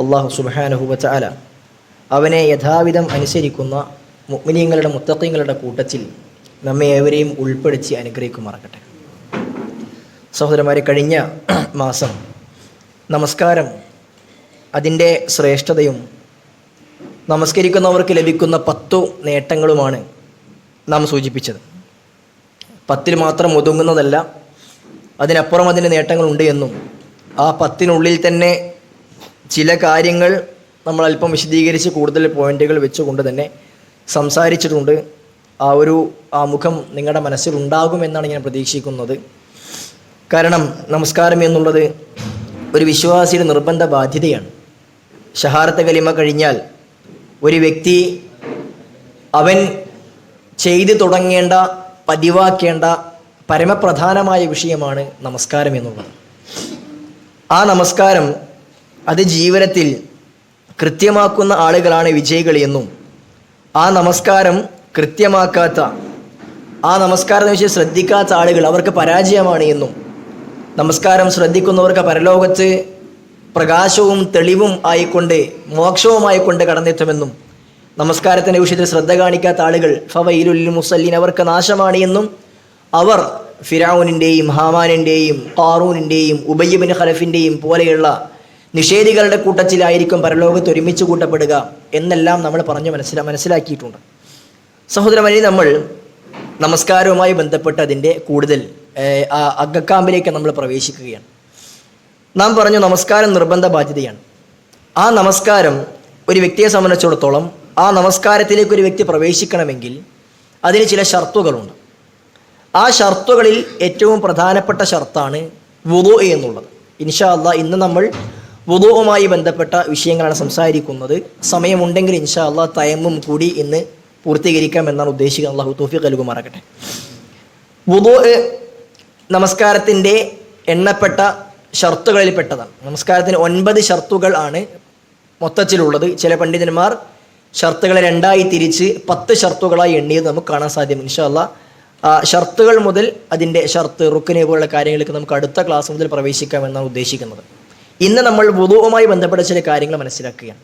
അല്ലാഹു സുബ്ഹാനഹു വ തആല അവനെ യഥാവിധം അനുസരിക്കുന്ന മുഅ്മിനീങ്ങളുടെ മുത്തഖീങ്ങളുടെ കൂട്ടത്തിൽ നമ്മെ ഏവരെയും ഉൾപ്പെടുത്തി അനുഗ്രഹിക്കുമാറാകട്ടെ. സഹോദരന്മാരെ, കഴിഞ്ഞ മാസം നമസ്കാരം അതിൻ്റെ ശ്രേഷ്ഠതയും നമസ്കരിക്കുന്നവർക്ക് ലഭിക്കുന്ന 10 നേട്ടങ്ങളുമാണ് നാം സൂചിപ്പിച്ചത്. 10 മാത്രം ഒതുങ്ങുന്നതല്ല, അതിനപ്പുറം അതിൻ്റെ നേട്ടങ്ങളുണ്ട് എന്നും ആ 10-നുള്ളിൽ തന്നെ ചില കാര്യങ്ങൾ നമ്മൾ അല്പം വിശദീകരിച്ച് കൂടുതൽ പോയിന്റുകൾ വെച്ചുകൊണ്ട് തന്നെ സംസാരിച്ചിട്ടുണ്ട്. ആ മുഖം നിങ്ങളുടെ മനസ്സിലുണ്ടാകുമെന്നാണ് ഞാൻ പ്രതീക്ഷിക്കുന്നത്. കാരണം നമസ്കാരം എന്നുള്ളത് ഒരു വിശ്വാസിയുടെ നിർബന്ധ ബാധ്യതയാണ്. ഷഹാദത്ത് കലിമ കഴിഞ്ഞാൽ ഒരു വ്യക്തി അവൻ ചെയ്തു തുടങ്ങേണ്ട, പതിവാക്കേണ്ട പരമപ്രധാനമായ വിഷയമാണ് നമസ്കാരം എന്നുള്ളത്. ആ നമസ്കാരം അത് ജീവിതത്തിൽ കൃത്യമാക്കുന്ന ആളുകളാണ് വിജയികൾ എന്നും, ആ നമസ്കാരം കൃത്യമാക്കാത്ത, ആ നമസ്കാരം വിഷയം ശ്രദ്ധിക്കാത്ത ആളുകൾ അവർക്ക് പരാജയമാണ് എന്നും, നമസ്കാരം ശ്രദ്ധിക്കുന്നവർക്ക് പരലോകത്ത് പ്രകാശവും തെളിവും ആയിക്കൊണ്ട് മോക്ഷവുമായിക്കൊണ്ട് കടന്നെത്തുമെന്നും, നമസ്കാരത്തിൻ്റെ വിഷയത്തിൽ ശ്രദ്ധ കാണിക്കാത്ത ആളുകൾ ഫവൈലുൽ മുസല്ലീൻ അവർക്ക് നാശമാണ് എന്നും, അവർ ഫിറഔനിൻ്റെയും ഹാമാനിൻ്റെയും ഖാറൂനിൻ്റെയും ഉബയ്യ് ഇബ്നു ഖലഫിൻ്റെയും പോലെയുള്ള നിഷേധികളുടെ കൂട്ടത്തിലായിരിക്കും പരലോകത്ത് ഒരുമിച്ച് കൂട്ടപ്പെടുക എന്നെല്ലാം നമ്മൾ പറഞ്ഞ് മനസ്സിലാക്കിയിട്ടുണ്ട്. സഹോദരന്മാരെ, നമ്മൾ നമസ്കാരവുമായി ബന്ധപ്പെട്ട് അതിൻ്റെ കൂടുതൽ അഗക്കാമ്പിലേക്ക് നമ്മൾ പ്രവേശിക്കുകയാണ്. നാം പറഞ്ഞു നമസ്കാരം നിർബന്ധ ബാധ്യതയാണ്. ആ നമസ്കാരം ഒരു വ്യക്തിയെ സംബന്ധിച്ചിടത്തോളം ആ നമസ്കാരത്തിലേക്ക് ഒരു വ്യക്തി പ്രവേശിക്കണമെങ്കിൽ അതിന് ചില ഷർത്തുകളുണ്ട്. ആ ഷർത്തുകളിൽ ഏറ്റവും പ്രധാനപ്പെട്ട ഷർത്താണ് വുളൂ എന്നുള്ളത്. ഇൻഷാ അല്ലാഹ് ഇന്ന് നമ്മൾ വുളൂവുമായി ബന്ധപ്പെട്ട വിഷയങ്ങളാണ് സംസാരിക്കുന്നത്. സമയമുണ്ടെങ്കിൽ ഇൻഷാ അല്ലാഹ് തയമ്മും കൂടി ഇന്ന് പൂർത്തീകരിക്കാമെന്നാണ് ഉദ്ദേശിക്കുന്നത്. അല്ലാഹു തൗഫീഖ് നൽകുമാറാകട്ടെ. വുളൂ നമസ്കാരത്തിൻ്റെ എണ്ണപ്പെട്ട ഷർത്തുകളിൽ പെട്ടതാണ്. നമസ്കാരത്തിന് 9 ഷർത്തുകൾ ആണ് മൊത്തത്തിലുള്ളത്. ചില പണ്ഡിതന്മാർ ഷർത്തുകളെ 2ആയി തിരിച്ച് 10 ഷർത്തുകളായി എണ്ണിയത് നമുക്ക് കാണാൻ സാധ്യം. ഇൻഷാ അല്ലാഹ് ഷർത്തുകൾ മുതൽ അതിൻ്റെ ഷർത്ത്, റുക്ന് പോലുള്ള കാര്യങ്ങൾക്ക് നമുക്ക് അടുത്ത ക്ലാസ് മുതൽ പ്രവേശിക്കാമെന്നാണ് ഉദ്ദേശിക്കുന്നത്. ഇന്ന് നമ്മൾ വുളൂവുമായി ബന്ധപ്പെട്ട ചില കാര്യങ്ങൾ മനസ്സിലാക്കുകയാണ്.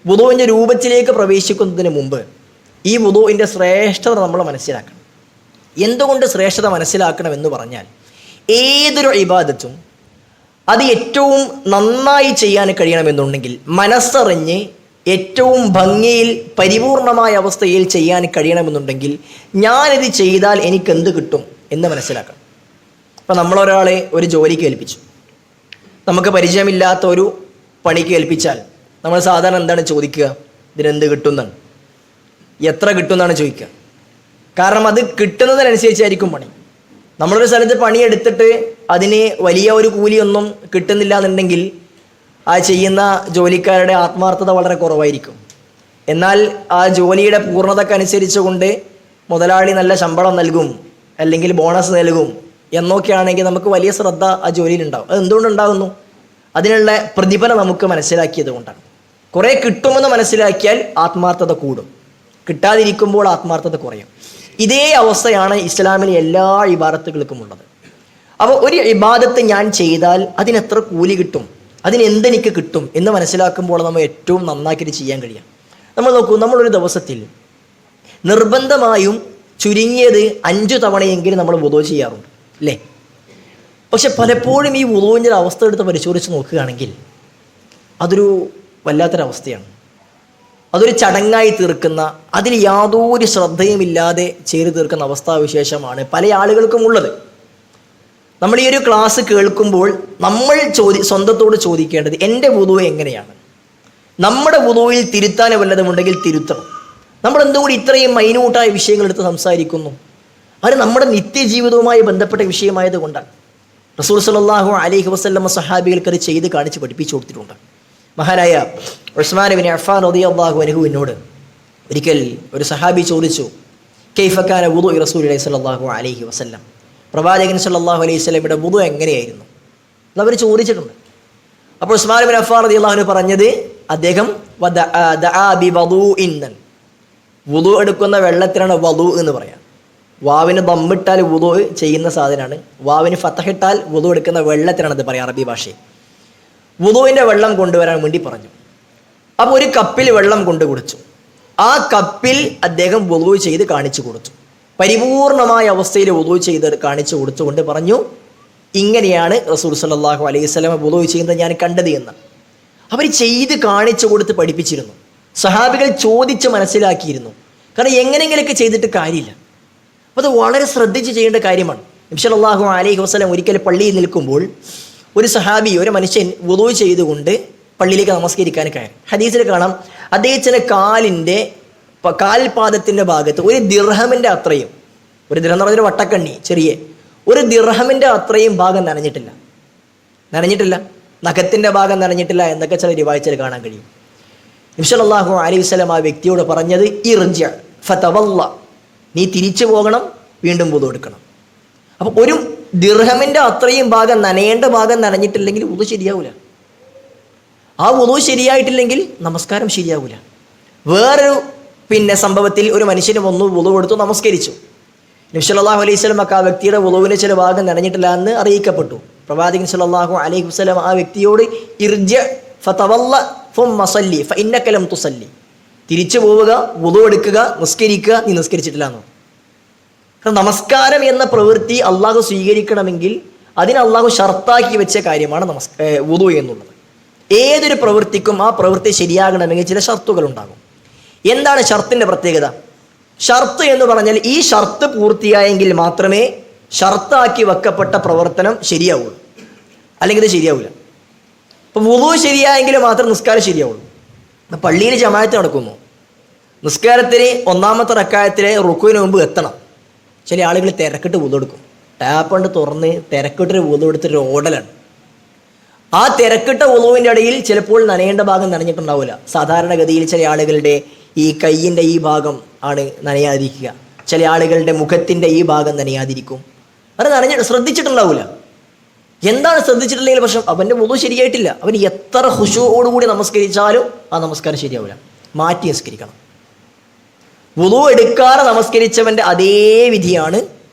വുളൂവിൻ്റെ രൂപത്തിലേക്ക് പ്രവേശിക്കുന്നതിന് മുമ്പ് ഈ വുളൂവിൻ്റെ ശ്രേഷ്ഠത നമ്മൾ മനസ്സിലാക്കണം. എന്തുകൊണ്ട് ശ്രേഷ്ഠത മനസ്സിലാക്കണമെന്ന് പറഞ്ഞാൽ, ഏതൊരു ഇബാദത്തും അത് ഏറ്റവും നന്നായി ചെയ്യാൻ കഴിയണമെന്നുണ്ടെങ്കിൽ, മനസ്സറിഞ്ഞ് ഏറ്റവും ഭംഗിയിൽ പരിപൂർണമായ അവസ്ഥയിൽ ചെയ്യാൻ കഴിയണമെന്നുണ്ടെങ്കിൽ, ഞാനിത് ചെയ്താൽ എനിക്കെന്ത് കിട്ടും എന്ന് മനസ്സിലാക്കണം. ഇപ്പം നമ്മളൊരാളെ ഒരു ജോലിക്ക് ഏൽപ്പിച്ചു, നമുക്ക് പരിചയമില്ലാത്ത ഒരു പണിക്ക് ഏൽപ്പിച്ചാൽ നമ്മൾ സാധാരണ എന്താണ് ചോദിക്കുക? ഇതിനെന്ത് കിട്ടുമെന്നാണ്, എത്ര കിട്ടുമെന്നാണ് ചോദിക്കുക. കാരണം അത് കിട്ടുന്നതിനനുസരിച്ചായിരിക്കും പണി. നമ്മളൊരു സ്ഥലത്ത് പണിയെടുത്തിട്ട് അതിന് വലിയ ഒരു കൂലിയൊന്നും കിട്ടുന്നില്ല എന്നുണ്ടെങ്കിൽ ആ ചെയ്യുന്ന ജോലിക്കാരുടെ ആത്മാർത്ഥത വളരെ കുറവായിരിക്കും. എന്നാൽ ആ ജോലിയുടെ പൂർണ്ണതക്കനുസരിച്ച് കൊണ്ട് മുതലാളി നല്ല ശമ്പളം നൽകും, അല്ലെങ്കിൽ ബോണസ് നൽകും എന്നൊക്കെയാണെങ്കിൽ നമുക്ക് വലിയ ശ്രദ്ധ ആ ജോലിയിലുണ്ടാവും. അത് എന്തുകൊണ്ടുണ്ടാകുന്നു? അതിനുള്ള പ്രതിഫലം നമുക്ക് മനസ്സിലാക്കിയത് കൊണ്ടാണ്. കുറേ കിട്ടുമെന്ന് മനസ്സിലാക്കിയാൽ ആത്മാർത്ഥത കൂടും, കിട്ടാതിരിക്കുമ്പോൾ ആത്മാർത്ഥത കുറയും. ഇതേ അവസ്ഥയാണ് ഇസ്ലാമിലെ എല്ലാ ഇബാദത്തുകൾക്കും ഉള്ളത്. അപ്പോൾ ഒരു ഇബാദത്ത് ഞാൻ ചെയ്താൽ അതിനെത്ര കൂലി കിട്ടും, അതിനെന്തെനിക്ക് കിട്ടും എന്ന് മനസ്സിലാക്കുമ്പോൾ നമ്മൾ ഏറ്റവും നന്നാക്കിയിട്ട് ചെയ്യാൻ കഴിയാം. നമ്മൾ നോക്കൂ, നമ്മളൊരു ദിവസത്തിൽ നിർബന്ധമായും ചുരുങ്ങിയത് 5 തവണയെങ്കിലും നമ്മൾ വുളൂ ചെയ്യാറുണ്ട്, അല്ലേ? പക്ഷെ പലപ്പോഴും ഈ വുളൂവിൻ്റെ അവസ്ഥ എടുത്ത് പരിശോധിച്ച് നോക്കുകയാണെങ്കിൽ അതൊരു വല്ലാത്തൊരവസ്ഥയാണ്. അതൊരു ചടങ്ങായി തീർക്കുന്ന, അതിൽ യാതൊരു ശ്രദ്ധയുമില്ലാതെ ചെയ്തു തീർക്കുന്ന അവസ്ഥാവിശേഷമാണ് പല ആളുകൾക്കും ഉള്ളത്. നമ്മൾ ഈ ഒരു ക്ലാസ് കേൾക്കുമ്പോൾ നമ്മൾ സ്വന്തത്തോട് ചോദിക്കേണ്ടത്, എൻ്റെ വുളൂ എങ്ങനെയാണ്? നമ്മുടെ വുളൂയിൽ തിരുത്താൻ വല്ലതുമുണ്ടെങ്കിൽ തിരുത്തണം. നമ്മൾ എന്തുകൂടി ഇത്രയും മൈന്യൂട്ടായ വിഷയങ്ങൾ എടുത്ത് സംസാരിക്കുന്നു? അത് നമ്മുടെ നിത്യജീവിതവുമായി ബന്ധപ്പെട്ട വിഷയമായത് കൊണ്ടാണ്. റസൂൽ സല്ലല്ലാഹു അലൈഹി വസല്ലം സഹാബികൾക്ക് അത് ചെയ്ത് കാണിച്ച് പഠിപ്പിച്ചു കൊടുത്തിട്ടുണ്ട്. മഹാനായ ഉസ്മാൻ ഇബ്നു അഫ്ഫാൻ റളിയല്ലാഹു അൻഹുവിനോട് ഒരിക്കൽ ഒരു സഹാബി ചോദിച്ചു, കൈഫ കാന വുളൂ റസൂലുള്ളാഹി സ്വല്ലല്ലാഹു അലൈഹി വസല്ലം, പ്രവാചകൻ സല്ലല്ലാഹു അലൈഹി വസല്ലമയുടെ വുളൂ എങ്ങനെയായിരുന്നു എന്നവർ ചോദിച്ചിട്ടുണ്ട്. അപ്പോൾ ഉസ്മാൻ ഇബ്നു അഫ്ഫാൻ റളിയല്ലാഹു അൻഹു പറഞ്ഞത്, അദ്ദേഹം വുളൂ എടുക്കുന്ന വെള്ളത്തിനാണ് വദൂ എന്ന് പറയാം. വാവിന് ദമ്മിട്ടാൽ വുളൂ ചെയ്യുന്ന സാധനമാണ്, വാവിന് ഫതഹിട്ടാൽ വുളൂ എടുക്കുന്ന വെള്ളത്തിനാണ് അത് പറയാം അറബി ഭാഷയിൽ. വുളൂവിൻ്റെ വെള്ളം കൊണ്ടുവരാൻ വേണ്ടി പറഞ്ഞു. അപ്പോൾ ഒരു കപ്പിൽ വെള്ളം കൊണ്ട് കുടിച്ചു. ആ കപ്പിൽ അദ്ദേഹം വുളൂ ചെയ്ത് കാണിച്ചു കൊടുത്തു. പരിപൂർണമായ അവസ്ഥയിൽ വുളൂ ചെയ്ത് കാണിച്ചു കൊടുത്തുകൊണ്ട് പറഞ്ഞു, ഇങ്ങനെയാണ് റസൂൽ സല്ലല്ലാഹു അലൈഹി വസല്ലം വുളൂ ചെയ്യുന്നത് ഞാൻ കണ്ടത് എന്ന്. അവർ ചെയ്ത് കാണിച്ചു കൊടുത്ത് പഠിപ്പിച്ചിരുന്നു. സഹാബികൾ ചോദിച്ച് മനസ്സിലാക്കിയിരുന്നു. കാരണം എങ്ങനെയെങ്കിലൊക്കെ ചെയ്തിട്ട് കാര്യമില്ല. അപ്പോൾ അത് വളരെ ശ്രദ്ധിച്ച് ചെയ്യേണ്ട കാര്യമാണ്. നബി സല്ലല്ലാഹു അലൈഹി വസല്ലം ഒരിക്കൽ പള്ളിയിൽ നിൽക്കുമ്പോൾ ഒരു സഹാബി, ഒരു മനുഷ്യൻ വുളൂ ചെയ്തുകൊണ്ട് പള്ളിയിലേക്ക് നമസ്കരിക്കാൻ കയറി. ഹദീസിൽ കാണാം, അദ്ദേഹത്തിൻ്റെ കാൽപാദത്തിൻ്റെ ഭാഗത്ത് ഒരു ദിർഹമിൻ്റെ അത്രയും, ഒരു ദിർഹം എന്ന് പറഞ്ഞൊരു വട്ടക്കണ്ണി ചെറിയ ഒരു ദിർഹമിൻ്റെ അത്രയും ഭാഗം നനഞ്ഞിട്ടില്ല, നഖത്തിൻ്റെ ഭാഗം നനഞ്ഞിട്ടില്ല എന്നൊക്കെ ചില റിവായത്തിൽ കാണാൻ കഴിയും. നബി സല്ലല്ലാഹു അലൈഹി വസല്ലം ആ വ്യക്തിയോട് പറഞ്ഞത്, ഇർജ ഫതവല്ല, നീ തിരിച്ചു പോകണം, വീണ്ടും വുളൂ എടുക്കണം. അപ്പോൾ ഒരു ദിർഹമിൻ്റെ അത്രയും ഭാഗം നനയേണ്ട ഭാഗം നനഞ്ഞിട്ടില്ലെങ്കിൽ വുളൂ ശരിയാവില്ല. ആ വുളൂ ശരിയായിട്ടില്ലെങ്കിൽ നമസ്കാരം ശരിയാവില്ല. വേറൊരു സംഭവത്തിൽ ഒരു മനുഷ്യന് വന്നു, വുളൂ എടുത്തു, നമസ്കരിച്ചു. നബി സല്ലല്ലാഹു അലൈഹി വസല്ലം ആ വ്യക്തിയുടെ വുളൂവിന് ചില ഭാഗം നനഞ്ഞിട്ടില്ല എന്ന് അറിയിക്കപ്പെട്ടു. പ്രവാചകൻ സല്ലല്ലാഹു അലൈഹി വസല്ലം ആ വ്യക്തിയോട് ഇർജ ഫതവല്ല ഫുമ്മ സല്ലി ഫഇന്നക ലം തുസല്ലി, തിരിച്ചു പോവുക, വുളൂ എടുക്കുക, നിസ്കരിക്കുക, നീ നിസ്കരിച്ചിട്ടില്ല എന്ന്. കാരണം നമസ്കാരം എന്ന പ്രവൃത്തി അള്ളാഹു സ്വീകരിക്കണമെങ്കിൽ അതിന് അള്ളാഹു ഷർത്താക്കി വെച്ച കാര്യമാണ് വുളൂ എന്നുള്ളത്. ഏതൊരു പ്രവൃത്തിക്കും ആ പ്രവൃത്തി ശരിയാകണമെങ്കിൽ ചില ഷർത്തുകൾ ഉണ്ടാകും. എന്താണ് ഷർത്തിൻ്റെ പ്രത്യേകത? ഷർത്ത് എന്ന് പറഞ്ഞാൽ ഈ ഷർത്ത് പൂർത്തിയായെങ്കിൽ മാത്രമേ ഷർത്താക്കി വെക്കപ്പെട്ട പ്രവർത്തനം ശരിയാവുള്ളൂ, അല്ലെങ്കിൽ ഇത് ശരിയാവില്ല. ഇപ്പം വുളൂ ശരിയായെങ്കിൽ മാത്രം നിസ്കാരം ശരിയാവുള്ളൂ. പള്ളിയിൽ ജമാഅത്ത് നടക്കുന്നു, നിസ്കാരത്തിന് ഒന്നാമത്തെ റക്അത്തിലെ റുക്കുവിന് മുമ്പ് എത്തണം. ചില ആളുകൾ തിരക്കിട്ട് വുളൂ എടുക്കും, ടാപ്പ് കൊണ്ട് തുറന്ന് തിരക്കിട്ടൊരു വുളൂ എടുത്തിട്ട് ഓടലാണ്. ആ തിരക്കിട്ട വുളൂവിൻ്റെ ഇടയിൽ ചിലപ്പോൾ നനയേണ്ട ഭാഗം നനഞ്ഞിട്ടുണ്ടാവില്ല. സാധാരണഗതിയിൽ ചില ആളുകളുടെ ഈ കയ്യിൻ്റെ ഈ ഭാഗം ആണ് നനയാതിരിക്കുക, ചില ആളുകളുടെ മുഖത്തിൻ്റെ ഈ ഭാഗം നനയാതിരിക്കും. അത് ശ്രദ്ധിച്ചിട്ടുണ്ടാവില്ല. എന്താണ് ശ്രദ്ധിച്ചിട്ടില്ലെങ്കിൽ പക്ഷെ അവൻ്റെ വുളൂ ശരിയായിട്ടില്ല. അവൻ എത്ര ഖുശൂഅോടുകൂടി നമസ്കരിച്ചാലും ആ നമസ്കാരം ശരിയാവില്ല. മാറ്റി നമസ്കരിക്കണം. വുളൂ എടുക്കാതെ നമസ്കരിച്ചവൻ്റെ അതേ വിധിയാണ്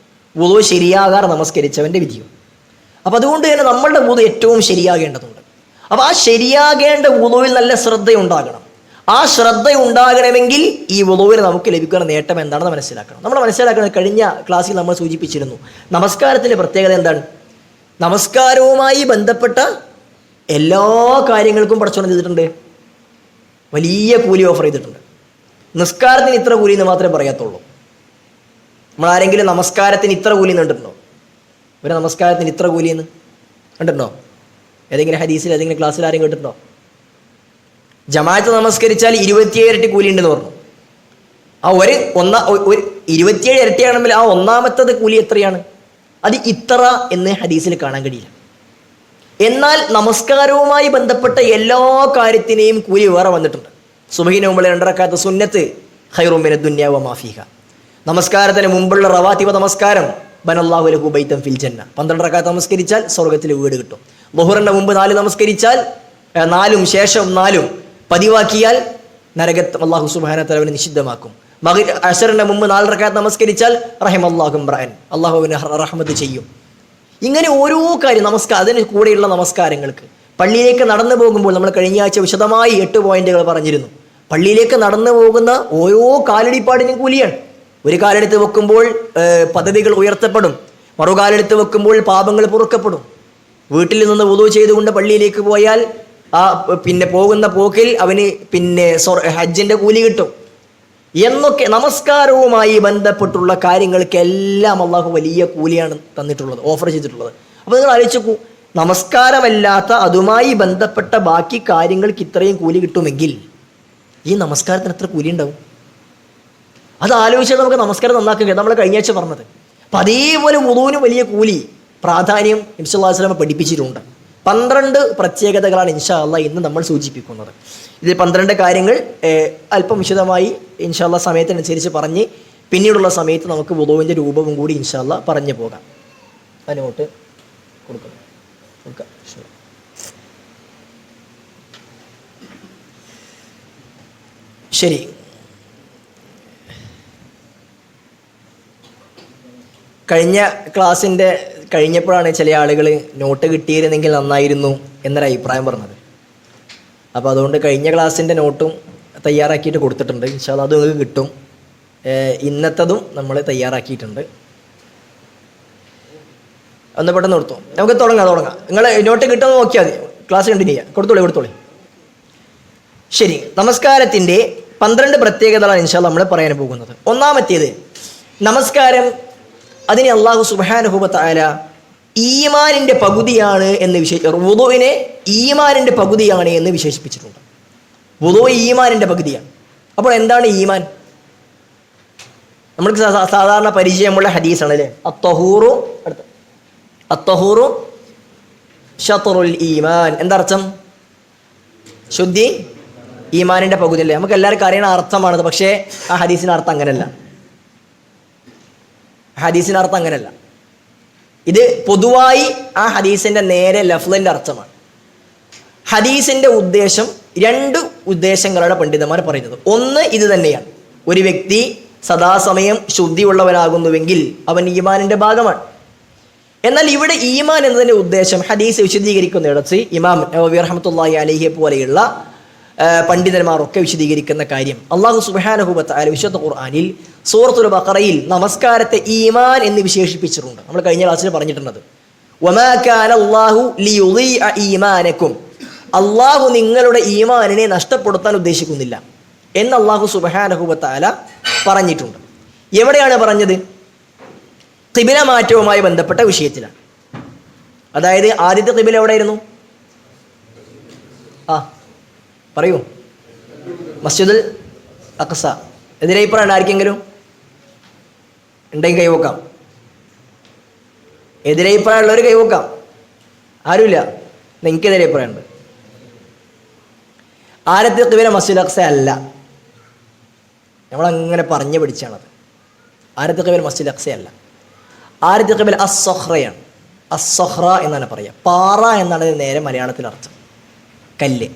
വുളൂ ശരിയാകാതെ നമസ്കരിച്ചവൻ്റെ വിധിയും. അപ്പം അതുകൊണ്ട് തന്നെ നമ്മളുടെ വുളൂ ഏറ്റവും ശരിയാകേണ്ടതുണ്ട്. അപ്പോൾ ആ ശരിയാകേണ്ട വുളൂവിൽ നല്ല ശ്രദ്ധയുണ്ടാകണം. ആ ശ്രദ്ധ ഉണ്ടാകണമെങ്കിൽ ഈ വുളൂവിന് നമുക്ക് ലഭിക്കുന്ന നേട്ടം എന്താണെന്ന് മനസ്സിലാക്കണം. നമ്മൾ മനസ്സിലാക്കുന്നത് കഴിഞ്ഞ ക്ലാസ്സിൽ നമ്മൾ സൂചിപ്പിച്ചിരുന്നു, നമസ്കാരത്തിൻ്റെ പ്രത്യേകത എന്താണ്? നമസ്കാരവുമായി ബന്ധപ്പെട്ട എല്ലാ കാര്യങ്ങൾക്കും പടച്ചോൻ ചെയ്തിട്ടുണ്ട്, വലിയ കൂലി ഓഫർ ചെയ്തിട്ടുണ്ട്. നിസ്കാരത്തിന് ഇത്ര കൂലി എന്ന് മാത്രമേ പറയാത്തുള്ളൂ. നമ്മളാരെങ്കിലും നമസ്കാരത്തിന് ഇത്ര കൂലി എന്ന് കണ്ടിട്ടുണ്ടോ? ഒരു നമസ്കാരത്തിന് ഇത്ര കൂലി എന്ന് കണ്ടിട്ടുണ്ടോ? ഏതെങ്കിലും ഹദീസിൽ ഏതെങ്കിലും ക്ലാസ്സിൽ ആരെങ്കിലും കേട്ടിട്ടുണ്ടോ? ജമാഅത്ത് നമസ്കരിച്ചാൽ 27 ഇരട്ടി കൂലി ഉണ്ടെന്ന് പറഞ്ഞു. ആ ഒരു 27 ഇരട്ടിയാണെങ്കിൽ ആ ഒന്നാമത്തത് കൂലി എത്രയാണ്? അത് ഇത്ര എന്ന് ഹദീസിൽ കാണാൻ കഴിയില്ല. എന്നാൽ നമസ്കാരവുമായി ബന്ധപ്പെട്ട എല്ലാ കാര്യത്തിനെയും കൂലി വേറെ വന്നിട്ടുണ്ട്. സുബഹിന് മുമ്പുള്ള 2 റക്അത്ത് സുന്നത്ത് ഖൈറും മിനദ് ദുനിയ വമാ ഫീഹാ. നമസ്കാരത്തിന് മുമ്പുള്ള റവാത്തിബ നമസ്കാരം ബനല്ലാഹു ലഹു ബൈതൻ ഫിൽ ജന്ന. 12 റക്അത്ത് നമസ്കരിച്ചാൽ സ്വർഗ്ഗത്തിൽ വീട് കിട്ടും. ളുഹറിന്റെ മുമ്പ് 4 നമസ്കരിച്ചാൽ 4 ശേഷം 4 പതിവാക്കിയാൽ നരകത്ത് അല്ലാഹു സുബ്ഹാനഹു വ തആല നിഷിദ്ധമാക്കും. അസറിന്റെ മുമ്പ് 4 റക്അത്ത് നമസ്കരിച്ചാൽ റഹിമല്ലാഹു ഇംറഅൻ, അല്ലാഹു അവന് റഹ്മത്ത് ചെയ്യും. ഇങ്ങനെ ഓരോ കാര്യം അതിന് കൂടെയുള്ള നമസ്കാരങ്ങൾക്ക് പള്ളിയിലേക്ക് നടന്നു പോകുമ്പോൾ നമ്മൾ കഴിഞ്ഞ ആഴ്ച വിശദമായി 8 പോയിന്റുകൾ പറഞ്ഞിരുന്നു. പള്ളിയിലേക്ക് നടന്നു പോകുന്ന ഓരോ കാലടിപ്പാടിനും കൂലിയാണ്. ഒരു കാലെടുത്ത് വെക്കുമ്പോൾ പദവികൾ ഉയർത്തപ്പെടും, മറുകാലെടുത്ത് വെക്കുമ്പോൾ പാപങ്ങൾ പൊറുക്കപ്പെടും. വീട്ടിൽ നിന്ന് വുളൂ ചെയ്തുകൊണ്ട് പള്ളിയിലേക്ക് പോയാൽ ആ പോകുന്ന പോക്കിൽ അവന് ഹജ്ജിൻ്റെ കൂലി കിട്ടും എന്നൊക്കെ. നമസ്കാരവുമായി ബന്ധപ്പെട്ടുള്ള കാര്യങ്ങൾക്കെല്ലാം അള്ളാഹു വലിയ കൂലിയാണ് തന്നിട്ടുള്ളത്, ഓഫർ ചെയ്തിട്ടുള്ളത്. അപ്പോൾ നിങ്ങൾ ആലോചിച്ച് നോക്കൂ, നമസ്കാരമല്ലാത്ത അതുമായി ബന്ധപ്പെട്ട ബാക്കി കാര്യങ്ങൾക്ക് ഇത്രയും കൂലി കിട്ടുമെങ്കിൽ ഈ നമസ്കാരത്തിന് എത്ര കൂലി ഉണ്ടാവും? അത് ആലോചിച്ചാൽ നമുക്ക് നമസ്കാരം നന്നാക്കുക. നമ്മൾ കഴിഞ്ഞ ആഴ്ച പറഞ്ഞത്. അപ്പം അതേപോലെ വുളൂവിന് വലിയ കൂലി പ്രാധാന്യം നബി സല്ലല്ലാഹു അലൈഹി വസല്ലം പഠിപ്പിച്ചിട്ടുണ്ട്. 12 പ്രത്യേകതകളാണ് ഇൻഷാ അല്ലാഹ് ഇന്ന് നമ്മൾ സൂചിപ്പിക്കുന്നത്. ഇതിൽ 12 കാര്യങ്ങൾ അല്പം വിശദമായി ഇൻഷാ അല്ലാഹ് സമയത്തിനനുസരിച്ച് പറഞ്ഞ് പിന്നീടുള്ള സമയത്ത് നമുക്ക് വുളൂവിൻ്റെ രൂപവും കൂടി ഇൻഷാ അല്ലാഹ് പറഞ്ഞു പോകാം. അതിനോട്ട് കൊടുക്കാം. ശരി, കഴിഞ്ഞ ക്ലാസ്സിൻ്റെ കഴിഞ്ഞപ്പോഴാണ് ചില ആളുകൾ നോട്ട് കിട്ടിയിരുന്നെങ്കിൽ നന്നായിരുന്നു എന്നൊരു അഭിപ്രായം പറഞ്ഞത്. അപ്പോൾ അതുകൊണ്ട് കഴിഞ്ഞ ക്ലാസ്സിൻ്റെ നോട്ടും തയ്യാറാക്കിയിട്ട് കൊടുത്തിട്ടുണ്ട്. ഇൻഷാ അല്ലാഹ് അത് നിങ്ങൾക്ക് കിട്ടും. ഇന്നത്തതും നമ്മൾ തയ്യാറാക്കിയിട്ടുണ്ട്. ഒന്ന് പെട്ടെന്ന് കൊടുത്തു. നമുക്ക് തുടങ്ങാം. നിങ്ങൾ നോട്ട് കിട്ടുമെന്ന് നോക്കിയാൽ മതി. ക്ലാസ് കണ്ടിന്യൂ ചെയ്യാം. കൊടുത്തോളി. ശരി, നമസ്കാരത്തിൻ്റെ 12 പ്രത്യേകതകളാണ് ഇൻഷാ അല്ലാഹ് നമ്മൾ പറയാൻ പോകുന്നത്. ഒന്നാമത്തേത്, നമസ്കാരം അതിനെ അല്ലാഹു സുബ്ഹാനഹു വ തആല ഈമാനിൻ്റെ പകുതിയാണ് എന്ന് വുദൂഇനെ ഈമാനിൻ്റെ പകുതിയാണ് എന്ന് വിശേഷിപ്പിച്ചിട്ടുണ്ട്. വുദൂ ഈമാനിൻ്റെ പകുതിയാണ്. അപ്പോൾ എന്താണ് ഈമാൻ? നമ്മൾക്ക് സാധാരണ പരിചയമുള്ള ഹദീസാണ് അല്ലേ, അത്തഹൂറു ഷത്റുൽ ഈമാൻ. എന്താർത്ഥം? ശുദ്ധി ഈമാനിൻ്റെ പകുതി അല്ലേ. നമുക്ക് എല്ലാവർക്കും അറിയണ അർത്ഥമാണത്. പക്ഷേ ആ ഹദീസിൻ്റെ അർത്ഥം അങ്ങനെയല്ല. ഇത് പൊതുവായി ആ ഹദീസിൻ്റെ നേരെ ലഫ്ലിൻ്റെ അർത്ഥമാണ്. ഹദീസിൻ്റെ ഉദ്ദേശം 2 ഉദ്ദേശങ്ങളാണ് പണ്ഡിതന്മാർ പറയുന്നത്. ഒന്ന് ഇത് തന്നെയാണ്, ഒരു വ്യക്തി സദാസമയം ശുദ്ധിയുള്ളവനാകുന്നുവെങ്കിൽ അവൻ ഈമാനിൻ്റെ ഭാഗമാണ്. എന്നാൽ ഇവിടെ ഈമാൻ എന്നതിൻ്റെ ഉദ്ദേശം ഹദീസ് വിശദീകരിക്കുന്നിടത്ത് ഇമാം നവവി റഹ്മത്തുള്ളാഹി അലൈഹി പോലെയുള്ള പണ്ഡിതന്മാരൊക്കെ വിശദീകരിക്കുന്ന കാര്യം, അല്ലാഹു സുബ്ഹാനഹു വ തആല വിശുദ്ധ ഖുർആനിൽ സൂറത്തുൽ ബഖറയിൽ നമസ്കാരത്തെ ഈമാൻ എന്ന് വിശേഷിപ്പിച്ചിട്ടുണ്ട്. നമ്മൾ കഴിഞ്ഞ ക്ലാസ്സിൽ പറഞ്ഞിട്ടുള്ളത്, വമാ കാന അല്ലാഹു ലിയുളീഅ ഈമാനക്കും, അല്ലാഹു നിങ്ങളുടെ ഈമാനിനെ നഷ്ടപ്പെടുത്താൻ ഉദ്ദേശിക്കുന്നില്ല എന്ന് അല്ലാഹു സുബ്ഹാനഹു വ തആല പറഞ്ഞിട്ടുണ്ട്. എവിടെയാണ് പറഞ്ഞത്? ഖിബില മാറ്റവുമായി ബന്ധപ്പെട്ട വിഷയത്തിലാണ്. അതായത് ആദ്യത്തെ ഖിബില എവിടെയായിരുന്നു? പറയൂ. മസ്ജിദുൽ അഖ്സ. എതിരഭിപ്രായം ആർക്കെങ്കിലും ഉണ്ടെങ്കിൽ കൈവക്കാം. എതിരഭിപ്രായമുള്ളവർ കൈവക്കാം. ആരുമില്ല? എനിക്കെതിരെ അഭിപ്രായമുണ്ട്. ആദ്യത്തെ ഖിബില മസ്ജിദുൽ അഖ്സ അല്ല, നമ്മളങ്ങനെ പറഞ്ഞു പിടിച്ചാണത്. ആദ്യത്തെ ഖിബില മസ്ജിദുൽ അഖ്സ അല്ല. ആദ്യത്തെ ഖിബില അസ്സഖ്റയാണ്. അസ്സഖ്റ എന്നാണ് പറയുക. പാറ എന്നാണ് നേരെ മലയാളത്തിൽ അർത്ഥം, കല്ല്.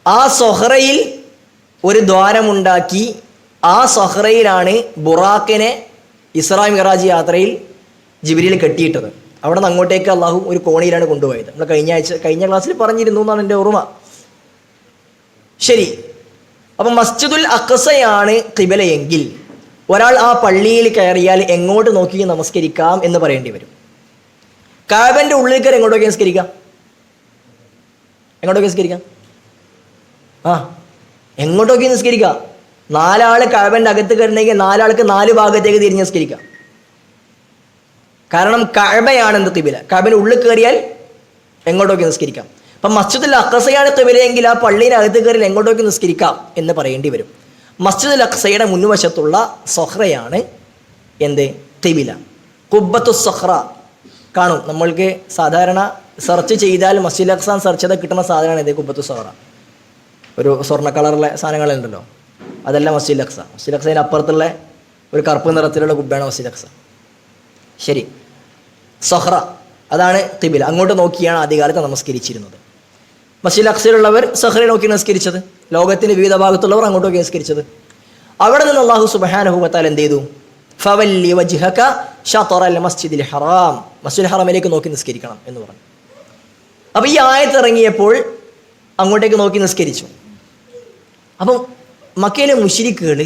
ആ സൊഹ്റയിൽ ഒരു ദ്വാരമുണ്ടാക്കി ആ സൊഹ്റയിലാണ് ബുറാക്കിനെ ഇസ്രാ മിഅ്റാജ് യാത്രയിൽ ജിബ്രീൽ കെട്ടിയിട്ടത്. അവിടെ നിന്ന് അങ്ങോട്ടേക്ക് അള്ളാഹു ഒരു കോണിയിലാണ് കൊണ്ടുപോയത്. നമ്മൾ കഴിഞ്ഞ ക്ലാസ്സിൽ പറഞ്ഞിരുന്നു എന്നാണ് എൻ്റെ ഓർമ്മ. ശരി, അപ്പം മസ്ജിദുൽ അഖ്സയാണ് ഖിബലയെങ്കിൽ ഒരാൾ ആ പള്ളിയിൽ കയറിയാൽ എങ്ങോട്ട് നോക്കി നമസ്കരിക്കാം എന്ന് പറയേണ്ടി വരും. കഅബന്റെ ഉള്ളിൽ കയറി എങ്ങോട്ടൊക്കെ നിസ്കരിക്കാം? എങ്ങോട്ടൊക്കെ നിസ്കരിക്കാം? 4 ആൾ കഅബന്റെ അകത്ത് കയറണമെങ്കിൽ 4 ആൾക്ക് 4 ഭാഗത്തേക്ക് തിരിഞ്ഞ് നിസ്കരിക്കാം. കാരണം കഅബയാണ് എന്ത് ഖിബല. കഅബന്റെ ഉള്ളിൽ കയറിയാൽ എങ്ങോട്ടൊക്കെ നിസ്കരിക്കാം. അപ്പം മസ്ജിദുൽ അഖ്സയാണ് ഖിബലയെങ്കിൽ ആ പള്ളിയിനകത്ത് കയറിയാൽ എങ്ങോട്ടൊക്കെ നിസ്കരിക്കാം എന്ന് പറയേണ്ടി വരും. മസ്ജിദുൽ അഖ്സയുടെ മുൻവശത്തുള്ള സൊഹ്റയാണ് എന്ത്? ഖിബല. ഖുബ്ബത്തുസ് സഖ്റ കാണും. നമ്മൾക്ക് സാധാരണ സെർച്ച് ചെയ്താൽ മസ്ജിദുൽ അഖ്സ സെർച്ച് ചെയ്താൽ കിട്ടുന്ന സാധനമാണ് ഇത്, ഖുബ്ബത്തുസ് സഖ്റ. ഒരു സ്വർണ്ണ കളറുള്ള സാധനങ്ങളുണ്ടല്ലോ, അതല്ല മസ്ജിദുൽ അഖ്സ. മസ്ജിദുൽ അഖ്സയുടെ അപ്പുറത്തുള്ള ഒരു കറുപ്പ് നിറത്തിലുള്ള കുബ്ബയാണ് മസ്ജിദുൽ അഖ്സ. ശരി, സഖ്റ അതാണ് ഖിബല. അങ്ങോട്ട് നോക്കിയാണ് ആദ്യകാലത്ത് നമസ്കരിച്ചിരുന്നത്. മസ്ജിദുൽ അഖ്സയിലുള്ളവർ സഖ്റയെ നോക്കി നമസ്കരിച്ചത്, ലോകത്തിൻ്റെ വിവിധ ഭാഗത്തുള്ളവർ അങ്ങോട്ട് നോക്കി നമസ്കരിച്ചത്. അവിടെ നിന്ന് അല്ലാഹു സുബ്ഹാനഹു വ തആല എന്ത് ചെയ്തു? ഫവല്ലി വജ്ഹക ശത്റൽ മസ്ജിദിൽ ഹറാം, മസ്ജിദുൽ ഹറമിലേക്ക് നോക്കി നിസ്കരിക്കണം എന്ന് പറഞ്ഞു. അപ്പോൾ ഈ ആയത്ത് ഇറങ്ങിയപ്പോൾ അങ്ങോട്ടേക്ക് നോക്കി നിസ്കരിച്ചു. അപ്പം മക്കയിലെ മുശ്രിക്കുകൾ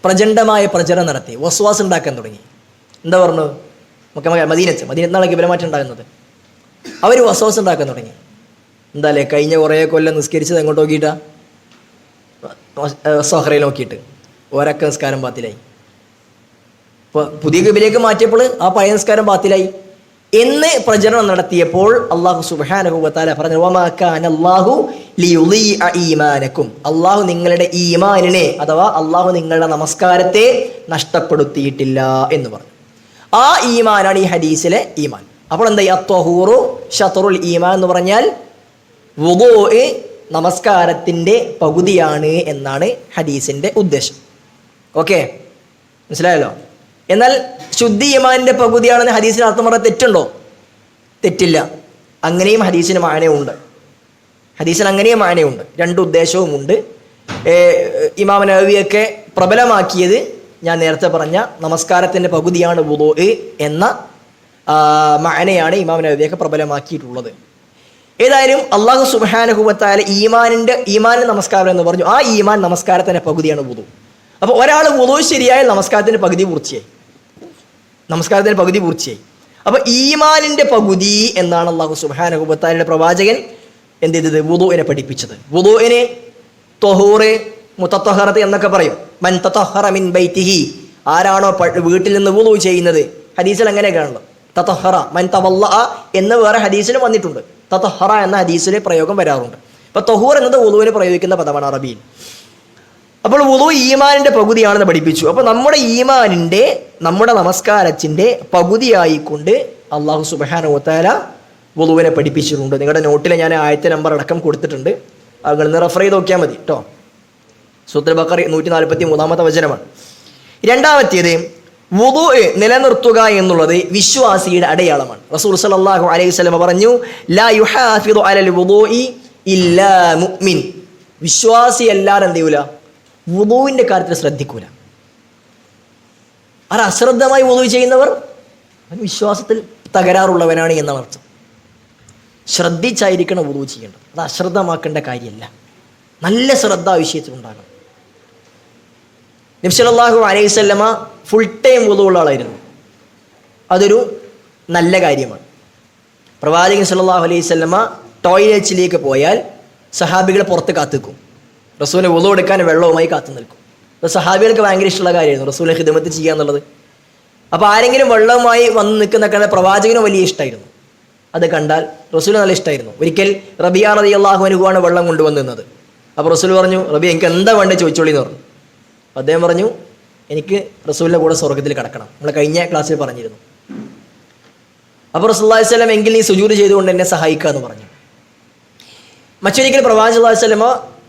പ്രചണ്ഡമായ പ്രചരണം നടത്തി, വസ്വാസ് ഉണ്ടാക്കാൻ തുടങ്ങി. എന്താ പറഞ്ഞു? മദീനത്താണ് ഖിബലമാറ്റം ഉണ്ടാകുന്നത്. അവർ വസ്വാസ് ഉണ്ടാക്കാൻ തുടങ്ങി. എന്താ അല്ലേ, കഴിഞ്ഞ കുറേ കൊല്ലം നിസ്കരിച്ചത് എങ്ങോട്ട് നോക്കിയിട്ടാ? സൊഹ്റയിൽ നോക്കിയിട്ട്. ഒരൊക്കെ നിസ്കാരം ബാത്തിലായി. ഇപ്പോൾ പുതിയ ഖിബലയിലേക്ക് മാറ്റിയപ്പോൾ ആ പഴയ നിസ്കാരം ബാത്തിലായി എന്ന് പ്രചരണം നടത്തിയപ്പോൾ അല്ലാഹു സുബ്ഹാനഹു വ തആല പറഞ്ഞു, വമാ കാന അല്ലാഹു ലിയുളീഅ ഈമാനക്കും, അല്ലാഹു നിങ്ങളുടെ ഈമാനിനെ അഥവാ അല്ലാഹു നിങ്ങളുടെ നമസ്കാരത്തെ നഷ്ടപ്പെടുത്തിയിട്ടില്ല എന്ന് പറഞ്ഞു. ആ ഈമാനാണ് ഈ ഹദീസിലെ ഈമാൻ. അപ്പോൾ എന്താ? അത്വഹൂറു ശത്റുൽ ഈമാൻ എന്ന് പറഞ്ഞാൽ വുദൂ നമസ്കാരത്തിൻ്റെ പകുതിയാണ് എന്നാണ് ഹദീസിൻ്റെ ഉദ്ദേശം. ഓക്കെ, മനസ്സിലായല്ലോ? എന്നാൽ ശുദ്ധി ഈമാനിൻ്റെ പകുതിയാണെന്ന് ഹദീസിന് അർത്ഥം പറഞ്ഞാൽ തെറ്റുണ്ടോ? തെറ്റില്ല. അങ്ങനെയും ഹദീസിന് മാനയുണ്ട്. ഹദീസിന് അങ്ങനെയും മാനയുണ്ട്. 2 ഉദ്ദേശവുമുണ്ട്. ഇമാം നവവിയൊക്കെ പ്രബലമാക്കിയത് ഞാൻ നേരത്തെ പറഞ്ഞ നമസ്കാരത്തിൻ്റെ പകുതിയാണ് വുദൂ എന്ന മാനയാണ് ഇമാം നവവിയൊക്കെ പ്രബലമാക്കിയിട്ടുള്ളത്. ഏതായാലും അള്ളാഹു സുബ്ഹാനഹു വ തആല ഈമാൻ നമസ്കാരം എന്ന് പറഞ്ഞു. ആ ഈമാൻ നമസ്കാരത്തിൻ്റെ പകുതിയാണ് വുളു. അപ്പോൾ ഒരാൾ വുളു ശരിയായാൽ നമസ്കാരത്തിൻ്റെ പകുതി പൂർത്തിയായി. അപ്പോൾ ഈമാനിൻ്റെ പകുതി എന്നാണ് അള്ളാഹു സുബ്ഹാനഹു വ തആലയുടെ പ്രവാചകൻ എന്ത് ചെയ്തത്? വുളുവിനെ പഠിപ്പിച്ചത്. വുളുവിനെ തൊഹൂറ്, മുത്തത്തൊഹറത്ത് എന്നൊക്കെ പറയും. മൻ തത്തൊഹറ മിൻ ബൈത്തിഹി, ആരാണോ വീട്ടിൽ നിന്ന് വുളു ചെയ്യുന്നത്. ഹദീസിൽ അങ്ങനെയൊക്കെയാണല്ലോ. തത്തൊഹറ മൻ തവല്ലഅ എന്ന് വേറെ ഹദീസിലും വന്നിട്ടുണ്ട്. തത്തൊഹറ എന്ന ഹദീസിലെ പ്രയോഗം വരാറുണ്ട്. അപ്പോൾ തൊഹൂർ എന്നത് വുളുവിന് പ്രയോഗിക്കുന്ന പദമാണ് അറബിയിൽ. അപ്പോൾ വുളു ഈമാനിൻ്റെ പകുതിയാണെന്ന് പഠിപ്പിച്ചു. അപ്പോൾ നമ്മുടെ ഈമാനിൻ്റെ, നമ്മുടെ നമസ്കാരത്തിൻ്റെ പകുതിയായിക്കൊണ്ട് അള്ളാഹു സുബ്ഹാനഹു വ തആല വുളുവിനെ പഠിപ്പിച്ചിട്ടുണ്ട്. നിങ്ങളുടെ നോട്ടിൽ ഞാൻ ആയത്തെ നമ്പർ അടക്കം കൊടുത്തിട്ടുണ്ട്. അതൊന്ന് റെഫർ ചെയ്ത് നോക്കിയാൽ മതി കേട്ടോ. സൂറത്തുൽ ബഖറ 143 വചനമാണ്. രണ്ടാമത്തേത്, വുളു നിലനിർത്തുക എന്നുള്ളത് വിശ്വാസിയുടെ അടയാളമാണ്. റസൂൽ സല്ലല്ലാഹു അലൈഹി വസല്ലം പറഞ്ഞു, ലാ യുഹാഫിദു അലൽ വുളൂഇ ഇല്ലാ മുഅ്മിൻ. വിശ്വാസി എല്ലാവരും എന്ത് ചെയ്യൂല? വുളുവിൻ്റെ കാര്യത്തിൽ ശ്രദ്ധിക്കൂല. അത് അശ്രദ്ധമായി വുളു ചെയ്യുന്നവർ വിശ്വാസത്തിൽ തകരാറുള്ളവനാണ് എന്നാണ് അർത്ഥം. ശ്രദ്ധിച്ചായിരിക്കണം വുളു ചെയ്യേണ്ടത്. അത് അശ്രദ്ധമാക്കേണ്ട കാര്യമല്ല. നല്ല ശ്രദ്ധ ആ വിഷയത്തിലുണ്ടാകണം. നബി സല്ലല്ലാഹു അലൈഹി വസല്ലമ ഫുൾ ടൈം വുളു ഉള്ള ആളായിരുന്നു. അതൊരു നല്ല കാര്യമാണ്. പ്രവാചകൻ സല്ലല്ലാഹു അലൈഹി വസല്ലമ ടോയ്ലറ്റിലേക്ക് പോയാൽ സഹാബികൾ പുറത്ത് കാത്തുനിൽക്കും. റസൂലിനെ വുളു എടുക്കാൻ വെള്ളവുമായി കാത്തു നിൽക്കും. അപ്പോൾ സഹാബികൾക്ക് ഭയങ്കര ഇഷ്ടമുള്ള കാര്യമായിരുന്നു റസൂലിനെ ഖിദ്മത്ത് ചെയ്യുക എന്നുള്ളത്. അപ്പോൾ ആരെങ്കിലും വെള്ളവുമായി വന്ന് നിൽക്കുന്ന കണ്ടാൽ പ്രവാചകന് വലിയ ഇഷ്ടമായിരുന്നു. അത് കണ്ടാൽ റസൂലിന് നല്ല ഇഷ്ടമായിരുന്നു. ഒരിക്കൽ റബിയ റളിയല്ലാഹു അൻഹുവാണ് വെള്ളം കൊണ്ടുവന്നത്. അപ്പോൾ റസൂൽ പറഞ്ഞു, റബിയ എനിക്ക് എന്താ വേണ്ടത് ചോദിച്ചോളി എന്ന് പറഞ്ഞു. അദ്ദേഹം പറഞ്ഞു, എനിക്ക് റസൂലിൻ്റെ കൂടെ സ്വർഗ്ഗത്തിൽ കിടക്കണം. നമ്മൾ കഴിഞ്ഞ ക്ലാസ്സിൽ പറഞ്ഞിരുന്നു. അപ്പോൾ റസൂലുള്ളാഹി സ്വല്ലല്ലാഹു അലൈഹി വസല്ലം എങ്കിൽ നീ സുജൂദ് ചെയ്തുകൊണ്ട് എന്നെ സഹായിക്കുക എന്ന് പറഞ്ഞു. മറ്റൊരിക്കൽ പ്രവാചകൻ സല്ലല്ലാഹു അലൈഹി വസല്ലം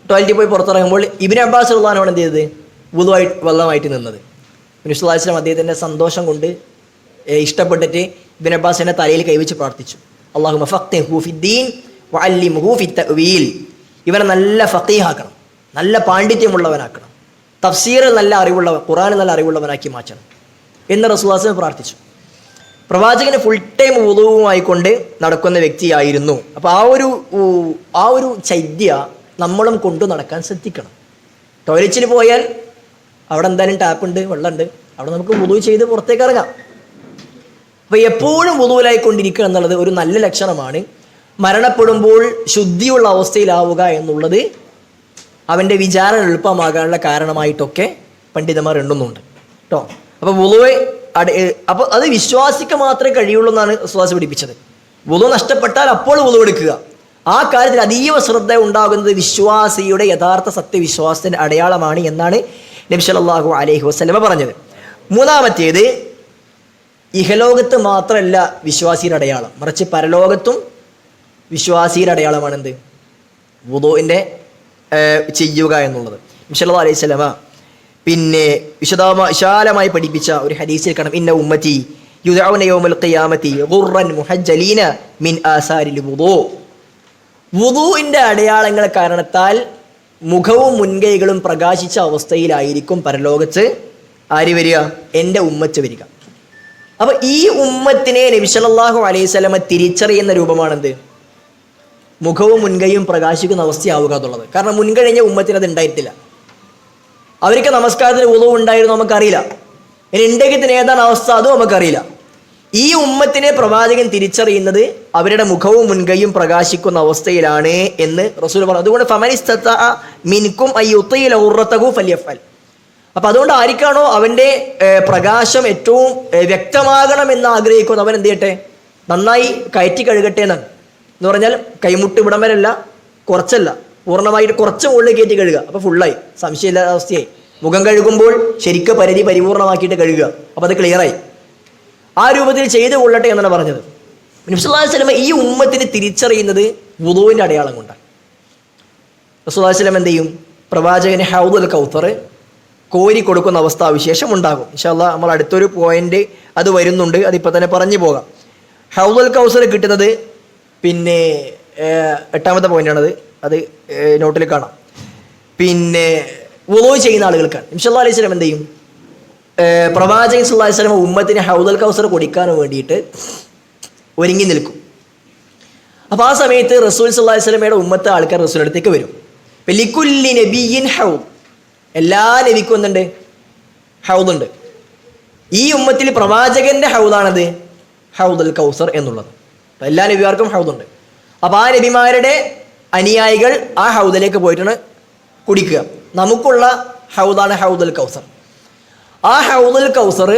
ടോയ്ലറ്റിൽ പോയി പുറത്തിറങ്ങുമ്പോൾ ഇബ്നു അബ്ബാസ് റളിയല്ലാഹു അൻഹു എന്ത് ചെയ്തത്? വെള്ളമായിട്ട് നിന്നത്. നബി സല്ലല്ലാഹു അലൈഹി വസല്ലം അദ്ദേഹത്തിൻ്റെ സന്തോഷം കൊണ്ട് ഇഷ്ടപ്പെട്ടിട്ട് ഇബ്നു അബ്ബാസിനെ തലയിൽ കൈവച്ച് പ്രാർത്ഥിച്ചു, അല്ലാഹുമ്മ ഫഖ്ഹിഹു ഫിദ്ദീൻ വഅല്ലിംഹു ഫിത്തഅ്വീൽ. ഇവനെ നല്ല ഫഖീഹാക്കണം, നല്ല പാണ്ഡിത്യമുള്ളവനാക്കണം, തഫ്സീറിൽ നല്ല അറിവുള്ളവൻ, ഖുർആനിൽ നല്ല അറിവുള്ളവനാക്കി മാറ്റണം എന്ന് റസൂലുള്ളാഹി സ്വല്ലല്ലാഹു അലൈഹി വസല്ലം പ്രാർത്ഥിച്ചു. പ്രവാചകന് ഫുൾ ടൈം വുളുവുമായിക്കൊണ്ട് നടക്കുന്ന വ്യക്തിയായിരുന്നു. അപ്പോൾ ആ ഒരു ചൈദ്യ നമ്മളും കൊണ്ടു നടക്കാൻ ശ്രദ്ധിക്കണം. ടോയ്ലറ്റിൽ പോയാൽ അവിടെ എന്തായാലും ടാപ്പുണ്ട്, വെള്ളമുണ്ട്, അവിടെ നമുക്ക് വുളു ചെയ്ത് പുറത്തേക്ക് ഇറങ്ങാം. അപ്പോൾ എപ്പോഴും വുളുവിലായിക്കൊണ്ടിരിക്കുക എന്നുള്ളത് ഒരു നല്ല ലക്ഷണമാണ്. മരണപ്പെടുമ്പോൾ ശുദ്ധിയുള്ള അവസ്ഥയിലാവുക എന്നുള്ളത് അവൻ്റെ വിചാരണ എളുപ്പമാകാനുള്ള കാരണമായിട്ടൊക്കെ പണ്ഡിതന്മാർ എണ്ണുന്നുണ്ട് കേട്ടോ. അപ്പോൾ വുളുവെ അപ്പോൾ അത് വിശ്വാസിക്ക് മാത്രമേ കഴിയുള്ളൂ എന്നാണ് വിശ്വാസി പഠിപ്പിച്ചത്. വുളു നഷ്ടപ്പെട്ടാൽ അപ്പോൾ വുളു എടുക്കുക. ആ കാര്യത്തിൽ അതീവ ശ്രദ്ധ ഉണ്ടാകുന്നത് വിശ്വാസിയുടെ യഥാർത്ഥ സത്യവിശ്വാസത്തിൻ്റെ അടയാളമാണ് എന്നാണ് നബി സല്ലല്ലാഹു അലൈഹി വസല്ലം പറഞ്ഞത്. മൂന്നാമത്തേത്, ഇഹലോകത്ത് മാത്രമല്ല വിശ്വാസിയുടെ അടയാളം, മറിച്ച് പരലോകത്തും വിശ്വാസിയുടെ അടയാളമാണ് എന്ത്? വുളുവിൻ്റെ ചെയ്യുക എന്നുള്ളത്. നബി സല്ലല്ലാഹു അലൈഹി വസല്ലം പിന്നെ വിശാലമായി പഠിപ്പിച്ച ഒരു ഹദീസിൽ കാണാം, ഇന്ന ഉമ്മത്തി യുദഊന യൗമൽ ഖിയാമത്തി ഗുർറൻ മുഹജ്ജലീന മിൻ ആസാരിൽ വുളു. വുളുവിൻ്റെ അടയാളങ്ങൾ കാരണത്താൽ മുഖവും മുൻകൈകളും പ്രകാശിച്ച അവസ്ഥയിലായിരിക്കും പരലോകത്ത് ആര് വരിക? എൻ്റെ ഉമ്മത്ത് വരിക. അപ്പോൾ ഈ ഉമ്മത്തിനെ നബി സല്ലല്ലാഹു അലൈഹി വസല്ലം തിരിച്ചറിയുന്ന രൂപമാണെന്ത്? മുഖവും മുൻകൈയും പ്രകാശിക്കുന്ന അവസ്ഥയാവുക എന്നുള്ളത്. കാരണം മുൻകഴിഞ്ഞ ഉമ്മത്തിന് അത് ഉണ്ടായിട്ടില്ല. അവർക്ക് നമസ്കാരത്തിന് വുളു ഉണ്ടായിരുന്നു നമുക്കറിയില്ല. ഇനി ഉണ്ടെങ്കിൽ തന്നെ ഏതാണ് അവസ്ഥ അതും നമുക്കറിയില്ല. ഈ ഉമ്മത്തിനെ പ്രവാചകൻ തിരിച്ചറിയുന്നത് അവരുടെ മുഖവും മുൻകൈയും പ്രകാശിക്കുന്ന അവസ്ഥയിലാണ് എന്ന് റസൂൽ പറഞ്ഞു. അതുകൊണ്ട് ഫമനിസ്തതഅ മിൻകും അയ്യുതീല ഉറതഹു ഫല്യഫൽ. അപ്പം അതുകൊണ്ട് ആർക്കാണോ അവൻ്റെ പ്രകാശം ഏറ്റവും വ്യക്തമാകണം എന്ന് ആഗ്രഹിക്കുന്നു അവൻ എന്ത് ചെയ്യട്ടെ? നന്നായി കയറ്റി കഴുകട്ടെ എന്നാണ്. എന്ന് പറഞ്ഞാൽ കൈമുട്ട് ഇവിടം വരെയല്ല, കുറച്ചല്ല, പൂർണ്ണമായിട്ട് കുറച്ച് മുകളിൽ കയറ്റി കഴുകുക. അപ്പോൾ ഫുള്ളായി, സംശയമില്ലാത്ത അവസ്ഥയായി. മുഖം കഴുകുമ്പോൾ ശരിക്കും പരിപൂർണമാക്കിയിട്ട് കഴുകുക. അപ്പോൾ അത് ക്ലിയറായി. ആ രൂപത്തിൽ ചെയ്തു കൊള്ളട്ടെ എന്നാണ് പറഞ്ഞത്. നബി സല്ലല്ലാഹു അലൈഹി വസല്ലം ഈ ഉമ്മത്തിനെ തിരിച്ചറിയുന്നത് വുളുവിൻ്റെ അടയാളം കൊണ്ടാണ്. റസൂലുള്ളാഹി സ്വല്ലല്ലാഹു അലൈഹി വസല്ലം എന്ത് ചെയ്യും? പ്രവാചകന് ഹൗദുൽ കൗസർ കോരി കൊടുക്കുന്ന അവസ്ഥാവിശേഷം ഉണ്ടാകും. ഇൻഷാ അല്ലാഹ് നമ്മൾ അടുത്തൊരു പോയിന്റ് അത് വരുന്നുണ്ട്, അതിപ്പോൾ തന്നെ പറഞ്ഞു പോകാം. ഹൗദുൽ കൗസർ കിട്ടുന്നത് പിന്നെ 8ാമത്തെ പോയിന്റാണത്, അത് നോട്ടിൽ കാണാം. പിന്നെ വുളു ചെയ്യുന്ന ആളുകൾക്കാണ്. നബി സല്ലല്ലാഹു അലൈഹി വസല്ലം എന്ത് ചെയ്യും? പ്രവാചകൻ സല്ലല്ലാഹു അലൈഹി വസല്ലം ഉമ്മത്തിന് ഹൗദുൽ കൗസർ കുടിക്കാൻ വേണ്ടിയിട്ട് ഒരുങ്ങി നിൽക്കും. അപ്പോൾ ആ സമയത്ത് റസൂൽ സല്ലല്ലാഹു അലൈഹി വസല്ലമയുടെ ഉമ്മത്തെ ആൾക്കാർ റസൂലിന്റെ അടുത്തേക്ക് വരും. ലിക്കുല്ലി നബിയ്യിൻ ഹൗദ്, എല്ലാ നബിക്കും എന്തുണ്ട്? ഹൗദുണ്ട്. ഈ ഉമ്മത്തിൽ പ്രവാചകന്റെ ഹൗദാണത് ഹൗദുൽ കൗസർ എന്നുള്ളത്. എല്ലാ നബിമാർക്കും ഹൗദുണ്ട്. അപ്പോൾ ആ നബിമാരുടെ അനുയായികൾ ആ ഹൗദിലേക്ക് പോയിട്ടാണ് കുടിക്കുക. നമുക്കുള്ള ഹൗദാണ് ഹൗദുൽ കൗസർ. ആ ഹൗദുൽ കൗസർ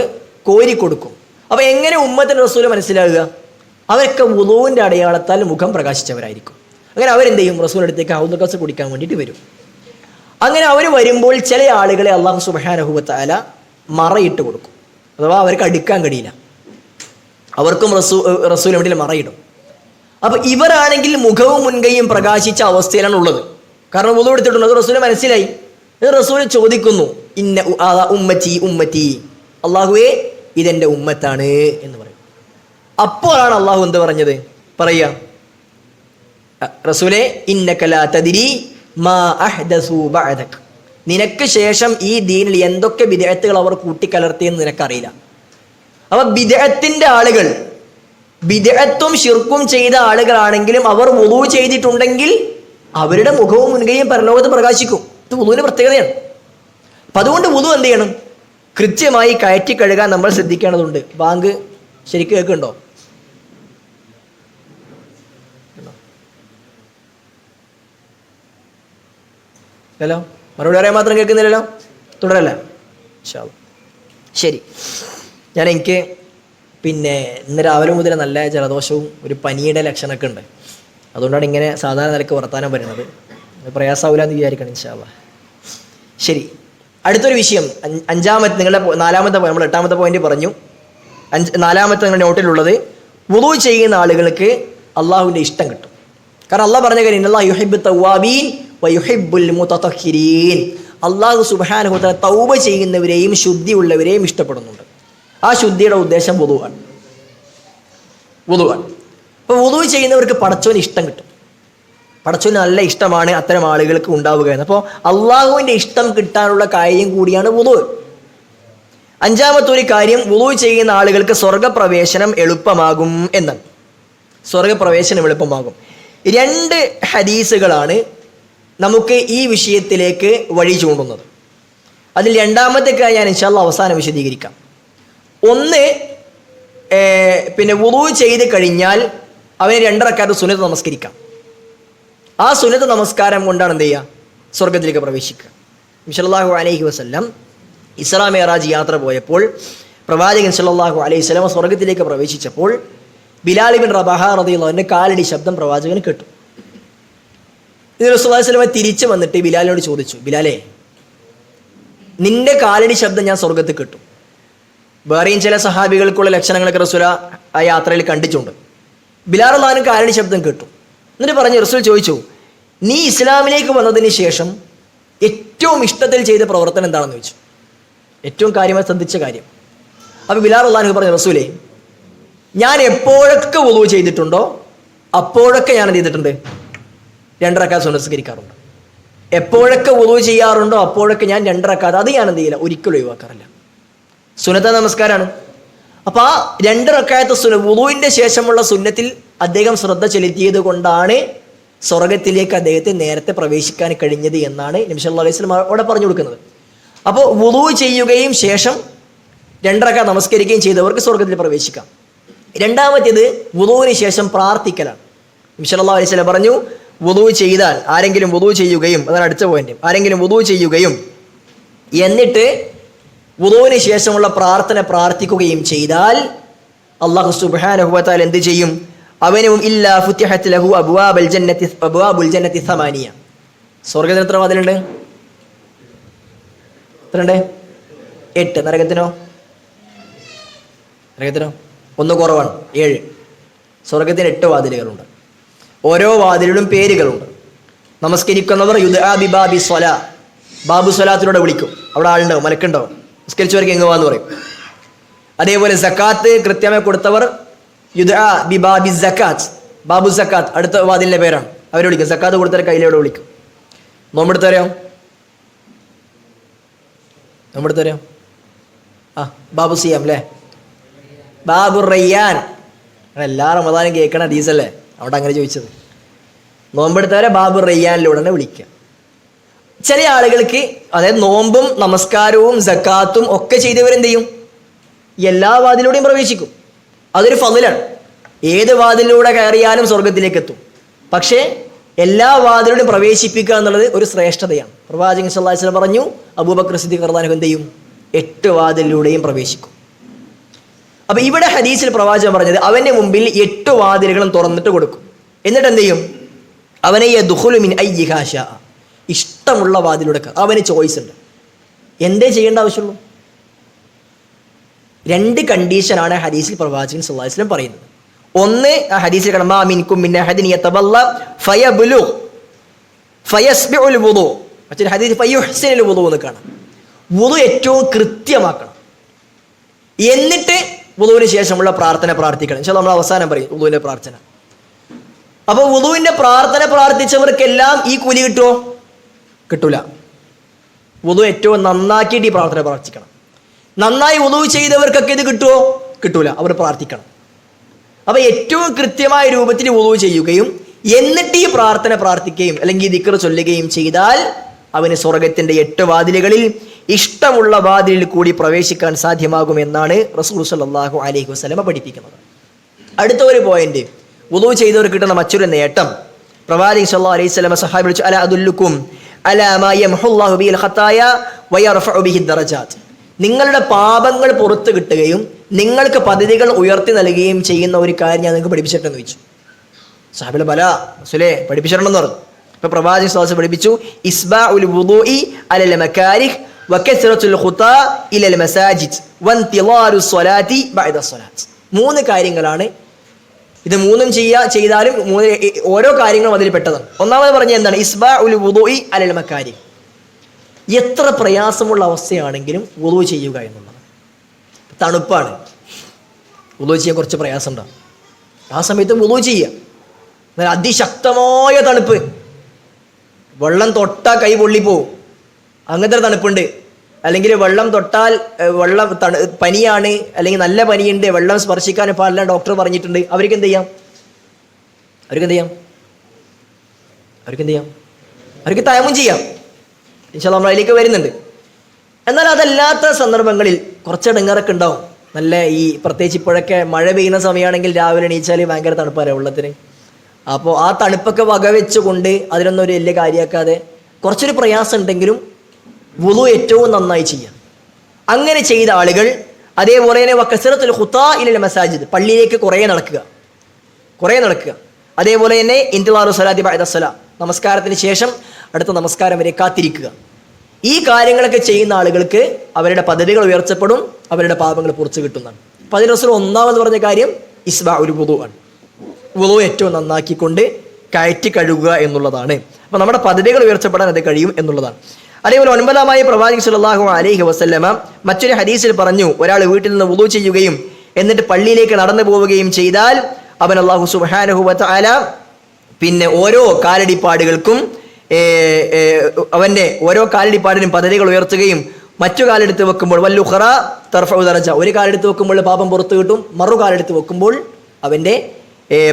കോരി കൊടുക്കും. അപ്പോൾ എങ്ങനെ ഉമ്മത്തിന് റസൂൽ മനസ്സിലാകുക? അവരൊക്കെ വുളൂവിൻ്റെ അടയാളത്താൽ മുഖം പ്രകാശിച്ചവരായിരിക്കും. അങ്ങനെ അവരെന്ത് ചെയ്യും? റസൂലിൻ്റെ അടുത്തേക്ക് ഹൗദുൽ കൗസർ കുടിക്കാൻ വേണ്ടിയിട്ട് വരും. അങ്ങനെ അവർ വരുമ്പോൾ ചില ആളുകളെ അല്ലാഹു സുബ്ഹാനഹു വ തആല മറയിട്ട് കൊടുക്കും. അഥവാ അവർക്ക് അടുക്കാൻ കഴിയില്ല. അവർക്കും റസൂൽ എവിടെയും മറയിടും. അപ്പോൾ ഇവരാണെങ്കിൽ മുഖവും മുൻകൈയും പ്രകാശിച്ച അവസ്ഥയിലാണ് ഉള്ളത്. കാരണം വുളു എടുത്തിട്ടുള്ളത് റസൂലിന് മനസ്സിലായി. റസൂൽ ചോദിക്കുന്നു, ഇന്ന ഉമ്മത്തി ഉമ്മത്തി, അള്ളാഹുവേ ഇതെൻ്റെ ഉമ്മത്താണ് എന്ന് പറയും. അപ്പോഴാണ് അള്ളാഹു എന്ത് പറഞ്ഞത്? പറയുക, റസൂലേ ഇന്നക ലാ തദ്രി മാ അഹ്ദസു ബഅദക, നിനക്ക് ശേഷം ഈ ദീനിൽ എന്തൊക്കെ ബിദ്അത്തുകൾ അവർ കൂട്ടിക്കലർത്തിയെന്ന് നിനക്കറിയില്ല. അപ്പൊ ബിദ്അത്തിന്റെ ആളുകൾ, ബിദ്അത്തും ശിർക്കും ചെയ്ത ആളുകളാണെങ്കിലും അവർ വുളു ചെയ്തിട്ടുണ്ടെങ്കിൽ അവരുടെ മുഖവും മുൻകൈയും പരലോകത്ത് പ്രകാശിക്കും. ഇത് വുളുവിന്റെ പ്രത്യേകതയാണ്. അപ്പം അതുകൊണ്ട് വുളു എന്ത് ചെയ്യണം? കൃത്യമായി കയറ്റി കഴുകാൻ നമ്മൾ ശ്രദ്ധിക്കേണ്ടതുണ്ട്. ബാങ്ക് ശരിക്കും കേൾക്കുന്നുണ്ടോ? ഹലോ, മറുപടി പറയാൻ മാത്രം കേൾക്കുന്നില്ലല്ലോ. തുടരല്ലേ? ശരി. എനിക്ക് ഇന്ന് രാവിലെ മുതൽ നല്ല ജലദോഷവും ഒരു പനിയുടെ ലക്ഷണമൊക്കെ ഉണ്ട്. അതുകൊണ്ടാണ് ഇങ്ങനെ സാധാരണ നിലക്ക് വർത്താനം പറയുന്നത്. പ്രയാസാവില്ല എന്ന് വിചാരിക്കണം ഇൻഷാ അല്ലാഹ്. ശരി, അടുത്തൊരു വിഷയം, നിങ്ങളുടെ നാലാമത്തെ, നമ്മൾ 8ാമത്തെ പോയിന്റ് പറഞ്ഞു. നാലാമത്തെ നിങ്ങളുടെ നോട്ടിലുള്ളത്, വുളു ചെയ്യുന്ന ആളുകൾക്ക് അള്ളാഹുവിൻ്റെ ഇഷ്ടം കിട്ടും. കാരണം അള്ളാഹ് പറഞ്ഞ കാര്യം, ഇന്നല്ലാഹു യുഹിബ്ബു തവ്വാബീൻ വയുഹിബ്ബുൽ മുതതഹിരീൻ, അള്ളാഹു സുബ്ഹാനഹു വ തആല തൗബ ചെയ്യുന്നവരെയും ശുദ്ധിയുള്ളവരെയും ഇഷ്ടപ്പെടുന്നുണ്ട്. ആ ശുദ്ധിയുടെ ഉദ്ദേശം വുളുവാണ്. അപ്പോൾ വുളു ചെയ്യുന്നവർക്ക് പടച്ചോന് ഇഷ്ടം കിട്ടും. പടച്ചോന് നല്ല ഇഷ്ടമാണ് അത്തരം ആളുകൾക്ക് ഉണ്ടാവുക എന്ന്. അപ്പോൾ അള്ളാഹുവിൻ്റെ ഇഷ്ടം കിട്ടാനുള്ള കാര്യം കൂടിയാണ് വുളു. 5ാമത്തെ ഒരു കാര്യം, വുളു ചെയ്യുന്ന ആളുകൾക്ക് സ്വർഗപ്രവേശനം എളുപ്പമാകും എന്നാണ്. സ്വർഗപ്രവേശനം എളുപ്പമാകും. 2 ഹദീസുകളാണ് നമുക്ക് ഈ വിഷയത്തിലേക്ക് വഴി ചൂണ്ടുന്നത്. അതിൽ 2ാമത്തെ കാര്യം ഞാൻ ഇൻഷാ അല്ലാഹ് അവസാനം വിശദീകരിക്കാം. ഒന്ന്, വുളു ചെയ്ത് കഴിഞ്ഞാൽ അവന് 2 റക്അത്ത് സുന്നത്ത് നമസ്കരിക്കാം. ആ സുന്നത്ത് നമസ്കാരം കൊണ്ടാണ് എന്ത് ചെയ്യുക? സ്വർഗത്തിലേക്ക് പ്രവേശിക്കുക. നബി സല്ലല്ലാഹു അലൈഹി വസല്ലം ഇസ്രാ മിഅ്റാജ് യാത്ര പോയപ്പോൾ പ്രവാചകൻ സല്ലല്ലാഹു അലൈഹി വസല്ലം സ്വർഗത്തിലേക്ക് പ്രവേശിച്ചപ്പോൾ ബിലാൽ ഇബ്നു റബാഹ റളിയല്ലാഹു അൻഹു കാലടി ശബ്ദം പ്രവാചകന് കേട്ടു. ഇത് റസൂലുള്ളാഹി സ്വല്ലല്ലാഹു അലൈഹി വസല്ലം തിരിച്ചു വന്നിട്ട് ബിലാലിനോട് ചോദിച്ചു, ബിലാലേ, നിന്റെ കാലടി ശബ്ദം ഞാൻ സ്വർഗത്തിൽ കേട്ടു. വേറെയും ചില സഹാബികൾക്കുള്ള ലക്ഷണങ്ങളൊക്കെ റസൂൽ ആ യാത്രയിൽ കണ്ടിട്ടുണ്ട്. ബിലാൽ റളിയല്ലാഹു അൻഹു കാലടി ശബ്ദം കേട്ടു. എന്നിട്ട് പറഞ്ഞു, റസൂൽ ചോദിച്ചു, നീ ഇസ്ലാമിലേക്ക് വന്നതിന് ശേഷം ഏറ്റവും ഇഷ്ടത്തിൽ ചെയ്ത പ്രവർത്തനം എന്താണെന്ന് ചോദിച്ചു. ഏറ്റവും കാര്യമായി ശ്രദ്ധിച്ച കാര്യം. അപ്പോൾ ബിലാൽ റളിയല്ലാഹു അൻഹു പറഞ്ഞു, റസൂലേ, ഞാൻ എപ്പോഴൊക്കെ വുളു ചെയ്തിട്ടുണ്ടോ അപ്പോഴൊക്കെ ഞാൻ എന്ത് ചെയ്തിട്ടുണ്ട്? 2 റക്അത്ത് സുന്നത്ത് നിസ്കരിക്കാറുണ്ട്. എപ്പോഴൊക്കെ വുളു ചെയ്യാറുണ്ടോ അപ്പോഴൊക്കെ ഞാൻ 2 റക്അത്ത്, അത് ഞാൻ എന്ത് ചെയ്യില്ല, ഒരിക്കലും ഒഴിവാക്കാറില്ല. സുന്നത്ത് നമസ്കാരമാണ്. അപ്പോൾ ആ 2 റക്അത്ത് വുളുവിൻ്റെ ശേഷമുള്ള സുന്നത്തിൽ അദ്ദേഹം ശ്രദ്ധ ചെലുത്തിയത് കൊണ്ടാണ് സ്വർഗത്തിലേക്ക് അദ്ദേഹത്തെ നേരത്തെ പ്രവേശിക്കാൻ കഴിഞ്ഞത് എന്നാണ് നബി സല്ലല്ലാഹു അലൈഹി വസല്ലം അവിടെ പറഞ്ഞു കൊടുക്കുന്നത്. അപ്പോൾ വുളു ചെയ്യുകയും ശേഷം 2 റക്അത്ത് നമസ്കരിക്കുകയും ചെയ്തവർക്ക് സ്വർഗത്തിൽ പ്രവേശിക്കാം. 2ാമത്തേത് വുളുവിന് ശേഷം പ്രാർത്ഥിക്കലാണ്. നബി സല്ലല്ലാഹു അലൈഹി വസല്ലം പറഞ്ഞു, വുളു ചെയ്താൽ ആരെങ്കിലും വുളു ചെയ്യുകയും, അതാണ് അടുത്ത പോയിന്റ്, ആരെങ്കിലും വുളു ചെയ്യുകയും എന്നിട്ട് വുളുവിന് ശേഷമുള്ള പ്രാർത്ഥന പ്രാർത്ഥിക്കുകയും ചെയ്താൽ അല്ലാഹു സുബ്ഹാനഹു വ തആല എന്ത് ചെയ്യും? അവനും ഇല്ലാ ഫുതിഹത് ലഹു അബ്വാബുൽ ജന്നത്തി 8. സ്വർഗ്ഗത്തിന് എത്ര വാതിലുണ്ട്? എത്രയുണ്ട്? 8. നരകത്തിനോ? 1 കുറവാണ്, 7. സ്വർഗത്തിന് 8 വാതിലുകളുണ്ട്. ഓരോ വാതിലിലും പേരുകളുണ്ട്. നമസ്കരിക്കുന്നവർ യുദ്ആ ബിബാബി സ്വലാ, ബാബു സ്വലാത്തിലൂടെ വിളിക്കും. അവിടെ ആളുണ്ടാവും, മലക്കുണ്ടാവും. നമസ്കരിച്ചവർക്ക് എങ്ങ് വാന്ന് പറയും. അതേപോലെ സക്കാത്ത് കൃത്യമായി കൊടുത്തവർ യുദ്ആ ബിബാബി സക്കാത്ത്, ബാബു സക്കാത്ത്, അടുത്ത വാതിലിൻ്റെ പേരാണ്. അവരെ വിളിക്കും. സക്കാത്ത് കൊടുത്തവരെ കയ്യിലൂടെ വിളിക്കും. നോമ്പെടുത്തവരെയോ? നോമ്പെടുത്തവരെയോ? ബാബു സിയാം അല്ലേ? ബാബു റയ്യാൻ. എല്ലാ റമദാനും കേൾക്കണ ഹദീസല്ലേ? അവിടെ അങ്ങനെ ചോദിച്ചത്. നോമ്പെടുത്തവരെ ബാബു റയ്യാനിലൂടെ വിളിക്കുക. ചില ആളുകൾക്ക്, അതായത് നോമ്പും നമസ്കാരവും സക്കാത്തും ഒക്കെ ചെയ്തവരെന്ത് ചെയ്യും? എല്ലാ വാതിലൂടെയും പ്രവേശിക്കും. അതൊരു ഫളിലാണ്. ഏത് വാതിലൂടെ കയറിയാലും സ്വർഗത്തിലേക്ക് എത്തും. പക്ഷേ എല്ലാ വാതിലൂടെയും പ്രവേശിപ്പിക്കുക എന്നുള്ളത് ഒരു ശ്രേഷ്ഠതയാണ്. പ്രവാചകൻ സല്ലല്ലാഹു അലൈഹി വസല്ലം പറഞ്ഞു, അബൂബക്കർ സിദ്ദീഖ് റളിയല്ലാഹു അൻഹു എന്ത് ചെയ്യും? 8 വാതിലൂടെയും പ്രവേശിക്കും. അപ്പൊ ഇവിടെ ഹദീസിൽ പ്രവാചകൻ പറഞ്ഞത് അവന്റെ മുമ്പിൽ 8 വാതിലുകളും തുറന്നിട്ട് കൊടുക്കും. എന്നിട്ട് എന്ത് ചെയ്യും? അവനെ യദ്ഖുലു മിൻ അയ്യിഹാ ശാ, ഇഷ്ടമുള്ള വാതിലൂടെ അവന് ചോയ്സ് ഉണ്ട്. എന്തേ ചെയ്യേണ്ട ആവശ്യമുള്ളൂ? 2 കണ്ടീഷനാണ് ഹദീസിൽ പ്രവാചകൻ സല്ലല്ലാഹു അലൈഹി വസല്ലം പറയുന്നത്. ഒന്ന്, ആ ഹദീസിൽ കാണാം, മാ മിൻകും മിൻ അഹദിൻ യതവല്ല ഫയബ്ലു ഫയസ്ബിഉൽ വുദു. മറ്റൊരു ഹദീസ് ഫയുഹ്സിനുൽ വുദു എന്ന് കാണാം. വുദു ഏറ്റവും കൃത്യമാക്കണം. എന്നിട്ട് വുദുവിന് ശേഷമുള്ള പ്രാർത്ഥന പ്രാർത്ഥിക്കണം. ഇൻഷാ അല്ലാഹ് നമ്മൾ അവസാനം പറയും വുദുവിന്റെ പ്രാർത്ഥന. അപ്പോൾ വുദുവിന്റെ പ്രാർത്ഥന പ്രാർത്ഥിച്ചവർക്കെല്ലാം ഈ കൂലി കിട്ടുമോ? കിട്ടൂല. വുദു ഏറ്റവും നന്നാക്കിയിട്ട് ഈ പ്രാർത്ഥന പ്രാർത്ഥിക്കണം. നന്നായി വുദു ചെയ്തവർക്കൊക്കെ ഇത് കിട്ടുമോ? കിട്ടൂല. അവർ പ്രാർത്ഥിക്കണം. അപ്പൊ ഏറ്റവും കൃത്യമായ രൂപത്തിൽ വുദു ചെയ്യുകയും എന്നിട്ട് ഈ പ്രാർത്ഥന പ്രാർത്ഥിക്കുകയും അല്ലെങ്കിൽ ദിക്ർ ചൊല്ലുകയും ചെയ്താൽ അവന് സ്വർഗത്തിന്റെ 8 വാതിലുകളിൽ ഇഷ്ടമുള്ള വാതിലിൽ കൂടി പ്രവേശിക്കാൻ സാധ്യമാകുമെന്നാണ് റസൂൽ സല്ലല്ലാഹു അലൈഹി വസല്ലം പഠിപ്പിക്കുന്നത്. അടുത്ത ഒരു പോയിന്റ്, വുദു ചെയ്തവർക്ക് കിട്ടുന്ന മറ്റൊരു നേട്ടം. പ്രവാചകൻ സല്ലല്ലാഹു അലൈഹി വസല്ലം സഹാബികളെ വിളിച്ചു, അലാ അദുല്ലുക്കും അലാ മാ യംഹുല്ലാഹു ബിൽ ഖതായ വയർഫഉ ബിഹി ദറജാത്ത്. നിങ്ങളുടെ പാപങ്ങൾ പുറത്തു കിട്ടുകയും നിങ്ങൾക്ക് പദ്ധതികൾ ഉയർത്തി നൽകുകയും ചെയ്യുന്ന ഒരു കാര്യം ഞാൻ നിങ്ങൾക്ക് പഠിപ്പിച്ചിട്ടെന്ന് ചോദിച്ചു. സഹാബികളെ ബല റസൂലേ പഠിപ്പിച്ചിട്ടുണ്ടെന്ന് പറഞ്ഞു. ഇപ്പൊ പ്രവാചകൻ സല്ലല്ലാഹു അലൈഹി വസല്ലം പഠിപ്പിച്ചു, ഇസ്ബാഉൽ വുദൂഇ അലൽ മകാരിഹ് വകസ്റത്തുൽ ഖുതാ ഇലൽ മസാജിദ് വൻതിളാറുസ് സ്വലാത്തി ബഅദ സ്വലാത്ത്. 3 കാര്യങ്ങളാണ്. ഇത് 3ഉം ചെയ്താലും ഓരോ കാര്യങ്ങളും അതിൽ പെട്ടതാണ്. ഒന്നാമത് പറഞ്ഞ എന്താണ്? ഇസ്ബാഉൽ വുദൂഇ അലൽ മകാരിഹ്. എത്ര പ്രയാസമുള്ള അവസ്ഥയാണെങ്കിലും വുദു ചെയ്യുക എന്നുള്ളത്. തണുപ്പാണ്, വുദു ചെയ്യാൻ കുറച്ച് പ്രയാസം ഉണ്ടാകും. ആ സമയത്ത് വുദു ചെയ്യുക. എന്നാൽ അതിശക്തമായ തണുപ്പ്, വെള്ളം തൊട്ടാൽ കൈ പൊള്ളിപ്പോവും, അങ്ങനത്തെ തണുപ്പുണ്ട്. അല്ലെങ്കിൽ വെള്ളം തൊട്ടാൽ പനിയാണ്, അല്ലെങ്കിൽ നല്ല പനിയുണ്ട്, വെള്ളം സ്പർശിക്കാൻ പാടില്ല ഡോക്ടർ പറഞ്ഞിട്ടുണ്ട്. അവർക്ക് എന്ത് ചെയ്യാം? അവർക്ക് തയമ്മും ചെയ്യാം. ഇൻഷാ അല്ലാഹ് നമ്മൾ അതിലേക്ക് വരുന്നുണ്ട്. എന്നാൽ അതല്ലാത്ത സന്ദർഭങ്ങളിൽ കുറച്ച് ഇടങ്ങേറൊക്കെ ഉണ്ടാവും. നല്ല ഈ പ്രത്യേകിച്ച് ഇപ്പോഴൊക്കെ മഴ പെയ്യുന്ന സമയമാണെങ്കിൽ രാവിലെ എണീച്ചാൽ ഭയങ്കര തണുപ്പാണ് വെള്ളത്തിന്. അപ്പോൾ ആ തണുപ്പൊക്കെ വകവെച്ചുകൊണ്ട് അതിനൊന്നും ഒരു വലിയ കാര്യമാക്കാതെ കുറച്ചൊരു പ്രയാസം ഉണ്ടെങ്കിലും വുളു ഏറ്റവും നന്നായി ചെയ്യാം. അങ്ങനെ ചെയ്ത ആളുകൾ അതേപോലെ തന്നെ വകസ്റത്തുൽ ഖുതാ ഇലൽ മസാജിദ്, പള്ളിയിലേക്ക് കുറേ നടക്കുക. അതേപോലെ തന്നെ ഇന്തിളാറു സ്വലാത്തി ബഅദ സ്വലാ, നമസ്കാരത്തിന് ശേഷം അടുത്ത നമസ്കാരം വരെ കാത്തിരിക്കുക. ഈ കാര്യങ്ങളൊക്കെ ചെയ്യുന്ന ആളുകൾക്ക് അവരുടെ പദ്ധതികൾ ഉയർച്ചപ്പെടും, അവരുടെ പാപങ്ങൾ പുറത്തു കിട്ടുന്നതാണ്. അപ്പോൾ അതിന് റസൂൽ ഒന്നാമത് പറഞ്ഞ കാര്യം ഇസ്ബാഉൽ വുദു ആണ്. വുദു ഏറ്റവും നന്നാക്കിക്കൊണ്ട് കയറ്റി കഴുകുക എന്നുള്ളതാണ്. അപ്പോൾ നമ്മുടെ പദ്ധതികൾ ഉയർച്ചപ്പെടാൻ അത് കഴിയും എന്നുള്ളതാണ്. അതേപോലെ 9ാമായി പ്രവാചകൻ സല്ലല്ലാഹു അലൈഹി വസല്ലമ മറ്റൊരു ഹദീസിൽ പറഞ്ഞു, ഒരാൾ വീട്ടിൽ നിന്ന് വുദു ചെയ്യുകയും എന്നിട്ട് പള്ളിയിലേക്ക് നടന്നു പോവുകയും ചെയ്താൽ അവൻ അല്ലാഹു സുബ്ഹാനഹു വ തആല പിന്നെ ഓരോ കാലടിപ്പാടുകൾക്കും അവൻ്റെ ഓരോ കാലടിപ്പാടിനും പദ്ധതികൾ ഉയർത്തുകയും മറ്റു കാലെടുത്ത് വെക്കുമ്പോൾ വല്ലുഖറ തർഫഉ ദറജ, ഒരു കാലെടുത്ത് വെക്കുമ്പോൾ പാപം പുറത്തു കിട്ടും, മറുകാലെടുത്ത് വെക്കുമ്പോൾ അവൻ്റെ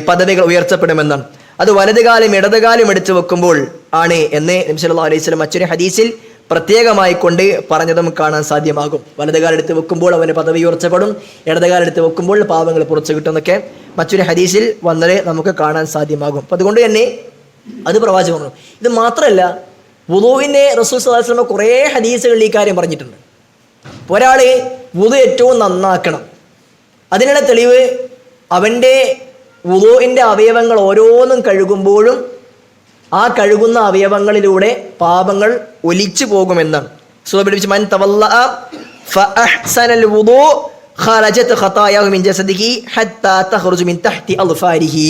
പദ്ധതികൾ ഉയർത്തപ്പെടുമെന്നാണ്. അത് വലതുകാലും ഇടതുകാലും എടുത്തു വെക്കുമ്പോൾ ആണ് എന്ന് നബി സല്ലല്ലാഹു അലൈഹി വസല്ലം മറ്റൊരു ഹദീസിൽ പ്രത്യേകമായി കൊണ്ട് പറഞ്ഞതും കാണാൻ സാധ്യമാകും. വലതുകാലെടുത്ത് വെക്കുമ്പോൾ അവൻ്റെ പദവി ഉയർച്ചപ്പെടും, ഇടതുകാലെടുത്ത് വെക്കുമ്പോൾ പാപങ്ങൾ പുറത്തു കിട്ടുമെന്നൊക്കെ മറ്റൊരു ഹദീസിൽ വന്നത് നമുക്ക് കാണാൻ സാധ്യമാകും. അപ്പം അതുകൊണ്ട് തന്നെ അത് പ്രവാചകൻ പറഞ്ഞു. ഇത് മാത്രമല്ല, വുദുവിനെ റസൂൽ സല്ലല്ലാഹു അലൈഹി വസല്ലം കുറേ ഹദീസുകളിൽ ഈ കാര്യം പറഞ്ഞിട്ടുണ്ട്. ഒരാൾ വുദു ഏറ്റവും നന്നാക്കണം. അതിനുള്ള തെളിവ് അവൻ്റെ വുദുവിൻ്റെ അവയവങ്ങൾ ഓരോന്നും കഴുകുമ്പോഴും ആ കഴുകുന്ന അവയവങ്ങളിലൂടെ പാപങ്ങൾ ഒലിച്ചു പോകുമെന്നാണ്. റസൂൽ പഠിപ്പിച്ചു, മൻ തവല്ലഅ ഫഅഹ്സനൽ വുദു ഖറജത് ഖതായാഹു മിൻ ജസദിഹി ഹത്താ തഖ്റുജു മിൻ തഹ്തി അൾഫാരിഹി.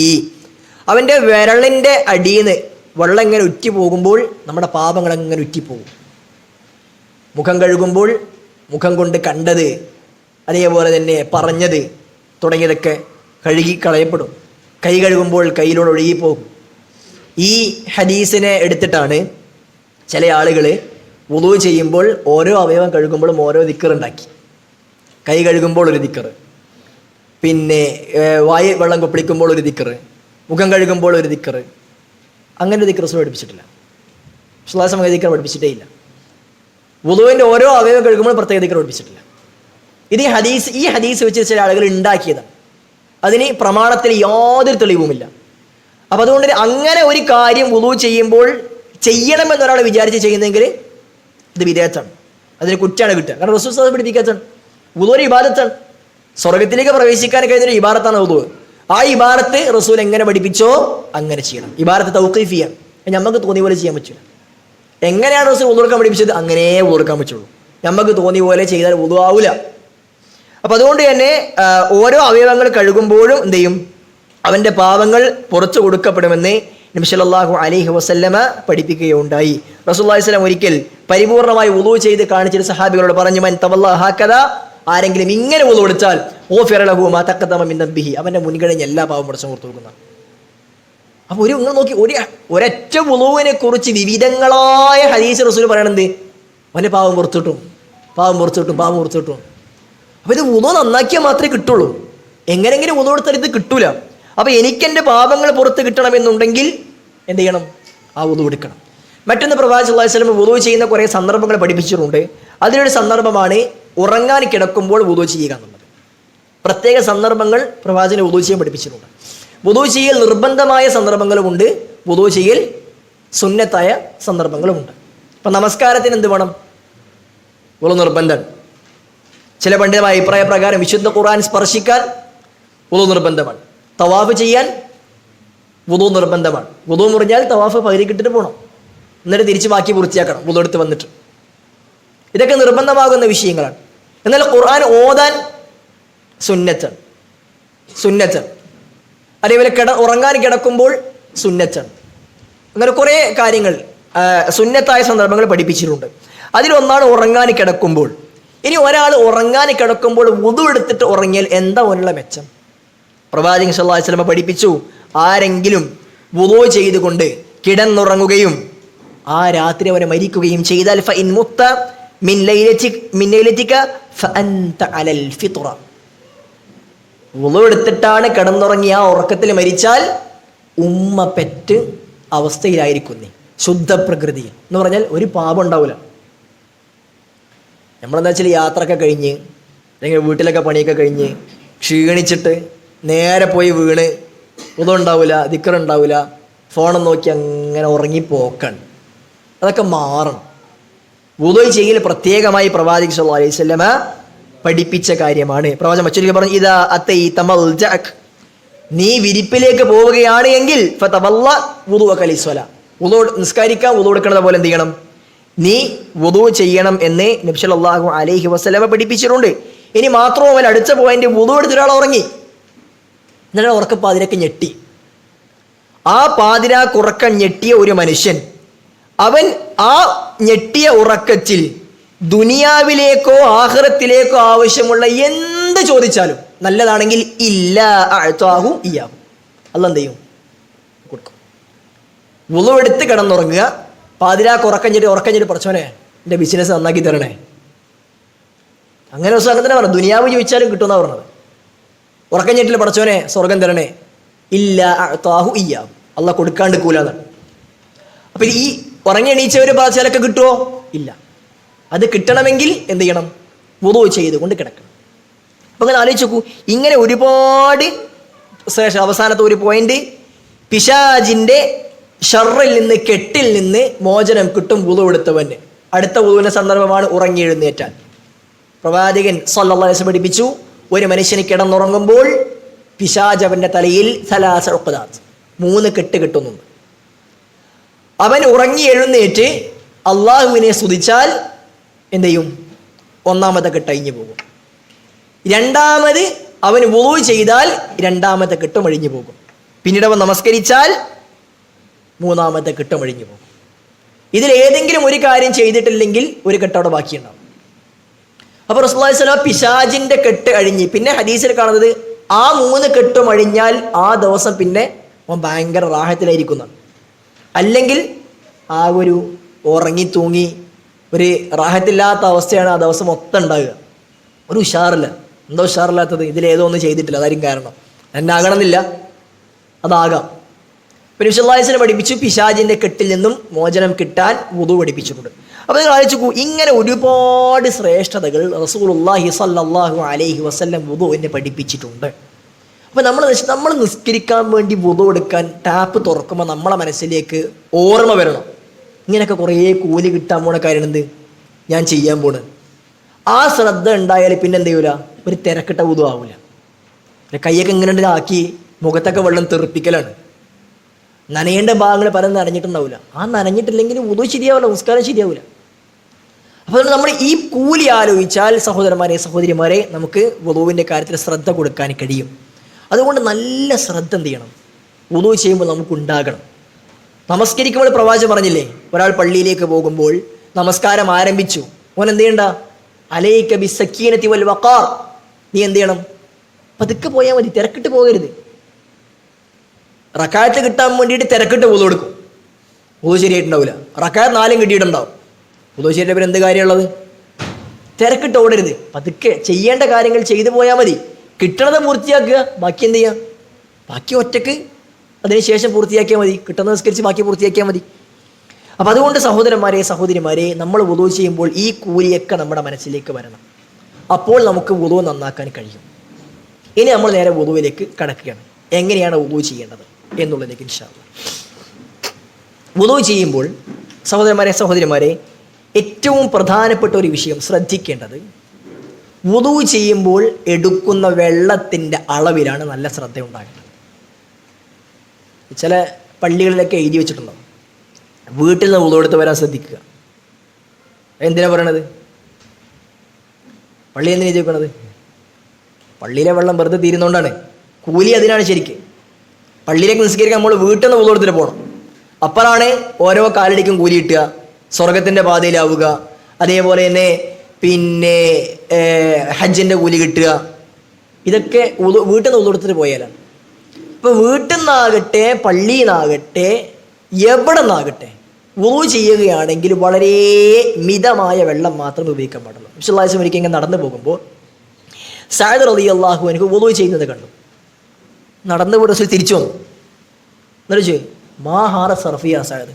അവൻ്റെ വിരലിൻ്റെ അടിയിൽ നിന്ന് വെള്ളം ഇങ്ങനെ ഉറ്റി പോകുമ്പോൾ നമ്മുടെ പാപങ്ങൾ അങ്ങനെ ഉറ്റിപ്പോകും. മുഖം കഴുകുമ്പോൾ മുഖം കൊണ്ട് കണ്ടത്, അതേപോലെ തന്നെ പറഞ്ഞത് തുടങ്ങിയതൊക്കെ കഴുകി കളയപ്പെടും. കൈ കഴുകുമ്പോൾ കയ്യിലൂടെ ഒഴുകിപ്പോകും. ഈ ഹദീസിനെ എടുത്തിട്ടാണ് ചില ആളുകൾ വുളു ചെയ്യുമ്പോൾ ഓരോ അവയവം കഴുകുമ്പോഴും ഓരോ ദിക്റുണ്ടാക്കി. കൈ കഴുകുമ്പോൾ ഒരു ദിക്ർ, പിന്നെ വായ വെള്ളം കൊപ്പിളിക്കുമ്പോൾ ഒരു ദിക്ർ, മുഖം കഴുകുമ്പോൾ ഒരു ദിക്ർ, അങ്ങനെ ഒരു ദിക്ർ റസൂൽ പഠിപ്പിച്ചിട്ടില്ല. റസൂലുള്ളാഹി അങ്ങനെ ദിക്ർ പഠിപ്പിച്ചിട്ടേ ഇല്ല. വുളുവിൻ്റെ ഓരോ അവയവം കഴുകുമ്പോൾ പ്രത്യേക ദിക്ർ പഠിപ്പിച്ചിട്ടില്ല. ഇത് ഈ ഹദീസ് വെച്ച് ചില ആളുകൾ ഉണ്ടാക്കിയതാണ്. അതിന് പ്രമാണത്തിൽ യാതൊരു തെളിവുമില്ല. അപ്പം അതുകൊണ്ട് അങ്ങനെ ഒരു കാര്യം വുളു ചെയ്യുമ്പോൾ ചെയ്യണമെന്നൊരാൾ വിചാരിച്ച് ചെയ്യുന്നെങ്കിൽ ഇത് വിദേഹത്താണ്, അതിന് കുറ്റാണ് കിട്ടുക. കാരണം റസൂൽ സല്ലല്ലാഹു അലൈഹി വസല്ലം പഠിപ്പിക്കാത്തതാണ്. വുളു ഒരു ഇബാദത്താണ്. സ്വർഗത്തിലേക്ക് പ്രവേശിക്കാൻ കഴിയുന്നൊരു ഇബാദത്താണ് വുളു. ആ ഇബാദത്ത് റസൂൽ എങ്ങനെ പഠിപ്പിച്ചോ അങ്ങനെ ചെയ്യണം. ഇബാദത്ത് തൗഖീഫിയാണ്, നമുക്ക് തോന്നിയ പോലെ ചെയ്യാൻ പറ്റില്ല. എങ്ങനെയാണ് റസൂൽ വുളു എടുക്കാൻ പഠിപ്പിച്ചത് അങ്ങനെ വുളു എടുക്കാൻ പറ്റുള്ളൂ. നമുക്ക് തോന്നിയ പോലെ ചെയ്താൽ വുളു ആവില്ല. അപ്പം അതുകൊണ്ട് തന്നെ ഓരോ അവയവങ്ങൾ കഴുകുമ്പോഴും എന്ത് ചെയ്യും, അവൻ്റെ പാപങ്ങൾ പുറത്തു കൊടുക്കപ്പെടുമെന്ന് നബി സല്ലല്ലാഹു അലൈഹി വസല്ലമ പഠിപ്പിക്കുകയുണ്ടായി. റസൂലുള്ളാഹി സ്വല്ലല്ലാഹു അലൈഹി വസല്ലം ഒരിക്കൽ പരിപൂർണമായി വുളു ചെയ്ത് കാണിച്ചിട്ട് സഹാബികളോട് പറഞ്ഞു, മൻ തവല്ല ഹകദ, ആരെങ്കിലും ഇങ്ങനെ വുളു എടുത്താൽ ഗുഫിറ ലഹു മാ തഖദ്ദമ മിൻ ദംബിഹി, അവൻ്റെ മുൻകഴിഞ്ഞ എല്ലാ പാപം പുറത്തു കൊടുക്കുന്ന. അപ്പോൾ നിങ്ങൾ നോക്കി, ഒരൊറ്റ വുളുവിനെ കുറിച്ച് വിവിധങ്ങളായ ഹദീസ് റസൂൽ പറയണത്, അവൻ്റെ പാപം പുറത്തു കിട്ടും, പാപം പുറത്തു കിട്ടും, പാപം പുറത്തു കിട്ടും. അപ്പോൾ ഇത് വുളു നന്നാക്കിയാൽ മാത്രമേ കിട്ടുള്ളൂ. എങ്ങനെങ്കിലും വുളു എടുത്താൽ ഇത് കിട്ടൂല. അപ്പോൾ എനിക്കെൻ്റെ പാപങ്ങൾ പുറത്ത് കിട്ടണമെന്നുണ്ടെങ്കിൽ എന്ത് ചെയ്യണം? ആ വുളു എടുക്കണം. മറ്റൊന്ന്, പ്രവാചകൻ സല്ലല്ലാഹു അലൈഹി വസല്ലം വുളു ചെയ്യുന്ന കുറേ സന്ദർഭങ്ങൾ പഠിപ്പിച്ചിട്ടുണ്ട്. അതിലൊരു സന്ദർഭമാണ് ഉറങ്ങാൻ കിടക്കുമ്പോൾ വുളു ചെയ്യുക എന്നുള്ളത്. പ്രത്യേക സന്ദർഭങ്ങൾ പ്രവാചകൻ വുളു ചെയ്യാൻ പഠിപ്പിച്ചിട്ടുണ്ട്. വുളു ചെയ്യൽ നിർബന്ധമായ സന്ദർഭങ്ങളുമുണ്ട്, വുളു ചെയ്യൽ സുന്നത്തായ സന്ദർഭങ്ങളുമുണ്ട്. ഇപ്പം നമസ്കാരത്തിന് എന്ത് വേണം? വുളു നിർബന്ധം. ചില പണ്ഡിതമായ അഭിപ്രായ പ്രകാരം വിശുദ്ധ ഖുർആൻ സ്പർശിക്കാൻ വുളു നിർബന്ധമാണ്. തവാഫ് ചെയ്യാൻ വുളു നിർബന്ധമാണ്. വുളു മുറിഞ്ഞാൽ തവാഫ് പകുതിക്കിട്ടിട്ട് പോകണം, എന്നിട്ട് തിരിച്ച് ബാക്കി പൂർത്തിയാക്കണം വുളു എടുത്ത് വന്നിട്ട്. ഇതൊക്കെ നിർബന്ധമാകുന്ന വിഷയങ്ങളാണ്. എന്നാൽ ഖുർആൻ ഓതാൻ സുന്നത്താണ്, സുന്നത്താണ്. അതേപോലെ ഉറങ്ങാൻ കിടക്കുമ്പോൾ സുന്നത്താണ്. അങ്ങനെ കുറേ കാര്യങ്ങൾ സുന്നത്തായ സന്ദർഭങ്ങൾ പഠിപ്പിച്ചിട്ടുണ്ട്. അതിലൊന്നാണ് ഉറങ്ങാൻ കിടക്കുമ്പോൾ. ഇനി ഒരാൾ ഉറങ്ങാൻ കിടക്കുമ്പോൾ വുളു എടുത്തിട്ട് ഉറങ്ങിയാൽ എന്താ അവനുള്ള മെച്ചം? പ്രവാചകൻ സല്ലല്ലാഹു അലൈഹി വസല്ലം പഠിപ്പിച്ചു, ആരെങ്കിലും വുളു ചെയ്തുകൊണ്ട് കിടന്നുറങ്ങുകയും ആ രാത്രി അവനെ മരിക്കുകയും ചെയ്താൽ ഫഇൻ മുത്ത മിൻ ലൈലതിക ഫഅൻത അലൽ ഫിത്ര, വുളു എടുത്തിട്ടാണ് കിടന്നുറങ്ങി ആ ഉറക്കത്തിൽ മരിച്ചാൽ ഉമ്മ പെറ്റ് അവസ്ഥയിലായിരിക്കും നീ, ശുദ്ധ പ്രകൃതി എന്ന് പറഞ്ഞാൽ ഒരു പാപം ഉണ്ടാവില്ല. നമ്മളെന്താ വെച്ചാൽ യാത്രയൊക്കെ കഴിഞ്ഞ് അല്ലെങ്കിൽ വീട്ടിലൊക്കെ പണിയൊക്കെ കഴിഞ്ഞ് ക്ഷീണിച്ചിട്ട് നേരെ പോയി വീണ് വുളു ഉണ്ടാവില്ല, ദിക്ർ ഉണ്ടാവില്ല, ഫോണും നോക്കി അങ്ങനെ ഉറങ്ങിപ്പോക്കാണ്. അതൊക്കെ മാറണം. വുളു ചെയ്യൽ പ്രത്യേകമായി പ്രവാചകൻ സല്ലല്ലാഹു അലൈഹി വസല്ലമ പഠിപ്പിച്ച കാര്യമാണ്. പ്രവാചകൻ മറ്റൊരിക്കൽ പറഞ്ഞു, ഇദാ അതൈത മൽജഅക്, നീ വിരിപ്പിലേക്ക് പോവുകയാണ് എങ്കിൽ ഫതവല്ല വുളുഅക ലിസ്വലാ, വുളു നിസ്കരിക്കാൻ വുളു എടുക്കുന്നത് പോലെ എന്ത് ചെയ്യണം? നീ വുളു ചെയ്യണം എന്ന് നബി സല്ലല്ലാഹു അലൈഹി വസല്ലമ പഠിപ്പിച്ചിട്ടുണ്ട്. ഇനി മാത്രവുമല്ല, അടുത്ത പോയിന്റ്, വുളു എടുത്തിട്ട് ഒരാൾ ഉറങ്ങി, എന്നിട്ട് ഉറക്കപ്പാതിരക്ക് ഞെട്ടി. ആ പാതിരാക്കുറക്കം ഞെട്ടിയ ഒരു മനുഷ്യൻ, അവൻ ആ ഞെട്ടിയ ഉറക്കത്തിൽ ദുനിയാവിലേക്കോ ആഖിറത്തിലേക്കോ ആവശ്യമുള്ള എന്ത് ചോദിച്ചാലും നല്ലതാണെങ്കിൽ ഇല്ല അഅ്താഹു ഇയ്യാഹു, അല്ലാഹ് എന്ത് ചെയ്യും? കൊടുക്കും. വുളു എടുത്ത് കിടന്നുറങ്ങുക, പാതിരാക്ക് ഉറക്കം ഞെട്ടി പഠിച്ചോനെ എൻ്റെ ബിസിനസ് നന്നാക്കി തരണേ, അങ്ങനെ ഒരു സ്ഥലം തന്നെ പറഞ്ഞു. ദുനിയാവ് ചോദിച്ചാലും കിട്ടുമെന്നാണ് പറഞ്ഞത്. ഉറക്കം ഞെട്ടിൽ പഠിച്ചോനെ സ്വർഗം തരണേ, ഇല്ല അഅ്താഹു ഇയ്യാഹു, അല്ലാഹ് കൊടുക്കാണ്ട് കൂലാന്നാണ്. അപ്പം ഈ ഉറങ്ങി എണീച്ചവർ ചിലക്ക് കിട്ടുമോ? ഇല്ല. അത് കിട്ടണമെങ്കിൽ എന്ത് ചെയ്യണം? വുളു ചെയ്തുകൊണ്ട് കിടക്കണം. അപ്പം അങ്ങനെ ആലോചിച്ച് നോക്കൂ, ഇങ്ങനെ ഒരുപാട് ശേഷം അവസാനത്തെ ഒരു പോയിന്റ്, പിശാചിൻ്റെ ഷർറിൽ നിന്ന്, കെട്ടിൽ നിന്ന് മോചനം കിട്ടും വുളു എടുത്തവന്. അടുത്ത വുളുവിൻ്റെ സന്ദർഭമാണ് ഉറങ്ങി എഴുന്നേറ്റാൽ. പ്രവാചകൻ സല്ലല്ലാഹു അലൈഹി വസല്ലം പഠിപ്പിച്ചു, ഒരു മനുഷ്യന് കിടന്നുറങ്ങുമ്പോൾ പിശാച് അവൻ്റെ തലയിൽ സലാസ ഉഖദാത്ത്, 3 കെട്ട് കിട്ടുന്നുണ്ട്. അവൻ ഉറങ്ങി എഴുന്നേറ്റ് അള്ളാഹുവിനെ സ്തുതിച്ചാൽ എന്ത് ചെയ്യും? 1ാമത്തെ കെട്ട് അഴിഞ്ഞു പോകും. 2ാമത് അവൻ വുളു ചെയ്താൽ 2ാമത്തെ കെട്ടും അഴിഞ്ഞു പോകും. പിന്നീട് അവൻ നമസ്കരിച്ചാൽ 3ാമത്തെ കെട്ടും അഴിഞ്ഞു പോകും. ഇതിൽ ഏതെങ്കിലും ഒരു കാര്യം ചെയ്തിട്ടില്ലെങ്കിൽ ഒരു കെട്ട് അവിടെ ബാക്കിയുണ്ടാവും. അപ്പോൾ റസൂലുള്ളാഹി സ്വല്ലല്ലാഹു അലൈഹി വസല്ലം പിശാചിൻ്റെ കെട്ട് അഴിഞ്ഞ്, പിന്നെ ഹദീസിൽ കാണുന്നത് ആ 3 കെട്ടും അഴിഞ്ഞാൽ ആ ദിവസം പിന്നെ അവൻ ഭയങ്കര റാഹത്തിലായിരിക്കുന്നതാണ്. അല്ലെങ്കിൽ ആ ഒരു ഉറങ്ങി തൂങ്ങി ഒരു റാഹത്തില്ലാത്ത അവസ്ഥയാണ് ആ ദിവസം മൊത്തം ഉണ്ടാകുക. ഒരു ഉഷാറില്ല. എന്താ ഉഷാറില്ലാത്തത്? ഇതിലേതോ ഒന്നും ചെയ്തിട്ടില്ല, അതായിരിക്കും കാരണം. എന്നെ ആകണമെന്നില്ല, അതാകാം. പിന്നെ വിശുദ്ധായസിനെ പഠിപ്പിച്ചു പിശാചിന്റെ കെട്ടിൽ നിന്നും മോചനം കിട്ടാൻ വുദു പഠിപ്പിച്ചിട്ടുണ്ട്. അപ്പോൾ നിങ്ങൾ ആലോചിച്ചു, ഇങ്ങനെ ഒരുപാട് ശ്രേഷ്ഠതകൾ റസൂലുള്ളാഹി സ്വല്ലല്ലാഹു അലൈഹി വസല്ലം വുദുവിനെ പഠിപ്പിച്ചിട്ടുണ്ട്. അപ്പോൾ നമ്മൾ നിസ്കരിക്കാൻ വേണ്ടി വുദു എടുക്കാൻ ടാപ്പ് തുറക്കുമ്പോൾ നമ്മളെ മനസ്സിലേക്ക് ഓർമ്മ വരണം, ഇങ്ങനെയൊക്കെ കുറേ കൂലി കിട്ടാൻ പോണ കാര്യം എന്ത് ഞാൻ ചെയ്യാൻ പോണ്. ആ ശ്രദ്ധ ഉണ്ടായാൽ പിന്നെ എന്ത് ചെയ്യൂല, ഒരു തിരക്കിട്ട വുദു ആവൂല. കൈയൊക്കെ ഇങ്ങനെ ആക്കി മുഖത്തൊക്കെ വെള്ളം തെറിപ്പിക്കലാണ്. നനയേണ്ട ഭാഗങ്ങൾ പലതും നനഞ്ഞിട്ടുണ്ടാവില്ല. ആ നനഞ്ഞിട്ടില്ലെങ്കിൽ വുദു ശരിയാവില്ല, നമസ്കാരം ശരിയാവില്ല. അപ്പോൾ നമ്മൾ ഈ കൂലി ആലോചിച്ചാൽ സഹോദരന്മാരെ സഹോദരിമാരെ നമുക്ക് വുദുവിൻ്റെ കാര്യത്തിൽ ശ്രദ്ധ കൊടുക്കാൻ കഴിയും. അതുകൊണ്ട് നല്ല ശ്രദ്ധ എന്ത് ചെയ്യണം, വുദു ചെയ്യുമ്പോൾ നമുക്ക് ഉണ്ടാകണം. നമസ്കരിക്കുമ്പോൾ പ്രവാചകൻ പറഞ്ഞില്ലേ, ഒരാൾ പള്ളിയിലേക്ക് പോകുമ്പോൾ നമസ്കാരം ആരംഭിച്ചു, ഓൻ എന്ത് ചെയ്യണ്ട, അലൈക ബിസ്സക്കീനതി വൽ വഖാർ, നീ എന്ത് ചെയ്യണം, പതുക്കെ പോയാൽ മതി, തിരക്കിട്ട് പോകരുത്. റക്കായത്ത് കിട്ടാൻ വേണ്ടിയിട്ട് തിരക്കിട്ട് വുദു കൊടുക്കും, വുദു ശരിയായിട്ടുണ്ടാവില്ല. റക്കായത്ത് 4 കിട്ടിയിട്ടുണ്ടാവും, വുദു ശരിയായിട്ട് പിന്നെ എന്ത് കാര്യമുള്ളത്? തിരക്കിട്ട് ഓടരുത്, പതുക്കെ ചെയ്യേണ്ട കാര്യങ്ങൾ ചെയ്തു പോയാൽ മതി. കിട്ടണത് പൂർത്തിയാക്കുക, ബാക്കി എന്ത് ചെയ്യുക, ബാക്കി ഒറ്റക്ക് അതിനുശേഷം പൂർത്തിയാക്കിയാൽ മതി, കിട്ടുന്ന നിസ്കരിച്ച് ബാക്കി പൂർത്തിയാക്കിയാൽ മതി. അപ്പം അതുകൊണ്ട് സഹോദരന്മാരെ സഹോദരിമാരെ, നമ്മൾ വുദു ചെയ്യുമ്പോൾ ഈ കൂലിയൊക്കെ നമ്മുടെ മനസ്സിലേക്ക് വരണം. അപ്പോൾ നമുക്ക് വുദു നന്നാക്കാൻ കഴിയും. ഇനി നമ്മൾ നേരെ വുദുവിലേക്ക് കടക്കുകയാണ്. എങ്ങനെയാണ് വുദു ചെയ്യേണ്ടത് എന്നുള്ളതിലേക്ക് ഇൻഷാ അല്ലാഹ്. വുദു ചെയ്യുമ്പോൾ സഹോദരന്മാരെ സഹോദരിമാരെ, ഏറ്റവും പ്രധാനപ്പെട്ട ഒരു വിഷയം ശ്രദ്ധിക്കേണ്ടത്, വുദു ചെയ്യുമ്പോൾ എടുക്കുന്ന വെള്ളത്തിൻ്റെ അളവിലാണ് നല്ല ശ്രദ്ധ ഉണ്ടാകേണ്ടത്. ചില പള്ളികളിലൊക്കെ എഴുതി വെച്ചിട്ടുണ്ടാവും, വീട്ടിൽ നിന്ന് വുദു എടുത്ത് വരാൻ ശ്രദ്ധിക്കുക. എന്തിനാ പറയണത്? പള്ളി എന്തിനാ എഴുതി വെക്കണത്? പള്ളിയിലെ വെള്ളം വെറുതെ തീരുന്നതുകൊണ്ടാണ്. കൂലി അതിനാണ് ശരിക്ക്. പള്ളിയിലേക്ക് നിസ്കരിക്കാൻ നമ്മൾ വീട്ടിൽ നിന്ന് വുദു എടുത്തിട്ട് പോകണം. അപ്പോഴാണ് ഓരോ കാലടിക്കും കൂലി കിട്ടുക, സ്വർഗത്തിൻ്റെ പാതയിലാവുക. അതേപോലെ തന്നെ പിന്നെ ഹജ്ജിൻ്റെ കൂലി കിട്ടുക. ഇതൊക്കെ വീട്ടിൽ നിന്ന് വുദു എടുത്തിട്ട് പോയാലാണ്. ഇപ്പോൾ വീട്ടിൽ നിന്നാകട്ടെ പള്ളിയിൽ നിന്നാകട്ടെ എവിടെ നിന്നാകട്ടെ വുദു ചെയ്യുകയാണെങ്കിൽ വളരെ മിതമായ വെള്ളം മാത്രം ഉപയോഗിക്കാൻ പാടുള്ളൂ. വിശുദ്ധായസം ഒരിക്കൽ ഇങ്ങനെ നടന്നു പോകുമ്പോൾ സഅദ് റളിയല്ലാഹു അൻഹു വുദു ചെയ്യുന്നത് കണ്ടു. നടന്നു പോയി റസൂൽ തിരിച്ചു വന്നു. എന്നിട്ട് ചോദിച്ചു, മാ ഹാറ സർഫിയ സഅദ്,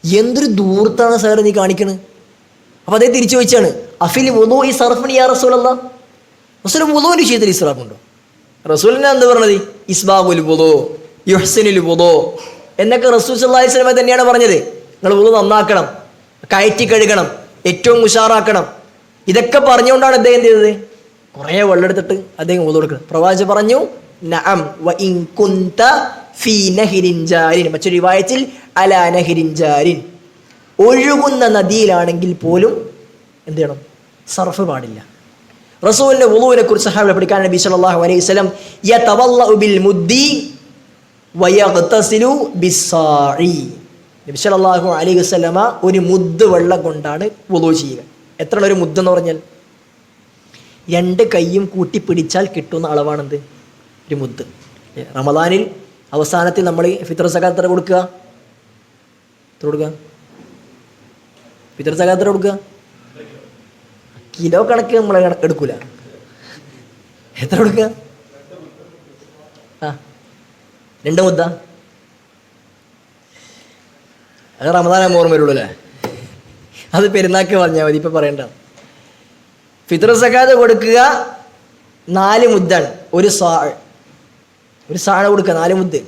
എന്തൊരു ദൂർത്താണ് സഅദ് നീ കാണിക്കണ്? അപ്പോൾ അതേ തിരിച്ചു ചോദിച്ചാണ്, അഫിൽ വുദൂഇ സർഫൻ യാ റസൂലല്ലാഹ്, റസൂൽ വുദൂവിൻ്റെ വിഷയത്തിൽ ഇസ്റാഫുണ്ടോ? റസൂലിനെ എന്ത് പറഞ്ഞത്? ഇസ്ബാഗുൽ വുദൂ, യുഹ്സിനുൽ വുദൂ എന്നൊക്കെ റസൂൽ സല്ലല്ലാഹു അലൈഹി വസല്ലം തന്നെയാണ് പറഞ്ഞത്. നിങ്ങൾ വുദൂ നന്നാക്കണം, കയറ്റി കഴുകണം, ഏറ്റവും ഉഷാറാക്കണം. ഇതൊക്കെ പറഞ്ഞുകൊണ്ടാണ് അദ്ദേഹം എന്ത് ചെയ്തത്? കുറേ വെള്ളം എടുത്തിട്ട് അദ്ദേഹം വുദൂ കൊടുക്കണം. പ്രവാചകൻ പറഞ്ഞു, നഅം വ ഇൻ കുൻത ഫീ നഹ്രിൻ ജാരിൻ, മറ്റൊരു റിവായത്തിൽ അലാ നഹ്രിൻ ജാരിൻ, ഒഴുകുന്ന നദിയിലാണെങ്കിൽ പോലും എന്ത് ചെയ്യണം? സർഫ് പാടില്ല. റസൂലിന്റെ വുദൂവിനെ കുറിച്ച് സഹാബികളെ പഠിക്കാൻ നബി സല്ലല്ലാഹു അലൈഹി വസല്ലം യതവല്ലഉ ബിൽ മുദ്ദി വയഗ്തസിലു ബിസ്സാഇ, നബി സല്ലല്ലാഹു അലൈഹി വസല്ലമ ഒരു മുദ്ദ് വെള്ളം കൊണ്ടാണ് വുദൂ ചെയ്യുക. എത്രയാണ് ഒരു മുദ്ദ് എന്ന് പറഞ്ഞാൽ? 2 കൈയും കൂട്ടി പിടിച്ചാൽ കിട്ടുന്ന അളവാണെന്ത്? ഒരു മുദ്ദ്. റമദാനിൽ അവസാനത്തിൽ നമ്മൾ ഫിത്ർ സകാത്ത് എത്ര കൊടുക്കുക? ഫിത്ർ സകാത്ത് എത്ര കൊടുക്കുക? കിലോ കണക്ക് നമ്മൾ എടുക്കൂല. എത്ര കൊടുക്കുക? 2 മുദ്ദ. അത് റമദാനാകുമ്പോൾ ഓർമ്മ വരുള്ളൂ അല്ലേ? അത് പെരുന്നാൾക്ക് പറഞ്ഞാൽ മതി, ഇപ്പം പറയണ്ട. ഫിത്ർ സകാത്ത് കൊടുക്കുക 4 മുദ്ദാണ്. ഒരു സാഴ കൊടുക്കുക 4 മുദ്ദ്.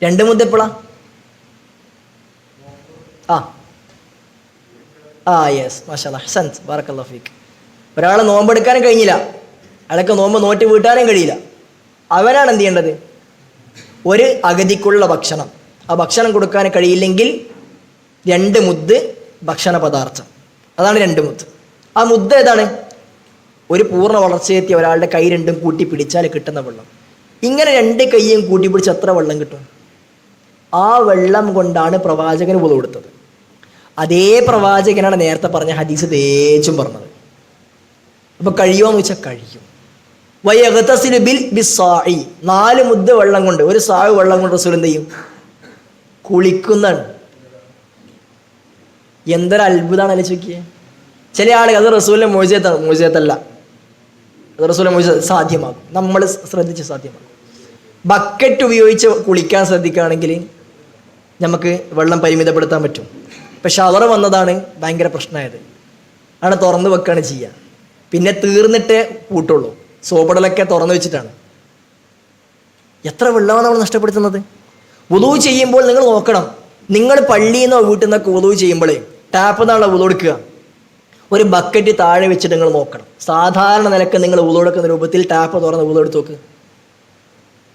2 മുദ്ദ എപ്പോഴാ? യെസ്, മാഷാഅല്ലാഹ്, ഹസൻത്, ബാറക്കല്ലാഹു ഫീക്ക്. ഒരാളെ നോമ്പെടുക്കാനും കഴിഞ്ഞില്ല, അയാൾക്ക് നോമ്പ് നോറ്റ് വീട്ടാനും കഴിയില്ല. അവനാണ് എന്ത് ചെയ്യേണ്ടത്? ഒരു അഗതിക്കുള്ള ഭക്ഷണം, ആ ഭക്ഷണം കൊടുക്കാൻ കഴിയില്ലെങ്കിൽ 2 മുദ്ദ് ഭക്ഷണ പദാർത്ഥം, അതാണ് 2 മുദ്ദ്. ആ മുദ്ദ് ഏതാണ്? ഒരു പൂർണ്ണ വളർച്ചയെത്തിയ ഒരാളുടെ കൈ 2ഉം കൂട്ടി പിടിച്ചാൽ കിട്ടുന്ന വെള്ളം. ഇങ്ങനെ 2 കൈയും കൂട്ടി പിടിച്ച് എത്ര വെള്ളം കിട്ടും? ആ വെള്ളം കൊണ്ടാണ് പ്രവാചകന് വുദൂ കൊടുത്തത്. അതേ പ്രവാചകനാണ് നേരത്തെ പറഞ്ഞ ഹദീസ് തേച്ചും പറഞ്ഞത്. അപ്പൊ കഴിയുമോന്ന് വെച്ചാൽ കഴിയും. വയഗ്തസിലു ബിസ്സാഇ, 4 മുദ്ദ വെള്ളം കൊണ്ട്, ഒരു സാവ് വെള്ളം കൊണ്ട് റസൂൽ എന്ത് ചെയ്യും? കുളിക്കുന്നതാണ്. എന്തൊരു അത്ഭുതമാണ് ആലോചിക്കുക. ചില ആളുകൾ അത് റസൂലിന്റെ മോചിതത്തല്ല, അത് റസൂലിന്റെ മോചിത സാധ്യമാകും, നമ്മൾ ശ്രദ്ധിച്ച് സാധ്യമാകും. ബക്കറ്റ് ഉപയോഗിച്ച് കുളിക്കാൻ ശ്രദ്ധിക്കുകയാണെങ്കിൽ നമുക്ക് വെള്ളം പരിമിതപ്പെടുത്താൻ പറ്റും. ഇപ്പം ഷവർ വന്നതാണ് ഭയങ്കര പ്രശ്നമായത്. ആണ് തുറന്ന് വെക്കുകയാണ് ചെയ്യുക. പിന്നെ തീർന്നിട്ടേ പൂട്ടുള്ളൂ. സോപ്പിടലൊക്കെ തുറന്നു വെച്ചിട്ടാണ്. എത്ര വെള്ളമാണ് നമ്മൾ നഷ്ടപ്പെടുത്തുന്നത്? വുളൂ ചെയ്യുമ്പോൾ നിങ്ങൾ നോക്കണം. നിങ്ങൾ പള്ളിയിൽ നിന്നോ വീട്ടിൽ നിന്നൊക്കെ വുളൂ ചെയ്യുമ്പോഴേ ടാപ്പ് നിന്നുള്ള വുളൂ എടുക്കുക. ഒരു ബക്കറ്റ് താഴെ വെച്ചിട്ട് നിങ്ങൾ നോക്കണം. സാധാരണ നിലക്ക് നിങ്ങൾ വുളൂ എടുക്കുന്ന രൂപത്തിൽ ടാപ്പ് തുറന്ന് വുളൂ എടുത്ത് നോക്ക്.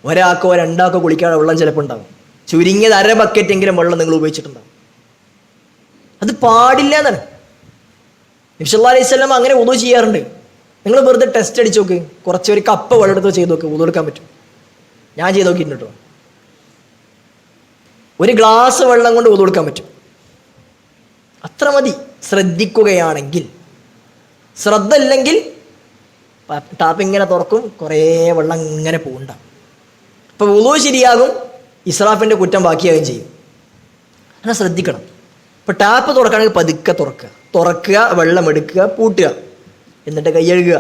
ഒരാൾക്കോ രണ്ടാൾക്കോ കുളിക്കാതെ വെള്ളം ചിലപ്പോൾ ഉണ്ടാവും. ചുരുങ്ങിയത് 1/2 ബക്കറ്റെങ്കിലും വെള്ളം നിങ്ങൾ ഉപയോഗിച്ചിട്ടുണ്ടാവും. അത് പാടില്ല എന്നാണ്. നബി സല്ലല്ലാഹു അലൈഹി വസല്ലം അങ്ങനെ വുളൂ ചെയ്യാറുണ്ട്. നിങ്ങൾ വെറുതെ ടെസ്റ്റ് അടിച്ച് നോക്ക്. കുറച്ച് ഒരു കപ്പ് വെള്ളം എടുത്ത് ചെയ്ത് നോക്ക്. വുളൂ എടുക്കാൻ പറ്റും. ഞാൻ ചെയ്ത് നോക്കിയിട്ടുണ്ട് കേട്ടോ. ഒരു ഗ്ലാസ് വെള്ളം കൊണ്ട് വുളൂ എടുക്കാൻ പറ്റും. അത്ര മതി ശ്രദ്ധിക്കുകയാണെങ്കിൽ. ശ്രദ്ധ ഇല്ലെങ്കിൽ ടാപ്പ് ഇങ്ങനെ തുറക്കും, കുറേ വെള്ളം ഇങ്ങനെ പോകണ്ടാവും. അപ്പോൾ വുളൂ ശരിയാകും, ഇസ്രാഫിൻ്റെ കുറ്റം ബാക്കിയാകുകയും ചെയ്യും. അങ്ങനെ ശ്രദ്ധിക്കണം. ഇപ്പോൾ ടാപ്പ് തുറക്കുകയാണെങ്കിൽ പതുക്കെ തുറക്കുക, വെള്ളം എടുക്കുക, പൂട്ടുക, എന്നിട്ട് കൈയ്യഴുകുക,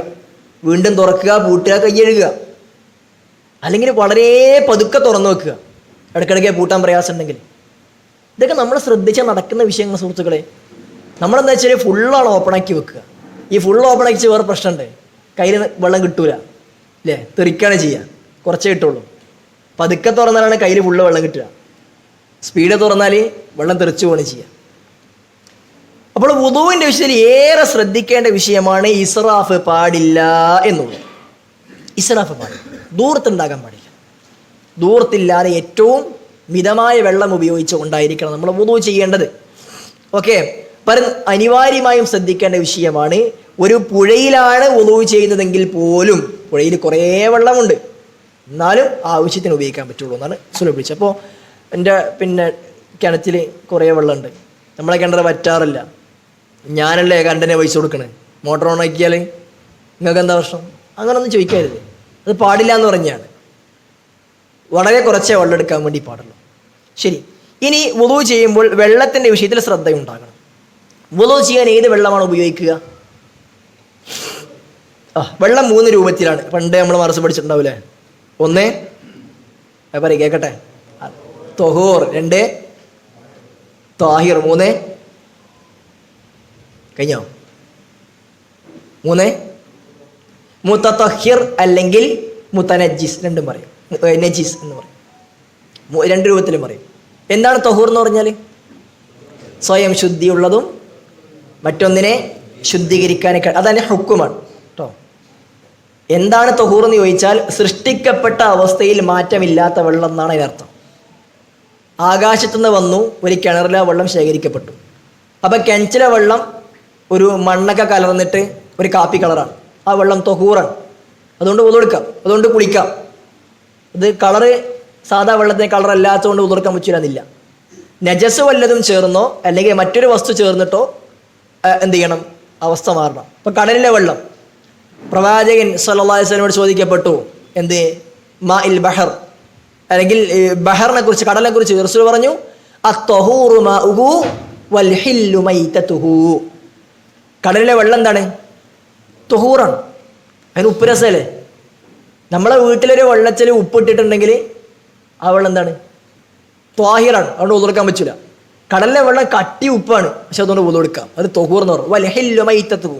വീണ്ടും തുറക്കുക, പൂട്ടുക, കൈയ്യഴുകുക. അല്ലെങ്കിൽ വളരെ പതുക്കെ തുറന്നു വെക്കുക, ഇടയ്ക്കിടയ്ക്ക് പൂട്ടാൻ പ്രയാസം ഉണ്ടെങ്കിൽ. ഇതൊക്കെ നമ്മൾ ശ്രദ്ധിച്ചാൽ നടക്കുന്ന വിഷയങ്ങൾ സുഹൃത്തുക്കളെ. നമ്മളെന്താ വെച്ചാൽ ഫുള്ളാണ് ഓപ്പണാക്കി വെക്കുക. ഈ ഫുൾ ഓപ്പണാക്കി വേറെ പ്രശ്നമുണ്ട്, കയ്യിൽ വെള്ളം കിട്ടൂല അല്ലേ, തെറിക്കുകയാണ് ചെയ്യുക, കുറച്ചേ കിട്ടുള്ളൂ. പതുക്കെ തുറന്നാലാണ് കയ്യിൽ ഫുള്ള് വെള്ളം കിട്ടുക. സ്പീഡ് തുറന്നാൽ വെള്ളം തെറിച്ചു പോവുകയാണ് ചെയ്യുക. അപ്പോൾ വുദൂവിൻ്റെ വിഷയത്തിൽ ഏറെ ശ്രദ്ധിക്കേണ്ട വിഷയമാണ് ഇസ്രാഫ് പാടില്ല എന്നുള്ളത്. ഇസ്രാഫ് പാടില്ല, ദൂർത്തുണ്ടാകാൻ പാടില്ല. ദൂർത്തില്ലാതെ ഏറ്റവും മിതമായ വെള്ളം ഉപയോഗിച്ച് കൊണ്ടായിരിക്കണം നമ്മൾ വുദൂ ചെയ്യേണ്ടത്. ഓക്കെ, അനിവാര്യമായും ശ്രദ്ധിക്കേണ്ട വിഷയമാണ്. ഒരു പുഴയിലാണ് വുദൂ ചെയ്യുന്നതെങ്കിൽ പോലും പുഴയിൽ കുറേ വെള്ളമുണ്ട്, എന്നാലും ആവശ്യത്തിന് ഉപയോഗിക്കാൻ പറ്റുള്ളൂ എന്നാണ് സുലഭ വിളിച്ചത്. അപ്പോൾ എൻ്റെ കിണറ്റിൽ കുറേ വെള്ളമുണ്ട്, നമ്മളെ കിണറ് വറ്റാറില്ല, ഞാനല്ലേ കണ്ടനെ പൈസ കൊടുക്കണേ, മോട്ടർ ഓൺ ആക്കിയാൽ നിങ്ങൾക്ക് എന്താ പ്രശ്നം? അങ്ങനൊന്നും ചോദിക്കരുത്. അത് പാടില്ല എന്ന് പറഞ്ഞാണ്. വളരെ കുറച്ചേ വെള്ളം എടുക്കാൻ വേണ്ടി പാടുള്ളൂ. ശരി, ഇനി വുളൂ ചെയ്യുമ്പോൾ വെള്ളത്തിൻ്റെ വിഷയത്തിൽ ശ്രദ്ധയുണ്ടാകണം. വുളൂ ചെയ്യാൻ ഏത് വെള്ളമാണ് ഉപയോഗിക്കുക? വെള്ളം 3 രൂപത്തിലാണ്. പണ്ട് നമ്മൾ മറസ് പഠിച്ചിട്ടുണ്ടാവില്ലേ. 1 പറയും കേൾക്കട്ടെ, തൊഹൂർ. 2 താഹിർ. 3 കഴിഞ്ഞോ? 3 മുതതഹിർ അല്ലെങ്കിൽ മുതനജിസ്, രണ്ടും പറയും. നജീസ് എന്ന് പറയും, 2 രൂപത്തിലും പറയും. എന്താണ് തൊഹൂർ എന്ന് പറഞ്ഞാൽ? സ്വയം ശുദ്ധിയുള്ളതും മറ്റൊന്നിനെ ശുദ്ധീകരിക്കാൻ, അതതിൻ്റെ ഹുക്കുമാണ് കേട്ടോ. എന്താണ് തൊഹൂർ എന്ന് ചോദിച്ചാൽ സൃഷ്ടിക്കപ്പെട്ട അവസ്ഥയിൽ മാറ്റമില്ലാത്ത വെള്ളം എന്നാണ് അതിനർത്ഥം. ആകാശത്തുനിന്ന് വന്നു, ഒരു കിണറിലെ വെള്ളം ശേഖരിക്കപ്പെട്ടു. അപ്പം കിണറ്റിലെ വെള്ളം ഒരു മണ്ണൊക്കെ കലർന്നിട്ട് ഒരു കാപ്പി കളറാണ്. ആ വെള്ളം തൊഹൂറാണ്. അതുകൊണ്ട് ഉതുർക്കാം, അതുകൊണ്ട് കുളിക്കാം. ഇത് കളറ് സാധാ വെള്ളത്തിന് കളർ അല്ലാത്തതുകൊണ്ട് ഉതുർക്കാൻ പറ്റില്ല. നജസ് വല്ലതും ചേർന്നോ അല്ലെങ്കിൽ മറ്റൊരു വസ്തു ചേർന്നിട്ടോ എന്ത് ചെയ്യണം? അവസ്ഥ മാറണം. ഇപ്പം കടലിലെ വെള്ളം, പ്രവാചകൻ സല്ലല്ലാഹു അലൈഹി വസല്ലമയോട് ചോദിക്കപ്പെട്ടു, എന്ത് മാ ഇൽ ബഹർ, അല്ലെങ്കിൽ ബഹറിനെ കുറിച്ച്, കടലിനെ കുറിച്ച്. റസൂൽ പറഞ്ഞു അത്തൊഹൂറു മാഉഹു വൽ ഹില്ലു മൈതതുഹു. കടലിലെ വെള്ളം എന്താണ്? തൊഹൂറാണ്. അതിന് ഉപ്പ് രസമല്ലേ? നമ്മളെ വീട്ടിലൊരു വെള്ളത്തിൽ ഉപ്പിട്ടിട്ടുണ്ടെങ്കിൽ ആ വെള്ളം എന്താണ്? ത്വാഹിറാണ്. അതുകൊണ്ട് ഉതുർക്കാൻ പറ്റില്ല. കടലിലെ വെള്ളം കട്ടി ഉപ്പാണ്, പക്ഷെ അതുകൊണ്ട് ഉതുർക്കാം. അത് തൊഹൂർ എന്ന് പറയും. വൽ ഹില്ലു മൈതതുഹു.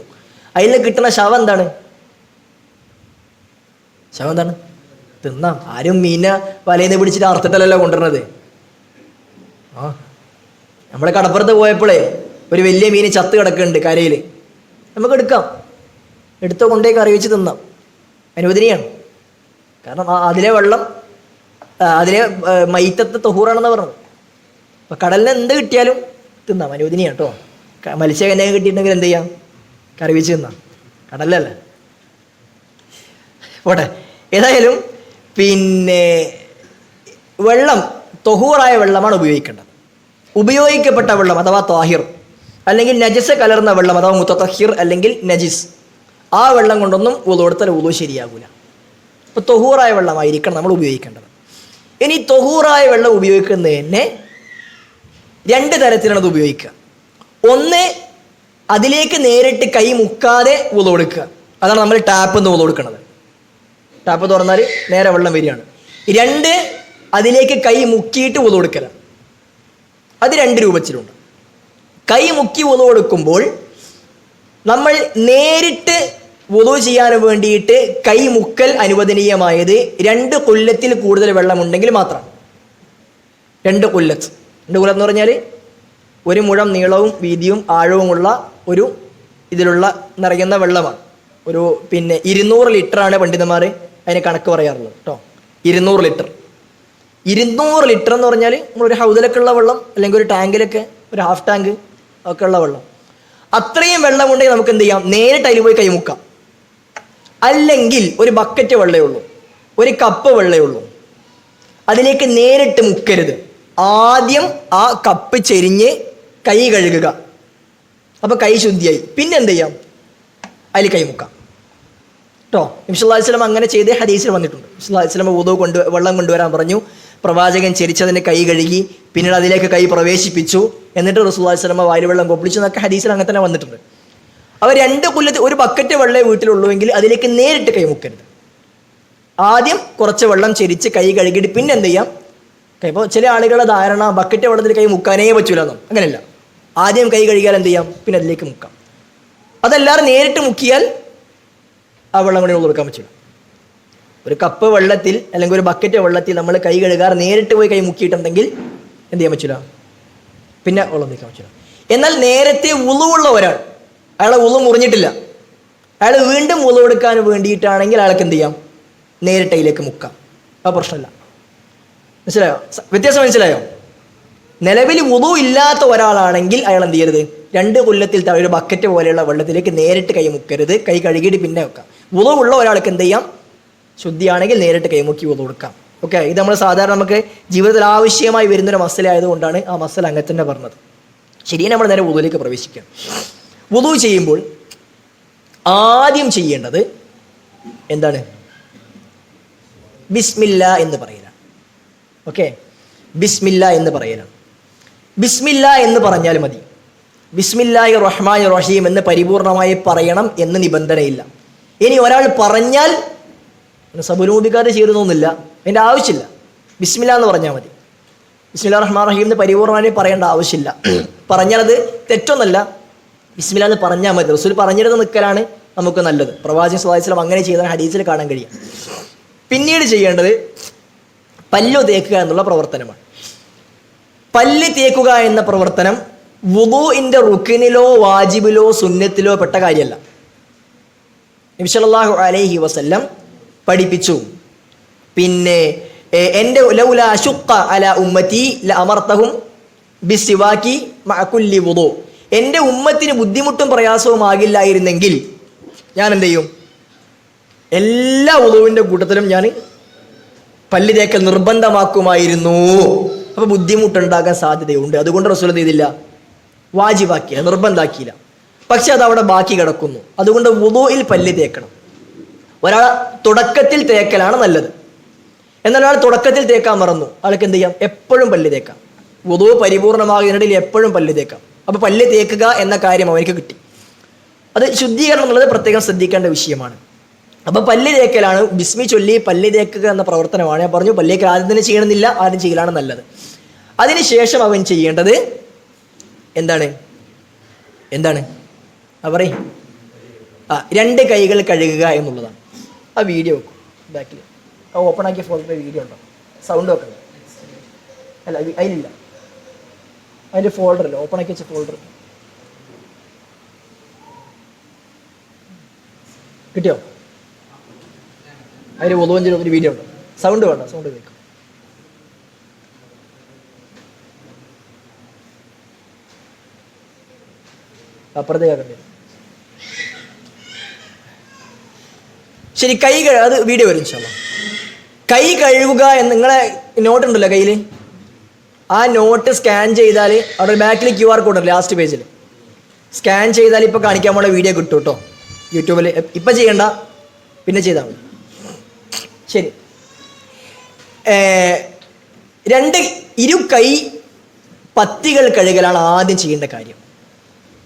അതിൽ കിട്ടുന്ന ശവം എന്താണ്? ശവം എന്താണ്? തിന്നാം. ആരും മീനെ വലയിന്ന് പിടിച്ചിട്ട് അറുത്തിട്ടല്ലല്ലോ കൊണ്ടുവരുന്നത്. നമ്മുടെ കടപ്പുറത്ത് പോയപ്പോഴേ ഒരു വലിയ മീൻ ചത്ത് കിടക്കുന്നുണ്ട് കരയിൽ. നമുക്ക് എടുക്കാം, എടുത്ത കൊണ്ടേ കറി വെച്ച് തിന്നാം, അനുവദനീയാണ്. കാരണം അതിലെ വെള്ളം, അതിലെ മൈത്തത്ത് തൊഹൂറാണെന്ന് പറഞ്ഞത്. അപ്പം കടലിന് എന്ത് കിട്ടിയാലും തിന്നാം, അനുവദനീയാണ് കേട്ടോ. മത്സ്യകന്യ കിട്ടിയിട്ടുണ്ടെങ്കിൽ എന്ത് ചെയ്യാം? കറി വെച്ച് തിന്നാം, കടലല്ലേ. പോട്ടെ. ഏതായാലും വെള്ളം തൊഹൂറായ വെള്ളമാണ് ഉപയോഗിക്കേണ്ടത്. ഉപയോഗിക്കപ്പെട്ട വെള്ളം അഥവാ ത്വാഹിർ, അല്ലെങ്കിൽ നജസ് കലർന്ന വെള്ളം അഥവാ മുതതഹിർ അല്ലെങ്കിൽ നജിസ്, ആ വെള്ളം കൊണ്ടൊന്നും വുളൂ എടുത്താൽ വുളൂ ശരിയാകൂല. അപ്പോൾ തൊഹൂറായ വെള്ളമായിരിക്കണം നമ്മൾ ഉപയോഗിക്കേണ്ടത്. ഇനി തൊഹൂറായ വെള്ളം ഉപയോഗിക്കുന്നതിനെ 2 തരത്തിലാണ് അത് ഉപയോഗിക്കുക. ഒന്ന്, അതിലേക്ക് നേരിട്ട് കൈ മുക്കാതെ വുളൂ എടുക്കുക. അതാണ് നമ്മൾ ടാപ്പ് എന്ന് വുളൂ എടുക്കുന്നത്. ടാപ്പ് തുറന്നാൽ നേരെ വെള്ളം വരികയാണ്. രണ്ട്, അതിലേക്ക് കൈ മുക്കിയിട്ട് വുളു കൊടുക്കലാണ്. അത് രണ്ട് രൂപത്തിലുണ്ട്. കൈ മുക്കി വുളു കൊടുക്കുമ്പോൾ നമ്മൾ നേരിട്ട് വുളു ചെയ്യാൻ വേണ്ടിയിട്ട് കൈ മുക്കൽ അനുവദനീയമായത് 2 കൊല്ലത്തിൽ കൂടുതൽ വെള്ളമുണ്ടെങ്കിൽ മാത്രമാണ്. 2 കൊല്ലത്ത് എന്ന് പറഞ്ഞാൽ 1 മുഴം നീളവും വീതിയും ആഴവുമുള്ള ഒരു ഇതിലുള്ള നിറയുന്ന വെള്ളമാണ്. ഒരു 200 ലിറ്ററാണ് പണ്ഡിതന്മാർ അതിന് കണക്ക് പറയാറുള്ളത് കേട്ടോ. 200 ലിറ്റർ. 200 ലിറ്റർ എന്ന് പറഞ്ഞാൽ നമ്മളൊരു ഹൗദിലൊക്കെ ഉള്ള വെള്ളം, അല്ലെങ്കിൽ ഒരു ടാങ്കിലൊക്കെ ഒരു ഹാഫ് ടാങ്ക് ഒക്കെ ഉള്ള വെള്ളം. അത്രയും വെള്ളമുണ്ടെങ്കിൽ നമുക്ക് എന്ത് ചെയ്യാം? നേരിട്ട് അതിൽ പോയി കൈമുക്കാം. അല്ലെങ്കിൽ ഒരു ബക്കറ്റ് വെള്ളമേ ഉള്ളൂ, ഒരു കപ്പ് വെള്ളമേ ഉള്ളൂ, അതിലേക്ക് നേരിട്ട് മുക്കരുത്. ആദ്യം ആ കപ്പ് ചെരിഞ്ഞ് കൈ കഴുകുക. അപ്പോൾ കൈ ശുദ്ധിയായി. പിന്നെ എന്ത് ചെയ്യാം? അതിൽ കൈ മുക്കാം കേട്ടോ. നബി സല്ലല്ലാഹു അലൈഹി വസല്ലം അങ്ങനെ ചെയ്തേ ഹദീസിൽ വന്നിട്ടുണ്ട്. നബി സല്ലല്ലാഹു അലൈഹി വസല്ലം വുദു വെള്ളം കൊണ്ടുവരാൻ പറഞ്ഞു. പ്രവാചകൻ ചെരിച്ചതിന് കൈ കഴുകി, പിന്നീട് അതിലേക്ക് കൈ പ്രവേശിപ്പിച്ചു, എന്നിട്ട് റസൂലുള്ളാഹി സ്വല്ലല്ലാഹു അലൈഹി വസല്ലം വായിൽ വെള്ളം കൊപ്പിളിച്ചു എന്നൊക്കെ ഹദീസിൽ അങ്ങനെ തന്നെ വന്നിട്ടുണ്ട്. അവർ 2 കൊല്ലത്തിൽ ഒരു ബക്കറ്റ് വെള്ളമേ വീട്ടിലുള്ളൂവെങ്കിൽ അതിലേക്ക് നേരിട്ട് കൈ മുക്കരുത്. ആദ്യം കുറച്ച് വെള്ളം ചെരിച്ച് കൈ കഴുകിയിട്ട് പിന്നെ എന്ത് ചെയ്യാം? ഇപ്പോൾ ചില ആളുകളുടെ ധാരണ ബക്കറ്റ് വെള്ളത്തിൽ കൈ മുക്കാനേ പറ്റൂല എന്നോ. അങ്ങനെയല്ല. ആദ്യം കൈ കഴുകിയാൽ എന്ത് ചെയ്യാം? പിന്നെ അതിലേക്ക് മുക്കാം. അതല്ലാതെ നേരിട്ട് മുക്കിയാൽ ആ വെള്ളം കൂടി കൊടുക്കാൻ പറ്റില്ല. ഒരു കപ്പ് വെള്ളത്തിൽ അല്ലെങ്കിൽ ഒരു ബക്കറ്റ് വെള്ളത്തിൽ നമ്മൾ കൈ കഴുകാറ് നേരിട്ട് പോയി കൈ മുക്കിയിട്ടുണ്ടെങ്കിൽ എന്ത് ചെയ്യാൻ പറ്റില്ല? പിന്നെ വെള്ളം നീക്കാൻ പറ്റില്ല. എന്നാൽ നേരത്തെ വുളുവുള്ള ഒരാൾ, അയാളെ വുളു മുറിഞ്ഞിട്ടില്ല, അയാൾ വീണ്ടും വുളു എടുക്കാൻ വേണ്ടിയിട്ടാണെങ്കിൽ അയാൾക്ക് എന്ത് ചെയ്യാം? നേരിട്ട് അതിലേക്ക് മുക്കാം. ആ പ്രശ്നമില്ല. മനസ്സിലായോ? വ്യത്യാസം മനസ്സിലായോ? നിലവിൽ വുളു ഇല്ലാത്ത ഒരാളാണെങ്കിൽ അയാൾ എന്ത് ചെയ്യരുത്? 2 കൊല്ലത്തിൽ താഴെ ഒരു ബക്കറ്റ് പോലെയുള്ള വെള്ളത്തിലേക്ക് നേരിട്ട് കൈ മുക്കരുത്. കൈ കഴുകിയിട്ട് പിന്നെ വെക്കാം. വുളു ഉള്ള ഒരാൾക്ക് എന്ത് ചെയ്യാം? ശുദ്ധിയാണെങ്കിൽ നേരിട്ട് കൈമുക്കി വുളു കൊടുക്കാം. ഓക്കെ, ഇത് നമ്മൾ സാധാരണ നമുക്ക് ജീവിതത്തിൽ ആവശ്യമായി വരുന്നൊരു മസല ആയതുകൊണ്ടാണ് ആ മസല അങ്ങനെ തന്നെ പറഞ്ഞത്. ശരിയാണ്. നമ്മൾ നേരെ വുളുവിലേക്ക് പ്രവേശിക്കാം. വുളു ചെയ്യുമ്പോൾ ആദ്യം ചെയ്യേണ്ടത് എന്താണ്? ബിസ്മില്ല എന്ന് പറയലാണ്. ഓക്കെ, ബിസ്മില്ല എന്ന് പറയലാണ്. ബിസ്മില്ല എന്ന് പറഞ്ഞാൽ മതി. ബിസ്മില്ലാഹി റഹ്മാനി റഹീം എന്ന് പരിപൂർണമായി പറയണം എന്ന് നിബന്ധനയില്ല. ഇനി ഒരാൾ പറഞ്ഞാൽ സബുനൂബിക്കാർ ചെയ്തതൊന്നുമില്ല, അതിൻ്റെ ആവശ്യമില്ല. ബിസ്മില്ല എന്ന് പറഞ്ഞാൽ മതി. ബിസ്മില്ലാ റഹ്മാൻ റഹീം എന്ന് പരിപൂർണമായി പറയേണ്ട ആവശ്യമില്ല. പറഞ്ഞാൽ അത് തെറ്റൊന്നല്ല. ബിസ്മില്ല എന്ന് പറഞ്ഞാൽ മതി. റസൂൽ പറഞ്ഞിരുന്ന് നിൽക്കലാണ് നമുക്ക് നല്ലത്. പ്രവാചകൻ സ്വല്ലല്ലാഹു അലൈഹി വസല്ലം അങ്ങനെ ചെയ്ത ഹദീസിൽ കാണാൻ കഴിയും. പിന്നീട് ചെയ്യേണ്ടത് പല്ലു തേക്കുക എന്നുള്ള പ്രവർത്തനമാണ്. പല്ല് തേക്കുക എന്ന പ്രവർത്തനം വുദൂഇന്റെ റുക്നിലോ വാജിബിലോ സുന്നത്തിലോ പെട്ട കാര്യമല്ല. നബി സല്ലല്ലാഹു അലൈഹി വസല്ലം പഠിപ്പിച്ചു. പിന്നെ എൻ്റെ ലൗലാ അശുഖ അലാ ഉമ്മത്തി ലഅമർതഹും ബിസ്സിവാക്കി മഅ കുല്ലി വുദൂ. എൻ്റെ ഉമ്മത്തിന് ബുദ്ധിമുട്ടും പ്രയാസവും ആകില്ലായിരുന്നെങ്കിൽ ഞാൻ എന്ത് ചെയ്യും? എല്ലാ വുദൂവിൻ്റെ കൂട്ടത്തിലും ഞാൻ പല്ല് തേക്കൽ നിർബന്ധമാക്കുമായിരുന്നു. അപ്പോൾ ബുദ്ധിമുട്ടുണ്ടാകാൻ സാധ്യതയുണ്ട്. അതുകൊണ്ട് റസൂൽ എന്ത് ചെയ്തില്ല? വാജിബാക്കിയില്ല, നിർബന്ധാക്കിയില്ല. പക്ഷെ അത് അവിടെ ബാക്കി കിടക്കുന്നു. അതുകൊണ്ട് വുദൂഇൽ പല്ല് തേക്കണം. ഒരാൾ തുടക്കത്തിൽ തേക്കലാണ് നല്ലത്. എന്നാൽ ഒരാൾ തുടക്കത്തിൽ തേക്കാൻ മറന്നു, ആൾക്ക് എന്ത് ചെയ്യാം? എപ്പോഴും പല്ല് തേക്കാം. വുദൂ പരിപൂർണമാകുന്നതിനിടയിൽ എപ്പോഴും പല്ല് തേക്കാം. അപ്പോൾ പല്ല് തേക്കുക എന്ന കാര്യം അവർക്ക് കിട്ടി. അത് ശുദ്ധീകരണം എന്നുള്ളത് പ്രത്യേകം ശ്രദ്ധിക്കേണ്ട വിഷയമാണ്. അപ്പോൾ പല്ല് തേക്കലാണ്, ബിസ്മി ചൊല്ലി പല്ല് തേക്കുക എന്ന പ്രവർത്തനമാണ്. ഞാൻ പറഞ്ഞു പല്ല് തേക്കൽ ആദ്യം തന്നെ ചെയ്യണമെന്നില്ല, ആദ്യം ചെയ്യലാണ് നല്ലത്. അതിനുശേഷം അവൻ ചെയ്യേണ്ടത് എന്താണ്? പറയും 2 കൈകൾ കഴുകുക എന്നുള്ളതാണ്. ആ വീഡിയോ വെക്കും ബാക്കിൽ. ആ ഓപ്പൺ ആക്കിയ ഫോൾഡർ വീഡിയോ ഉണ്ടോ? സൗണ്ട് വെക്കണം. അല്ല, അതിലില്ല. അതിൻ്റെ ഫോൾഡറല്ല, ഓപ്പൺ ആക്കി വെച്ച ഫോൾഡർ കിട്ടിയോ? അതിൽ ഒതുവഞ്ചിൽ ഒരു വീഡിയോ ഉണ്ടോ? സൗണ്ട് വേണ്ട, സൗണ്ട് കേൾക്കും. അപ്പുറത്തേക്ക് ആക്കണ്ടേ? ശരി, കൈ അത് വീഡിയോ വരും ഇൻഷാല്ലാ. കൈ കഴുകുക എന്ന് നിങ്ങളെ നോട്ട് ഉണ്ടല്ലോ കയ്യിൽ, ആ നോട്ട് സ്കാൻ ചെയ്താൽ അവിടെ ബാക്കിൽ QR കോഡ് ഉണ്ട് ലാസ്റ്റ് പേജിൽ. സ്കാൻ ചെയ്താൽ ഇപ്പോൾ കാണിക്കാൻ പോണ വീഡിയോ കിട്ടും കേട്ടോ യൂട്യൂബിൽ. ഇപ്പം ചെയ്യണ്ട, പിന്നെ ചെയ്താൽ മതി. ശരി, 2 ഇരു കൈ പത്തികൾ കഴുകലാണ് ആദ്യം ചെയ്യേണ്ട കാര്യം.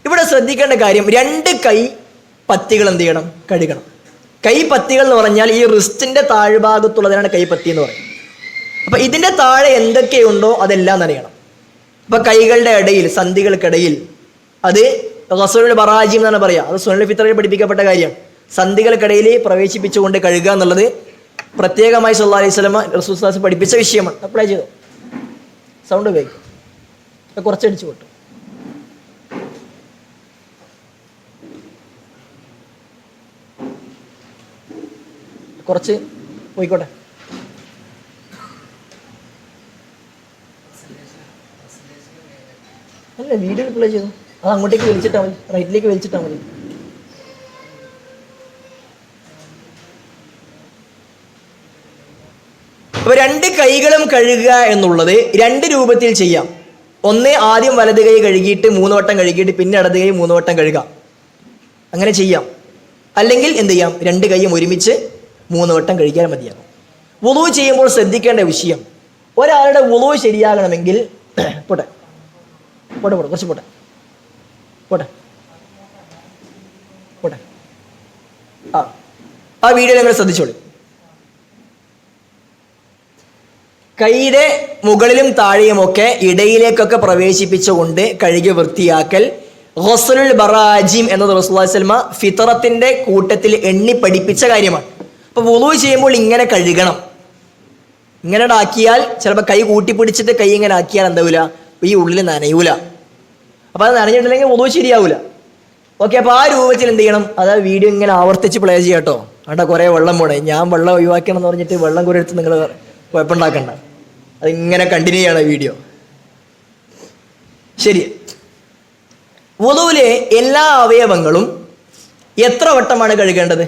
ഇവിടെ ശ്രദ്ധിക്കേണ്ട കാര്യം, 2 കൈ പത്തികൾ എന്ത് ചെയ്യണം? കഴുകണം. കൈ പത്തികൾ എന്ന് പറഞ്ഞാൽ ഈ റിസ്റ്റിൻ്റെ താഴ്ഭാഗത്തുള്ളതിനാണ് കൈപ്പത്തി എന്ന് പറയും. അപ്പം ഇതിൻ്റെ താഴെ എന്തൊക്കെയുണ്ടോ അതെല്ലാം നനയണം. അപ്പം കൈകളുടെ ഇടയിൽ, സന്ധികൾക്കിടയിൽ, അത് ഗസ്ലുൽ ബറാജിം എന്നാണ് പറയുക. അത് സുന്നത്തുൽ ഫിത്രയിൽ പഠിപ്പിക്കപ്പെട്ട കാര്യമാണ്. സന്ധികൾക്കിടയിൽ പ്രവേശിപ്പിച്ചുകൊണ്ട് കഴുകുക എന്നുള്ളത് പ്രത്യേകമായി സല്ലല്ലാഹു അലൈഹി വസല്ലം റസൂൽ സ്വല്ലല്ലാഹു അലൈഹി വസല്ലം പഠിപ്പിച്ച വിഷയമാണ്. അപ്ലൈ ചെയ്തോ? സൗണ്ട് ഉപയോഗിക്കും, കുറച്ചടിച്ചു വിട്ടു. കുറച്ച് പോയിക്കോട്ടെ. അല്ല, വീഡിയോ പ്ലേ ചെയ്തു. അത് അങ്ങോട്ടേക്ക് വലിച്ചിട്ടാൽ മതി, റൈറ്റിലേക്ക് വലിച്ചിട്ടാൽ മതി. അപ്പോൾ രണ്ട് കൈകളും കഴുകുക എന്നുള്ളത് രണ്ട് രൂപത്തിൽ ചെയ്യാം. ഒന്ന്, ആദ്യം വലത് കൈ കഴുകിയിട്ട് 3 വട്ടം കഴുകിയിട്ട് പിന്നെ ഇടത് കൈ 3 വട്ടം കഴുകാം, അങ്ങനെ ചെയ്യാം. അല്ലെങ്കിൽ എന്ത് ചെയ്യാം, രണ്ട് കൈയും ഒരുമിച്ച് 3 വട്ടം കഴുകിയാൽ മതിയാകും. വുളൂ ചെയ്യുമ്പോൾ ശ്രദ്ധിക്കേണ്ട വിഷയം, ഒരാളുടെ വുളൂ ശരിയാകണമെങ്കിൽ പോട്ടെ പോട്ടെ പോട്ടെ കുറച്ച് പോട്ടെ പോട്ടെ പോട്ടെ ആ വീഡിയോ നിങ്ങൾ ശ്രദ്ധിച്ചോളൂ. കൈയുടെ മുകളിലും താഴെയുമൊക്കെ ഇടയിലേക്കൊക്കെ പ്രവേശിപ്പിച്ചുകൊണ്ട് കഴുകി വൃത്തിയാക്കൽ ഗസ്ലുൽ ബറാജിം എന്നത് റസൂലുള്ളാഹി സ്വല്ലല്ലാഹു അലൈഹി വസല്ലം ഫിത്രത്തിന്റെ കൂട്ടത്തിൽ എണ്ണി പഠിപ്പിച്ച കാര്യമാണ്. അപ്പോൾ വുളൂ ചെയ്യുമ്പോൾ ഇങ്ങനെ കഴുകണം. ഇങ്ങനെ ആക്കിയാൽ ചിലപ്പോൾ കൈ കൂട്ടിപ്പിടിച്ചിട്ട് കൈ ഇങ്ങനെ ആക്കിയാൽ എന്താവില്ല, ഈ ഉള്ളിൽ നനയൂല. അപ്പോൾ അത് നനഞ്ഞിട്ടില്ലെങ്കിൽ വുളൂ ശരിയാവൂല. ഓക്കെ, അപ്പോൾ ആ രൂപത്തിൽ എന്ത് ചെയ്യണം, അത് വീഡിയോ ഇങ്ങനെ ആവർത്തിച്ച് പ്ലേ ചെയ്യാം കേട്ടോ. അവിടെ കുറേ വെള്ളം പോണേ, ഞാൻ വെള്ളം ഒഴിവാക്കണം എന്ന് പറഞ്ഞിട്ട് വെള്ളം കുറെ എടുത്ത് നിങ്ങൾ കുഴപ്പമുണ്ടാക്കണ്ട. അതിങ്ങനെ കണ്ടിന്യൂ ചെയ്യണം വീഡിയോ. ശരി, വുളൂവിലെ എല്ലാ അവയവങ്ങളും എത്ര വട്ടമാണ് കഴുകേണ്ടത്?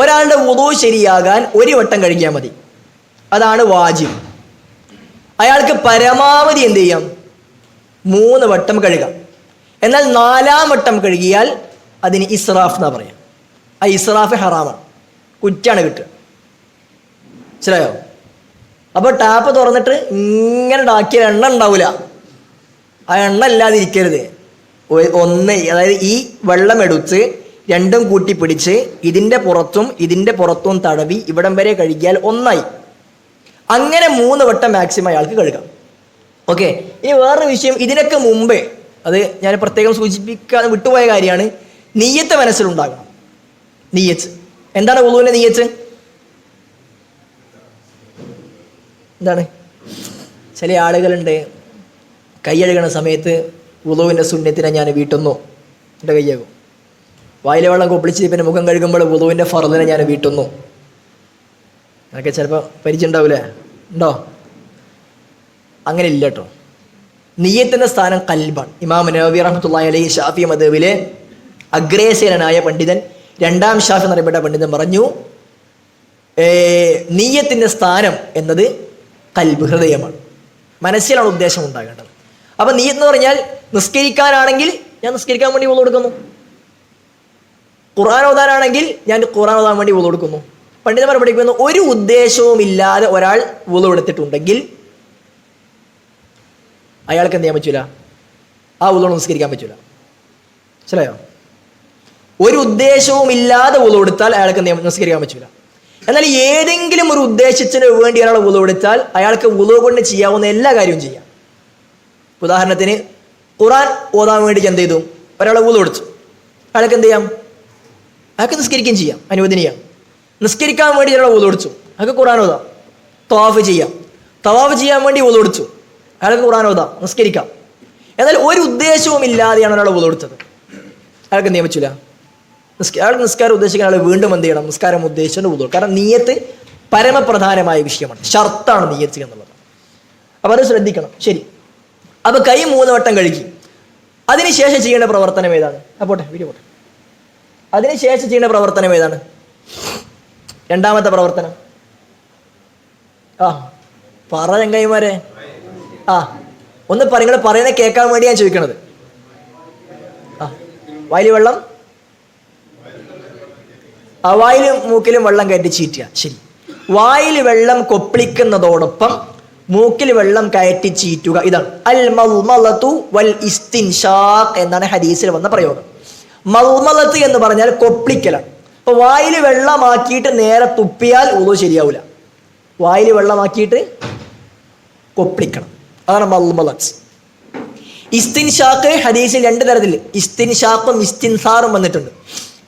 ഒരാളുടെ വുളൂ ശരിയാകാൻ 1 വട്ടം കഴുകിയാൽ മതി, അതാണ് വാജിബ്. അയാൾക്ക് പരമാവധി എന്ത് ചെയ്യാം, 3 വട്ടം കഴുകാം. എന്നാൽ 4-ാം വട്ടം കഴുകിയാൽ അതിന് ഇസ്രാഫ് എന്നാ പറയാം. ആ ഇസ്രാഫ് ഹറാമാണ്, കുറ്റാണ് കിട്ടുക. മനസ്സിലായോ? അപ്പോൾ ടാപ്പ് തുറന്നിട്ട് ഇങ്ങനെ ഉണ്ടാക്കിയ എണ്ണ ഉണ്ടാവില്ല, ആ എണ്ണ ഇല്ലാതെ ഇരിക്കരുത്. അതായത് ഈ വെള്ളം എടുത്ത് രണ്ടും കൂട്ടി പിടിച്ച് ഇതിൻ്റെ പുറത്തും തടവി ഇവിടം വരെ കഴുകിയാൽ ഒന്നായി. അങ്ങനെ 3 വട്ടം മാക്സിമം അയാൾക്ക് കഴുകാം. ഓക്കെ, ഇനി വേറൊരു വിഷയം, ഇതിനൊക്കെ മുമ്പേ അത് ഞാൻ പ്രത്യേകം സൂചിപ്പിക്കാതെ വിട്ടുപോയ കാര്യമാണ്, നിയ്യത്ത് മനസ്സിലുണ്ടാകണം. നിയ്യത്ത് എന്താണ്? വുളൂവിൻ്റെ നിയ്യത്ത് എന്താണ്? ചില ആളുകളുണ്ട് കൈ കഴുകണ സമയത്ത് വുളൂവിൻ്റെ സുന്നത്തിനെ ഞാൻ വീട്ടുന്നു, എൻ്റെ കയ്യാകും. വായിലെ വെള്ളം കൊപ്പിളിച്ച് പിന്നെ മുഖം കഴുകുമ്പോൾ വുളൂവിൻ്റെ ഫർദിനെ ഞാൻ വീട്ടുന്നു. അതൊക്കെ ചിലപ്പോൾ പരിചയം ഉണ്ടാവില്ലേ? ഉണ്ടോ? അങ്ങനെ ഇല്ല കേട്ടോ. നിയ്യത്തിൻ്റെ സ്ഥാനം കൽബാണ്. ഇമാം നവവി റഹ്മത്തുള്ളാഹി അലൈഹി ഷാഫി മദ്ഹബിലെ അഗ്രേസരനായ പണ്ഡിതൻ, 2-ാം ഷാഫി എന്നറിയപ്പെട്ട പണ്ഡിതൻ പറഞ്ഞു, നിയ്യത്തിൻ്റെ സ്ഥാനം എന്നത് കൽബ്, ഹൃദയമാണ്. മനസ്സിലാണ് ഉദ്ദേശം ഉണ്ടാകേണ്ടത്. അപ്പം നിയ്യത്ത് എന്ന് പറഞ്ഞാൽ നിസ്കരിക്കാനാണെങ്കിൽ ഞാൻ നിസ്കരിക്കാൻ വേണ്ടി വുളൂ എടുക്കുന്നു, ഖുർആൻ ഓതാനാണെങ്കിൽ ഞാൻ ഖുർആൻ ഓതാൻ വേണ്ടി വുളൂ എടുക്കുന്നു. പണ്ഡിതന്മാർ പഠിക്കുന്നു, ഒരു ഉദ്ദേശവും ഇല്ലാതെ ഒരാൾ വുളൂ എടുത്തിട്ടുണ്ടെങ്കിൽ അയാൾക്ക് എന്ത് ചെയ്യാൻ പറ്റൂല, ആ വുളൂ നിസ്കരിക്കാൻ പറ്റൂല. മനസ്സിലായോ? ഒരു ഉദ്ദേശവും ഇല്ലാതെ വുളൂ എടുത്താൽ അയാൾക്ക് എന്ത് ചെയ്യാൻ, നിസ്കരിക്കാൻ പറ്റൂല. എന്നാൽ ഏതെങ്കിലും ഒരു ഉദ്ദേശത്തിന് വേണ്ടി ഒരാൾ വുളൂ എടുത്താൽ അയാൾക്ക് വുളൂ കൊണ്ട് ചെയ്യാവുന്ന എല്ലാ കാര്യവും ചെയ്യാം. ഉദാഹരണത്തിന് ഖുർആൻ ഓതാൻ വേണ്ടി എന്ത് ചെയ്തു, ഒരാൾ വുളൂ എടുത്തു, അയാൾക്ക് എന്ത് ചെയ്യാം, അയാൾക്ക് നിസ്കരിക്കുകയും ചെയ്യാം, അനുവദനീയമാണ്. നിസ്കരിക്കാൻ വേണ്ടി ഒരാൾ വുളൂ എടുത്തു, അയാൾക്ക് ഖുർആൻ ഓതാം. തവാഫ് ചെയ്യാം, തവാഫ് ചെയ്യാൻ വേണ്ടി വുളൂ എടുത്തു, അയാൾക്ക് ഖുർആൻ ഓതാം, നിസ്കരിക്കാം. എന്നാൽ ഒരു ഉദ്ദേശവും ഇല്ലാതെയാണ് ഒരാൾ വുളൂ എടുത്തത്, അയാൾക്ക് എന്ത് ചെയ്യാൻ പറ്റില്ല, അയാൾക്ക് നിസ്കാരം ഉദ്ദേശിക്കുന്ന ആൾ വീണ്ടും എന്ത് ചെയ്യണം, നിസ്കാരം ഉദ്ദേശിച്ചുകൊണ്ട് വുളൂ. കാരണം നിയ്യത്ത് പരമപ്രധാനമായ വിഷയമാണ്, ഷർത്താണ് നിയ്യത്ത് എന്നുള്ളത്. അപ്പോൾ അത് ശ്രദ്ധിക്കണം. ശരി, അപ്പോൾ കൈ 3 വട്ടം കഴുകി, അതിനുശേഷം ചെയ്യേണ്ട പ്രവർത്തനം ഏതാണ്? പോട്ടെ, വീഡിയോ പോട്ടെ. അതിനുശേഷം ചെയ്യേണ്ട പ്രവർത്തനം ഏതാണ്? 2-ാമത്തെ പ്രവർത്തനം. പറ ചങ്ങായിമാരെ, ഒന്ന് നിങ്ങൾ പറയുന്നത് കേൾക്കാൻ വേണ്ടി ഞാൻ ചോദിക്കണത്. വായിൽ വെള്ളം, വായിലും മൂക്കിലും വെള്ളം കയറ്റി ചീറ്റുക. ശരി, വായിൽ വെള്ളം കൊപ്പിളിക്കുന്നതോടൊപ്പം മൂക്കിൽ വെള്ളം കയറ്റി ചീറ്റുക, ഇതാണ് അൽ മൽമലതു വൽ ഇസ്തിൻഷാഖ് എന്നാണ് ഹദീസിൽ വന്ന പ്രയോഗം. മൽമലത്ത് എന്ന് പറഞ്ഞാൽ കൊപ്പിളിക്കലാണ്. അപ്പോൾ വായിൽ വെള്ളമാക്കിയിട്ട് നേരെ തുപ്പിയാൽ വുളൂ ശരിയാവില്ല. വായിൽ വെള്ളമാക്കിയിട്ട് കൊപ്പിളിക്കണം. അതാണ് മൽമലത്ത്. ഇസ്തിൻഷാഖ് ഹദീസിൽ 2 തരത്തിൽ ഇസ്തിൻഷാഖും ഇസ്തിൻസാറും വന്നിട്ടുണ്ട്.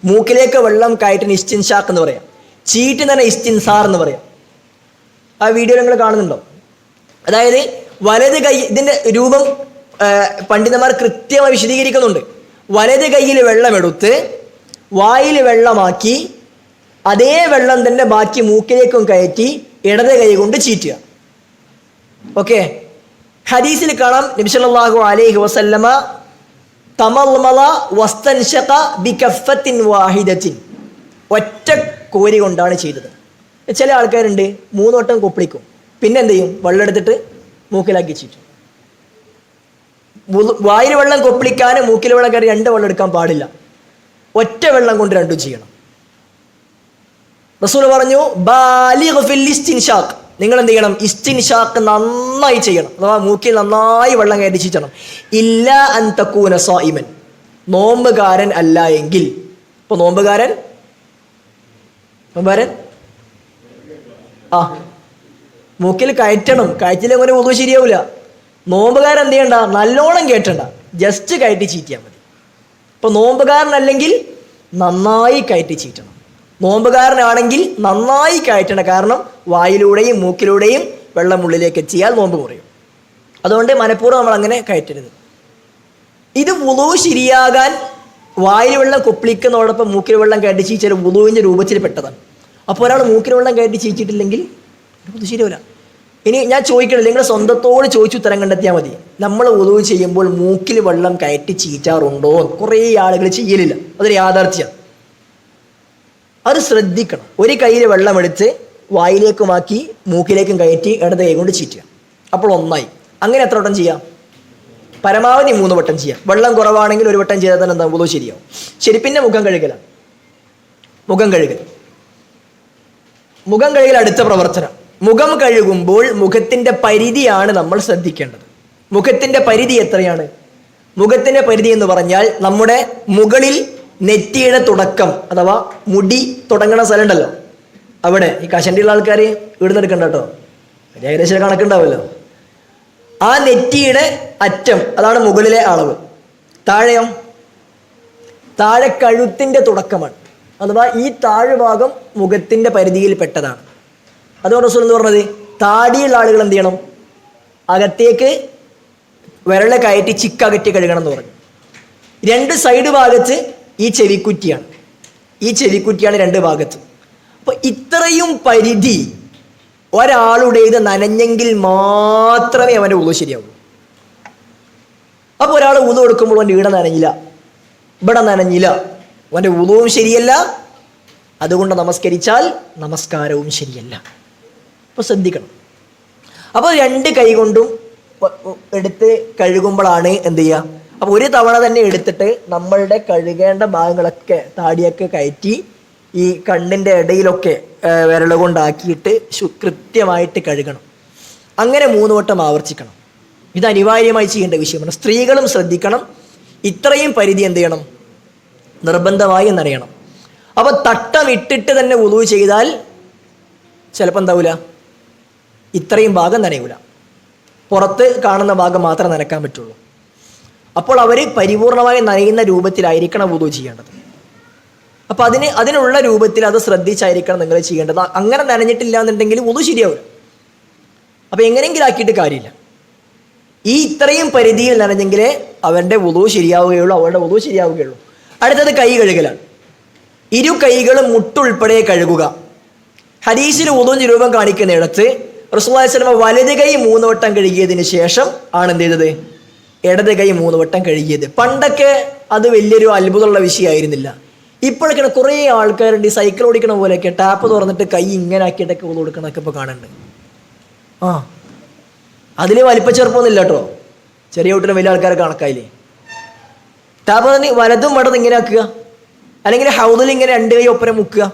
മൂക്കിലേക്ക് വെള്ളം കയറ്റിന് ഇസ്തിൻഷാഖ് എന്ന് പറയാം, ചീറ്റ് തന്നെ ഇസ്തിൻസാർ എന്ന് പറയാം. ആ വീഡിയോ നിങ്ങൾ കാണുന്നുണ്ടോ? അതായത് വലത് കൈ, ഇതിൻ്റെ രൂപം പണ്ഡിതന്മാർ കൃത്യമായി വിശദീകരിക്കുന്നുണ്ട്. വലത് കൈയിൽ വെള്ളമെടുത്ത് വായിൽ വെള്ളമാക്കി അതേ വെള്ളം തന്നെ ബാക്കി മൂക്കിലേക്കും കയറ്റി ഇടത് കൈ കൊണ്ട് ചീറ്റുക. ഓക്കെ. ഹദീസിൽ കാണാം നബി സല്ലല്ലാഹു അലൈഹി വസല്ലമ തമൽമല വസ്തൻഷഖ ബികഫത്തിൻ വാഹിദത്തിൻ, ഒറ്റ കോരി കൊണ്ടാണ് ചെയ്തത്. ചില ആൾക്കാരുണ്ട് 3 വട്ടം കൊപ്പിളിക്കും, പിന്നെ എന്ത് ചെയ്യും? വെള്ളം എടുത്തിട്ട് മൂക്കിലാക്കി ചീറ്റും. വായിൽ വെള്ളം കൊപ്പിളിക്കാൻ മൂക്കിൽ വെള്ളം കയറി 2 വെള്ളം എടുക്കാൻ പാടില്ല. ഒറ്റ വെള്ളം കൊണ്ട് 2 ചെയ്യണം. റസൂൽ പറഞ്ഞു ബാലിഗ് ഫിൽ ഇസ്തിൻഷാഖ്, നിങ്ങൾ എന്ത് ചെയ്യണം? ഇസ്തിൻഷാഖ് നന്നായി ചെയ്യണം, അഥവാ മൂക്കിൽ നന്നായി വെള്ളം കയറ്റി ചീറ്റണം. ഇല്ല അൻ തകൂന സായിമൻ, നോമ്പുകാരൻ അല്ല എങ്കിൽ. ഇപ്പൊ നോമ്പുകാരൻ മൂക്കിൽ കയറ്റണം, കയറ്റില്ലെങ്കിൽ ഒന്നും ശരിയാവില്ല. നോമ്പുകാരൻ എന്ത് ചെയ്യണ്ട? നല്ലോണം കയറ്റണ്ട, ജസ്റ്റ് കയറ്റി ചീറ്റിയാൽ മതി. ഇപ്പൊ നോമ്പുകാരനല്ലെങ്കിൽ നന്നായി കയറ്റി ചീറ്റണം, നോമ്പുകാരനാണെങ്കിൽ നന്നായി കയറ്റണം. കാരണം വായിലൂടെയും മൂക്കിലൂടെയും വെള്ളം ഉള്ളിലേക്ക് എത്തിയാൽ നോമ്പ് കുറയും. അതുകൊണ്ട് മനഃപൂർവ്വം നമ്മൾ അങ്ങനെ കയറ്റരുത്. ഇത് വുളു ശരിയാകാൻ വായിൽ വെള്ളം കൊപ്പിളിക്കുന്നതോടൊപ്പം മൂക്കിൽ വെള്ളം കയറ്റി ചീച്ചൽ വുളുവിൻ്റെ രൂപത്തിൽ പെട്ടതാണ്. അപ്പോൾ ഒരാൾ മൂക്കിൽ വെള്ളം കയറ്റി ചീച്ചിട്ടില്ലെങ്കിൽ വുളു ശരിയാവില്ല. ഇനി ഞാൻ ചോദിക്കണത്, നിങ്ങൾ സ്വന്തത്തോട് ചോദിച്ചു ഉത്തരം കണ്ടെത്തിയാൽ മതി. നമ്മൾ വുളു ചെയ്യുമ്പോൾ മൂക്കിൽ വെള്ളം കയറ്റി ചീറ്റാറുണ്ടോ? കുറേ ആളുകൾ ചെയ്യലില്ല, അതൊരു യാഥാർത്ഥ്യമാണ്. അത് ശ്രദ്ധിക്കണം. ഒരു കയ്യിൽ വെള്ളമെടുത്ത് വായിലേക്കുമാക്കി മൂക്കിലേക്കും കയറ്റി ഇടത് കൈ കൊണ്ട് ചീറ്റുക. അപ്പോൾ ഒന്നായി. അങ്ങനെ എത്ര വട്ടം ചെയ്യാം? പരമാവധി 3 വട്ടം ചെയ്യാം. വെള്ളം കുറവാണെങ്കിൽ 1 വട്ടം ചെയ്താൽ തന്നെ എന്താ? വുളു ശരിയാവും. ശരി. പിന്നെ മുഖം കഴുകലാണ്. മുഖം കഴുകൽ അടുത്ത പ്രവർത്തനം. മുഖം കഴുകുമ്പോൾ മുഖത്തിൻ്റെ പരിധിയാണ് നമ്മൾ ശ്രദ്ധിക്കേണ്ടത്. മുഖത്തിൻ്റെ പരിധി എത്രയാണ്? മുഖത്തിൻ്റെ പരിധി എന്ന് പറഞ്ഞാൽ നമ്മുടെ മുകളിൽ നെറ്റിയുടെ തുടക്കം, അഥവാ മുടി തുടങ്ങണ സ്ഥലം ഉണ്ടല്ലോ, അവിടെ ഈ കഷണ്ടിയുള്ള ആൾക്കാർ ഇടുന്നെടുക്കണ്ട കേട്ടോ, ഏകദേശം കണക്കുണ്ടാവുമല്ലോ. ആ നെറ്റിയുടെ അറ്റം, അതാണ് മുകളിലെ അളവ്. താഴെയോ? താഴെ കഴുത്തിൻ്റെ തുടക്കമാണ്, അഥവാ ഈ താഴ്ഭാഗം മുഖത്തിൻ്റെ പരിധിയിൽ പെട്ടതാണ്. അതുകൊണ്ട് റസൂൽ എന്ന് പറഞ്ഞത് താടിയുള്ള ആളുകൾ എന്ത് ചെയ്യണം? അകത്തേക്ക് വിരളെ കയറ്റി ചിക്കകറ്റി കഴുകണം എന്ന് പറഞ്ഞു. 2 സൈഡ് ഭാഗത്ത് ഈ ചെവിക്കുറ്റിയാണ്, 2 ഭാഗത്ത്. അപ്പോൾ ഇത്രയും പരിധി ഒരാളുടേത് നനഞ്ഞെങ്കിൽ മാത്രമേ അവൻ്റെ വുളു ശരിയാവൂ. അപ്പോൾ ഒരാൾ വുളു എടുക്കുമ്പോൾ അവൻ്റെ ഇവിടെ നനഞ്ഞില്ല, ഇവിടെ നനഞ്ഞില്ല, അവൻ്റെ വുളുവും ശരിയല്ല. അതുകൊണ്ട് നമസ്കരിച്ചാൽ നമസ്കാരവും ശരിയല്ല. അപ്പോൾ ശ്രദ്ധിക്കണം. അപ്പോൾ 2 കൈ കൊണ്ടും എടുത്ത് കഴുകുമ്പോഴാണ് എന്ത് ചെയ്യുക? അപ്പോൾ ഒരു തവണ തന്നെ എടുത്തിട്ട് നമ്മളുടെ കഴുകേണ്ട ഭാഗങ്ങളൊക്കെ താടിയൊക്കെ കയറ്റി ഈ കണ്ണിൻ്റെ ഇടയിലൊക്കെ വിരൽ കൊണ്ടാക്കിയിട്ട് കൃത്യമായിട്ട് കഴുകണം. അങ്ങനെ 3 വട്ടം ആവർത്തിക്കണം. ഇത് അനിവാര്യമായി ചെയ്യേണ്ട വിഷയമാണ്. സ്ത്രീകളും ശ്രദ്ധിക്കണം. ഇത്രയും പരിധി എന്ത് ചെയ്യണം? നിർബന്ധമായി നനയണം. അപ്പോൾ തട്ടം ഇട്ടിട്ട് തന്നെ വുളു ചെയ്താൽ ചിലപ്പോൾ എന്താവില്ല, ഇത്രയും ഭാഗം നനയൂല, പുറത്ത് കാണുന്ന ഭാഗം മാത്രമേ നനക്കാൻ പറ്റുള്ളൂ. അപ്പോൾ അവർ പരിപൂർണമായി നനയുന്ന രൂപത്തിലായിരിക്കണം വുളു ചെയ്യേണ്ടത്. അപ്പോൾ അതിനുള്ള രൂപത്തിൽ അത് ശ്രദ്ധിച്ചായിരിക്കണം നിങ്ങൾ ചെയ്യേണ്ടത്. അങ്ങനെ നനഞ്ഞിട്ടില്ല എന്നുണ്ടെങ്കിൽ വുളു ശരിയാവില്ല. അപ്പോൾ എങ്ങനെയെങ്കിലും ആക്കിയിട്ട് കാര്യമില്ല. ഈ ഇത്രയും പരിധിയിൽ നനഞ്ഞെങ്കിലേ അവരുടെ വുളു ശരിയാവുകയുള്ളൂ, അവരുടെ വുളു ശരിയാവുകയുള്ളൂ. അടുത്തത് കൈ കഴുകലാണ്. 2 കൈകളും മുട്ടുൾപ്പെടെ കഴുകുക. ഹദീസിൽ വുളുവിൻ്റെ രൂപം കാണിക്കുന്നിടത്ത് റസൂലുള്ളാഹി സ്വല്ലല്ലാഹു അലൈഹി വസല്ലം വലത് കൈ 3 വട്ടം കഴുകിയതിന് ശേഷം ആണ് എന്ത് ചെയ്തത്? ഇടത് കൈ 3 വട്ടം കഴുകിയത്. പണ്ടൊക്കെ അത് വലിയൊരു അത്ഭുതമുള്ള വിഷയമായിരുന്നില്ല. ഇപ്പോഴൊക്കെ കുറേ ആൾക്കാരുണ്ട് ഈ സൈക്കിൾ ഓടിക്കണ പോലെയൊക്കെ ടാപ്പ് തുറന്നിട്ട് കൈ ഇങ്ങനെ ആക്കിയിട്ടൊക്കെ വുളു കൊടുക്കണമൊക്കെ ഇപ്പോൾ കാണുന്നുണ്ട്. അതിൽ വലിപ്പച്ചെറുപ്പമൊന്നുമില്ല കേട്ടോ, ചെറിയ കുട്ടിനും വലിയ ആൾക്കാരെ കണക്കായില്ലേ. ടാപ്പ് തന്നെ വലതും വടതും ഇങ്ങനെ ആക്കുക, അല്ലെങ്കിൽ ഹൗദിൽ ഇങ്ങനെ 2 കൈ ഒപ്പരം മുക്കുക.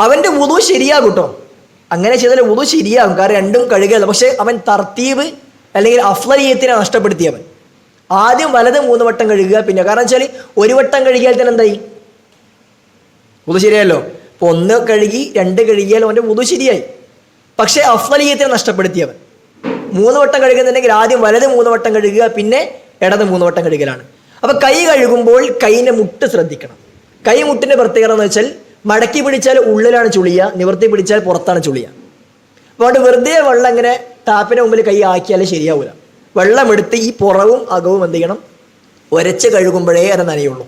അവൻ്റെ വുളു ശരിയാകും കേട്ടോ. അങ്ങനെ ചെയ്താൽ വുളു ശരിയാകും, കാരണം 2ഉം കഴുകല്ല. പക്ഷെ അവൻ തർത്തീബ് അല്ലെങ്കിൽ അഫ്ളലിയത്തിനെ നഷ്ടപ്പെടുത്തിയവൻ. ആദ്യം വലത് 3 വട്ടം കഴുകുക. പിന്നെ കാരണം വെച്ചാൽ 1 വട്ടം കഴുകിയാൽ തന്നെ എന്തായി? വുളു ശരിയല്ലോ. 1 കഴുകി 2 കഴുകിയാൽ അവൻ്റെ വുളു ശരിയായി. പക്ഷേ അഫ്ളലിയത്തിനെ നഷ്ടപ്പെടുത്തിയവൻ 3 വട്ടം കഴുകുന്നുണ്ടെങ്കിൽ ആദ്യം വലത് 3 വട്ടം കഴുകുക, പിന്നെ ഇടത് 3 വട്ടം കഴുകലാണ്. അപ്പോൾ കൈ കഴുകുമ്പോൾ കൈയിൻ്റെ മുട്ട് ശ്രദ്ധിക്കണം. കൈ മുട്ടിൻ്റെ പ്രത്യേകത എന്ന് വെച്ചാൽ മടക്കി പിടിച്ചാൽ ഉള്ളിലാണ് ചുളിയുക, നിവർത്തി പിടിച്ചാൽ പുറത്താണ് ചുളിയുക. അതുകൊണ്ട് വെറുതെ വെള്ളം ഇങ്ങനെ ടാപ്പിൻ്റെ മുമ്പിൽ കൈ ആക്കിയാൽ ശരിയാവില്ല. വെള്ളം എടുത്ത് ഈ പുറവും അകവും എന്ത് ചെയ്യണം, ഉരച്ച് കഴുകുമ്പോഴേ അത് നനയുള്ളൂ.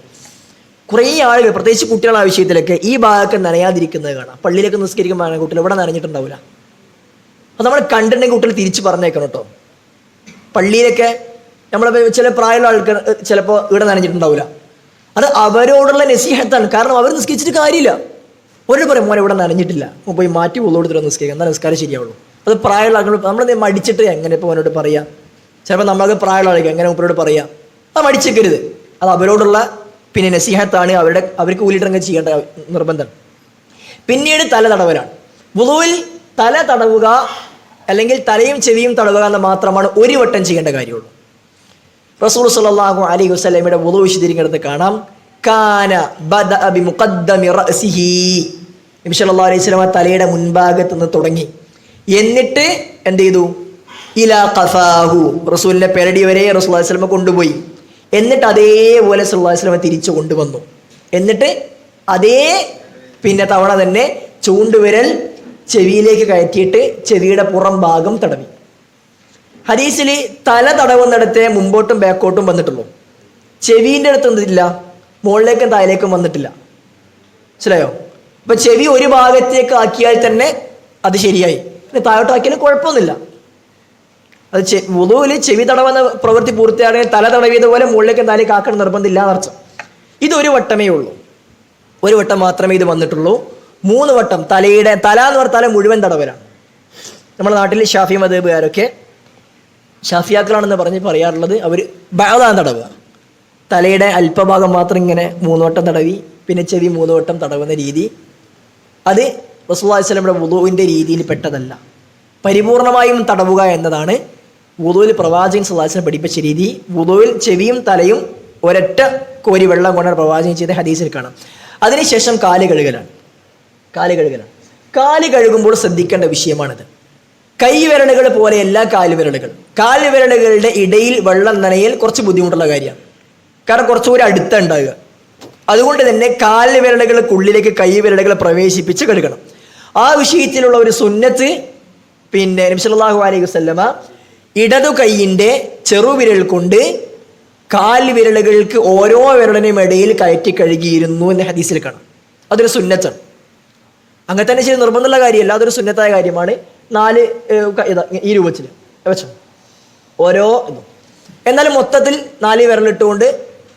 കുറേ ആളുകൾ, പ്രത്യേകിച്ച് കുട്ടികളുടെ ആവശ്യത്തിലൊക്കെ ഈ ഭാഗമൊക്കെ നനയാതിരിക്കുന്നത് കാണാം. പള്ളിയിലേക്ക് നിസ്കരിക്കുമ്പോൾ കുട്ടികൾ ഇവിടെ നനഞ്ഞിട്ടുണ്ടാവില്ല. അത് നമ്മൾ കണ്ടിട്ടുണ്ടെങ്കിൽ കുട്ടികൾ തിരിച്ച് പറഞ്ഞേക്കണം കേട്ടോ. പള്ളിയിലൊക്കെ നമ്മൾ ചില പ്രായമുള്ള ആൾക്കാർ ചിലപ്പോൾ ഇവിടെ നനഞ്ഞിട്ടുണ്ടാവില്ല. അത് അവരോടുള്ള നസീഹത്താണ്. കാരണം അവർ നിസ്കരിച്ചിട്ട് കാര്യമില്ല. ഒരു പറയും മോനെ ഇവിടെ നനഞ്ഞിട്ടില്ല, പോയി മാറ്റി ഉള്ളോടുത്തിട്ട് നിസ്കരിക്കുക, എന്നാൽ നിസ്കാരം ശരിയാവുള്ളൂ. അത് പ്രായമുള്ള ആളുകൾ നമ്മൾ മടിച്ചിട്ട് എങ്ങനെ ഇപ്പോൾ അവനോട് പറയാം. ചിലപ്പോൾ നമ്മളൊക്കെ പ്രായമുള്ള ആൾക്ക് എങ്ങനെ മൂപ്പരോട് പറയാം. അത് മടിച്ചേക്കരുത്. അത് അവരോടുള്ള പിന്നെ നസീഹത്താണ്. അവർക്ക് കൂലിയിട്ടങ്ങ് ചെയ്യേണ്ട നിർബന്ധം. പിന്നീട് തല തടവലാണ്. വുളുവിൽ തല തടവുക അല്ലെങ്കിൽ തലയും ചെവിയും തടവുക എന്ന് മാത്രമാണ് 1 വട്ടം ചെയ്യേണ്ട കാര്യമുള്ളൂ. റസൂൽ സല്ലല്ലാഹു അലൈഹി വസല്ലമയുടെ വുളു വിശദീകരിക്കുന്നത് കാണാം. കാന ബദഅ ബിമുഖദ്ദമി റഅസിഹി, നബി സല്ലല്ലാഹു അലൈഹി വസല്ലമ തലയുടെ മുൻഭാഗത്ത് നിന്ന് തുടങ്ങി, എന്നിട്ട് എന്ത് ചെയ്തു, ഇലാ ഖഫാഹു, റസൂലിന്റെ പെരടി വരെ റസൂൽ സല്ലല്ലാഹു അലൈഹി വസല്ലമ കൊണ്ടുപോയി. എന്നിട്ട് അതേപോലെ സല്ലല്ലാഹു അലൈഹി വസല്ലമ തിരിച്ചു കൊണ്ടുവന്നു. എന്നിട്ട് അതേ പിന്നെ തവണ തന്നെ ചൂണ്ടുവിരൽ ചെവിയിലേക്ക് കയറ്റിയിട്ട് ചെവിയുടെ പുറം ഭാഗം തടവി. ഹദീസിൽ തല തടവുന്നിടത്തെ മുമ്പോട്ടും ബാക്കോട്ടും വന്നിട്ടുള്ളൂ. ചെവിൻ്റെ അടുത്ത് എന്തില്ല, മുകളിലേക്കും താഴേക്കും വന്നിട്ടില്ല. മനസ്സിലായോ? അപ്പൊ ചെവി ഒരു ഭാഗത്തേക്ക് ആക്കിയാൽ തന്നെ അത് ശരിയായി, താഴോട്ടാക്കിയാലും കുഴപ്പമൊന്നുമില്ല. അത് വുളുവിൽ ചെവി തടവുന്ന പ്രവൃത്തി പൂർത്തിയാണെങ്കിൽ തല തടവിയതുപോലെ മുകളിലേക്കും താഴേക്ക് ആക്കണം നിർബന്ധമില്ല എന്നർത്ഥം. ഇത് 1 വട്ടമേ ഉള്ളൂ. 1 വട്ടം മാത്രമേ ഇത് വന്നിട്ടുള്ളൂ. 3 വട്ടം തല എന്ന് പറഞ്ഞാൽ മുഴുവൻ തടവലാണ്. നമ്മുടെ നാട്ടിൽ ഷാഫി മദ്ഹബുകാരൊക്കെ ഷാഫിയാക്കളാണെന്ന് പറയാറുള്ളത് അവർ ബഅദാണ് തടവുക. തലയുടെ അല്പഭാഗം മാത്രം ഇങ്ങനെ 3 വട്ടം തടവി പിന്നെ ചെവി 3 വട്ടം തടവുന്ന രീതി അത് റസൂലുള്ളാഹി സ്വല്ലല്ലാഹു അലൈഹി വസല്ലമയുടെ വുളുവിൻ്റെ രീതിയിൽ പെട്ടതല്ല. പരിപൂർണമായും തടവുക എന്നതാണ് വുളുവിൽ പ്രവാചകൻ സല്ലല്ലാഹു അലൈഹി വസല്ലം പഠിപ്പിച്ച രീതി. വുളുവിൽ ചെവിയും തലയും ഒരൊറ്റ കോരി വെള്ളം കൊണ്ടാണ് പ്രവാചകൻ ചെയ്ത ഹദീസിൽ കാണാം. അതിനുശേഷം കാല് കഴുകലാണ്. കാല് കഴുകുമ്പോൾ ശ്രദ്ധിക്കേണ്ട വിഷയമാണിത്. കൈവിരലുകൾ പോലെയല്ല കാലുവിരലുകൾ. കാലുവിരലുകളുടെ ഇടയിൽ വെള്ളം നനയൽ കുറച്ച് ബുദ്ധിമുട്ടുള്ള കാര്യമാണ്. കാരണം കുറച്ചുകൂടി അടുത്തുണ്ടാകുക. അതുകൊണ്ട് തന്നെ കാലുവിരലുകൾക്കുള്ളിലേക്ക് കൈവിരലുകൾ പ്രവേശിപ്പിച്ച് കഴുകണം. ആ വിഷയത്തിലുള്ള ഒരു സുന്നത്ത് പിന്നെ നബി സല്ലല്ലാഹു അലൈഹി വസല്ലമ ഇടതു കൈയിൻ്റെ ചെറുവിരൽ കൊണ്ട് കാൽവിരലുകൾക്ക് ഓരോ വിരലിനും ഇടയിൽ കയറ്റി കഴുകിയിരുന്നു എന്ന ഹദീസിൽ കാണാം. അതൊരു സുന്നത്താണ്. അങ്ങനെ തന്നെ ചെയ്ത് നിർബന്ധമുള്ള കാര്യമല്ല, അതൊരു സുന്നത്തായ കാര്യമാണ്. 4 ഈ രൂപത്തിൽ വെച്ചോ ഓരോ ഇതും. എന്നാലും മൊത്തത്തിൽ 4 വിരലിട്ടുകൊണ്ട്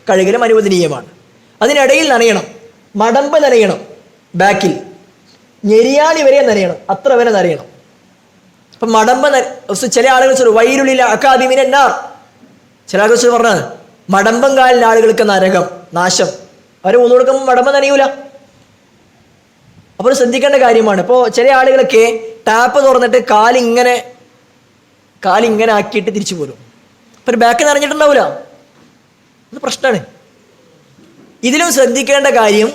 കഴുകലും അനുവദനീയമാണ്. അതിനിടയിൽ നനയണം, മടമ്പ് നനയണം, ബാക്കിൽ ഞെരിയാണി വരെ നനയണം, അത്ര വരെ നനയണം. അപ്പം മടമ്പ് ചില ആളുകൾ വൈരുളില അക്കാദിമിനാർ, ചില ആളുകൾ പറഞ്ഞത് മടമ്പം കാലിലെ ആളുകൾക്ക് നരകം, നാശം. അവർ വുളു കൊടുക്കുമ്പോൾ മടമ്പ് നനയൂല. അപ്പോൾ ശ്രദ്ധിക്കേണ്ട കാര്യമാണ്. ഇപ്പോൾ ചില ആളുകളൊക്കെ ടാപ്പ് തുറന്നിട്ട് കാലിങ്ങനെ ആക്കിയിട്ട് തിരിച്ചു പോരും. അപ്പോൾ ഒരു ബാക്ക് നിറഞ്ഞിട്ടുണ്ടാവില്ല. അത് പ്രശ്നമാണ്. ഇതിലും ശ്രദ്ധിക്കേണ്ട കാര്യം,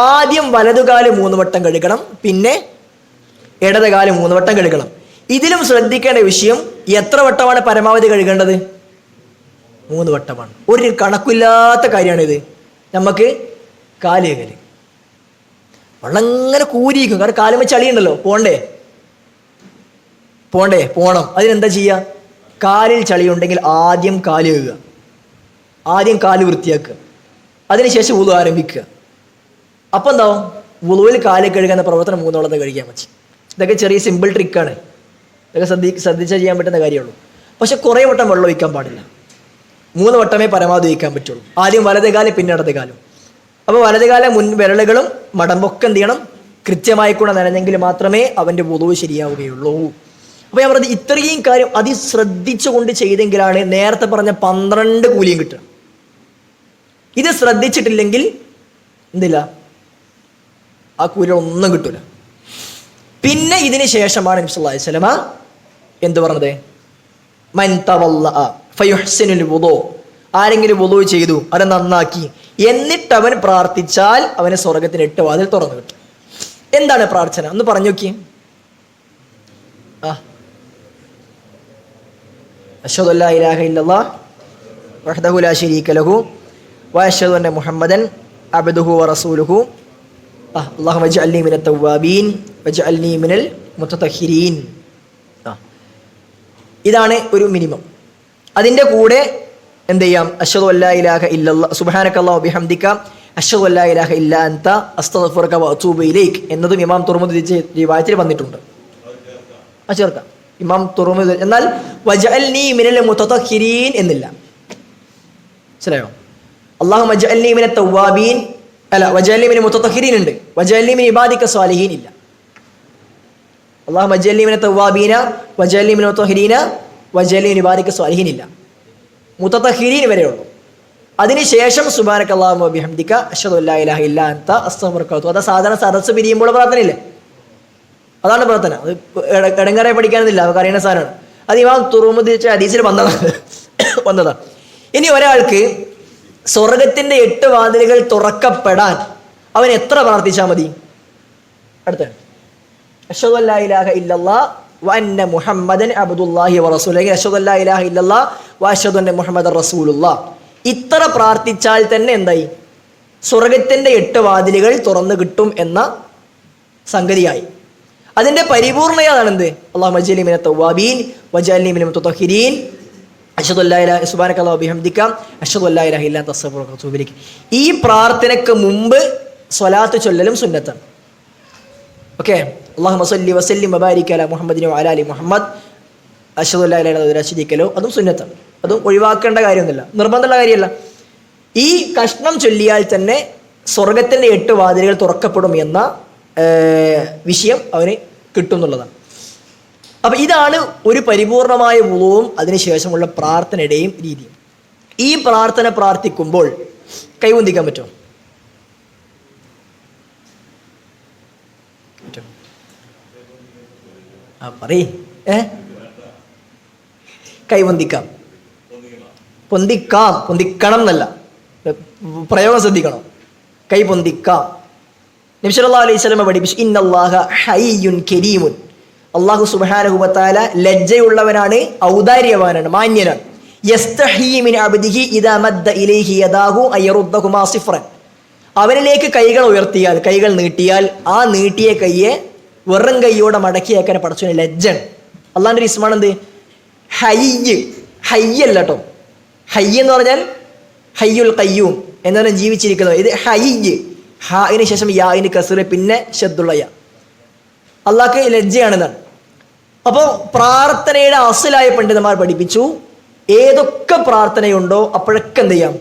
ആദ്യം വലതുകാല് 3 വട്ടം കഴുകണം, പിന്നെ ഇടതുകാല് 3 വട്ടം കഴുകണം. ഇതിലും ശ്രദ്ധിക്കേണ്ട വിഷയം, എത്ര വട്ടമാണ് പരമാവധി കഴുകേണ്ടത്? 3 വട്ടമാണ്. ഒരു കണക്കില്ലാത്ത കാര്യമാണിത്. നമുക്ക് കാല് കഴുകല് വെള്ളം ഇങ്ങനെ കൂരിയിരിക്കും. കാരണം കാലുമ്മ ചളിയുണ്ടല്ലോ, പോണം. അതിനെന്താ ചെയ്യുക? കാലിൽ ചളിയുണ്ടെങ്കിൽ ആദ്യം കാല് കഴുകുക, ആദ്യം കാല് വൃത്തിയാക്കുക, അതിനുശേഷം വുളു ആരംഭിക്കുക. അപ്പം എന്താവും? വുളുവിൽ കാല് കഴുകുന്ന പ്രവർത്തനം 3 വട്ടം കഴിക്കാൻ പറ്റും. ഇതൊക്കെ ചെറിയ സിമ്പിൾ ട്രിക്കാണ്. ഇതൊക്കെ ശ്രദ്ധിച്ചാൽ ചെയ്യാൻ പറ്റുന്ന കാര്യമുള്ളൂ. പക്ഷെ കുറേ വട്ടം വെള്ളം ഒഴിക്കാൻ പാടില്ല. 3 വട്ടമേ പരമാവധി ഒഴിക്കാൻ പറ്റുള്ളൂ. ആദ്യം വലത് കാലം, പിന്നെ ഇടത് കാലം. അപ്പോൾ വലത് കാലം വിരലുകളും മടമ്പൊക്കെ എന്ത് ചെയ്യണം? കൃത്യമായി കൂടെ നനഞ്ഞെങ്കിൽ മാത്രമേ അവൻ്റെ വുളു ശരിയാവുകയുള്ളൂ. അപ്പോൾ ഞാൻ പറഞ്ഞത് ഇത്രയും കാര്യം ശ്രദ്ധിച്ചുകൊണ്ട് ചെയ്തെങ്കിലാണ് നേരത്തെ പറഞ്ഞ 12 കൂലിയും കിട്ടുക. ഇത് ശ്രദ്ധിച്ചിട്ടില്ലെങ്കിൽ എന്തില്ല, ആ കൂലികളൊന്നും കിട്ടൂല. പിന്നെ ഇതിന് ശേഷമാണ് നബി സല്ലല്ലാഹു അലൈഹി വസല്ലമ എന്ത് പറഞ്ഞത്? മൻ തവല്ലഅ ഫയുഹ്സിനുൽ വുളു, ആരെങ്കിലും വുളു ചെയ്തു, അത് നന്നാക്കി, എന്നിട്ട് അവൻ പ്രാർത്ഥിച്ചാൽ അവന് സ്വർഗത്തിന് 8 വാതിൽ തുറന്നു കിട്ടും. എന്താണ് പ്രാർത്ഥന ഒന്ന് പറഞ്ഞു നോക്കിയേ. അശ്ഹദു അല്ലാ ഇലാഹ ഇല്ലല്ലാഹ് വഹ്ദഹു ലാ ശരീക ലഹു വഅശ്ഹദു അന്ന മുഹമ്മദൻ അബ്ദുഹു വറസൂലുഹു അല്ലാഹുമ്മ ഇജ്അൽനി മിനൽ തവ്വാബീൻ വജ്അൽനി മിനൽ മുതതഹിരീൻ. ഇതാണ് ഒരു മിനിമം. അതിൻ്റെ കൂടെ എന്ത് ചെയ്യാം? അശ്ഹദു അല്ലാ ഇലാഹ ഇല്ലല്ലാഹ് സുബ്ഹാനകല്ലാഹു വബിഹംദിക അശ്ഹദു അല്ലാ ഇലാഹ ഇല്ലാ അൻത അസ്തഗ്ഫിറുക വഅതൂബു ഇലൈക് എന്നതും ഇമാം തുർമുദി റിവായത്തിൽ വന്നിട്ടുണ്ട്. ചേർക്കാം ഇമാം തുർമുദി. എന്നാൽ വജഅൽനി മിനൽ മുതതഹിരീൻ എന്നില്ല. മനസ്സിലായോ? അല്ലാഹുമ്മ ഇജ്അൽനി മിനൽ തവ്വാബീൻ അല്ല, വജഅൽനി മിനൽ മുതതഹിരീൻ ഉണ്ട്, വജഅൽനി മിൻ ഇബാദിക സ്വാലിഹീൻ ഇല്ല. അല്ലാഹുമ്മ ഇജ്അൽനി മിനൽ തവ്വാബീന വജഅൽനി മിനൽ മുതതഹിരീന വജഅൽനി മിൻ ഇബാദിക സ്വാലിഹീൻ ഇല്ല. മുതതഹിരീൻ വരെയുള്ളൂ. അതിനുശേഷം സുബ്ഹാനകല്ലാഹു വബിഹംദിക അശ്ഹദു അല്ലാ ഇലാഹ ഇല്ലാ അൻത അസ്തഗ്ഫിറുക. അത് സാധാരണ സദസ്സ് പിരിയുമ്പോൾ പ്രാർത്ഥനയില്ലേ, അതാണ് പ്രാർത്ഥന. അത് ഇടങ്ങറെ പഠിക്കാനൊന്നുമില്ല, അവർക്ക് അറിയുന്ന സാധനമാണ്. അത് ഇമാം തുർമുദി ഹദീസിൽ വന്നതാണ്. ഇനി ഒരാൾക്ക് സ്വർഗത്തിന്റെ 8 വാതിലുകൾ തുറക്കപ്പെടാൻ അവൻ എത്ര പ്രാർത്ഥിച്ചാൽ മതി? അടുത്താണ് അശ്ഹദു അല്ലാ ഇലാഹ ഇല്ലല്ലാഹ് വഅന്ന മുഹമ്മദൻ അബ്ദുല്ലാഹി വറസൂലുഹു അശ്ഹദു അല്ലാ ഇലാഹ ഇല്ലല്ലാഹ് വഅശ്ഹദു അന്ന മുഹമ്മദൻ റസൂലുള്ളാഹ്. ഇത്ര പ്രാർത്ഥിച്ചാൽ തന്നെ എന്തായി? സ്വർഗത്തിന്റെ 8 വാതിലുകൾ തുറന്നു കിട്ടും എന്ന സംഗതിയായി. അതിന്റെ പരിപൂർണതയാണ് എന്ത്? അല്ലാഹുമ്മ ഇജ്അൽനി മിനൽ തവ്വാബീൻ വജഅൽനി മിനൽ മുതതഹിരീൻ അശ്ഹദു അല്ലാ ഇലാഹ സുബ്ഹാനകല്ലാഹു വബിഹംദിക അശ്ഹദു അല്ലാ ഇലാഹ ഇല്ലാ അൻത അസ്തഗ്ഫിറുക വഅതൂബു ഇലൈക്. ഈ പ്രാർത്ഥനയ്ക്ക് മുമ്പ് സ്വലാത്ത് ചൊല്ലലും സുന്നത്താണ്. ഓക്കെ, അല്ലാഹുമ്മ സ്വല്ലി വസല്ലിം വബാരിക് അലാ മുഹമ്മദിൻ വഅലാ ആലി മുഹമ്മദ് അശ്ഹദു അല്ലാ ഇലാഹ ഇല്ലല്ലാഹു ലാ ശരീക ലഹു, അതും സുന്നത്താണ്. അതും ഒഴിവാക്കേണ്ട കാര്യമൊന്നുമില്ല, നിർബന്ധമുള്ള കാര്യമല്ല. ഈ കഷ്ണം ചൊല്ലിയാൽ തന്നെ സ്വർഗത്തിന്റെ 8 വാതിലുകൾ തുറക്കപ്പെടും എന്ന വിഷയം അവന് കിട്ടും എന്നുള്ളതാണ്. അപ്പൊ ഇതാണ് ഒരു പരിപൂർണമായ വുളുവും അതിനുശേഷമുള്ള പ്രാർത്ഥനയുടെയും രീതിയും. ഈ പ്രാർത്ഥന പ്രാർത്ഥിക്കുമ്പോൾ കൈവന്തിക്കാൻ പറ്റുമോ? പറയ്. കൈവന്തിക്കാം, പൊന്തിക്കണം എന്നല്ല, പ്രയോഗം ശ്രദ്ധിക്കണം. കൈ പൊന്തിക്കാം. നബി സല്ലല്ലാഹു അലൈഹി വസല്ലം പഠിപ്പിച്ചു, ഇന്നല്ലാഹ ഹയ്യുൻ കരീമുൻ. അല്ലാഹു സുബ്ഹാനഹു വ തആല ലജ്ജയുള്ളവനാണ്, ഔദാര്യവാനാണ്, മാന്യനാണ്. യസ്തഹീ മിൻ അബ്ദിഹി ഇദാ മദ്ദ ഇലൈഹി യദാഹു അയറുദ്ദഹുമാ സിഫ്റൻ. അവനിലേക്ക് കൈകൾ ഉയർത്തിയാൽ, കൈകൾ നീട്ടിയാൽ ആ നീട്ടിയ കൈയെ വെറും കൈയോടെ മടക്കിയാക്കാൻ പടച്ചവന് ലജ്ജണ്. അള്ളാന്റെ ഒരു ഇസ്മാണ് എന്ത്? ഹയ്യ്. ഹയ്യല്ല കേട്ടോ, ഹയ്യ് എന്ന് പറഞ്ഞാൽ ഹയ്യുൽ ഖയ്യൂം എന്നാണ് ജീവിച്ചിരിക്കുന്നത്. ഇത് ഹയ്യ്, ഹായിന് ശേഷം യാഇന് കസ്റ്, പിന്നെ ശദ്ദുള്ള യാ. അള്ളാഹ്ക്ക് ലജ്ജയാണെന്നാണ്. അപ്പോൾ പ്രാർത്ഥനയുടെ അസ്ലായ പണ്ഡിതന്മാർ പഠിപ്പിച്ചു, ഏതൊക്കെ പ്രാർത്ഥനയുണ്ടോ അപ്പോഴൊക്കെ എന്ത് ചെയ്യാം?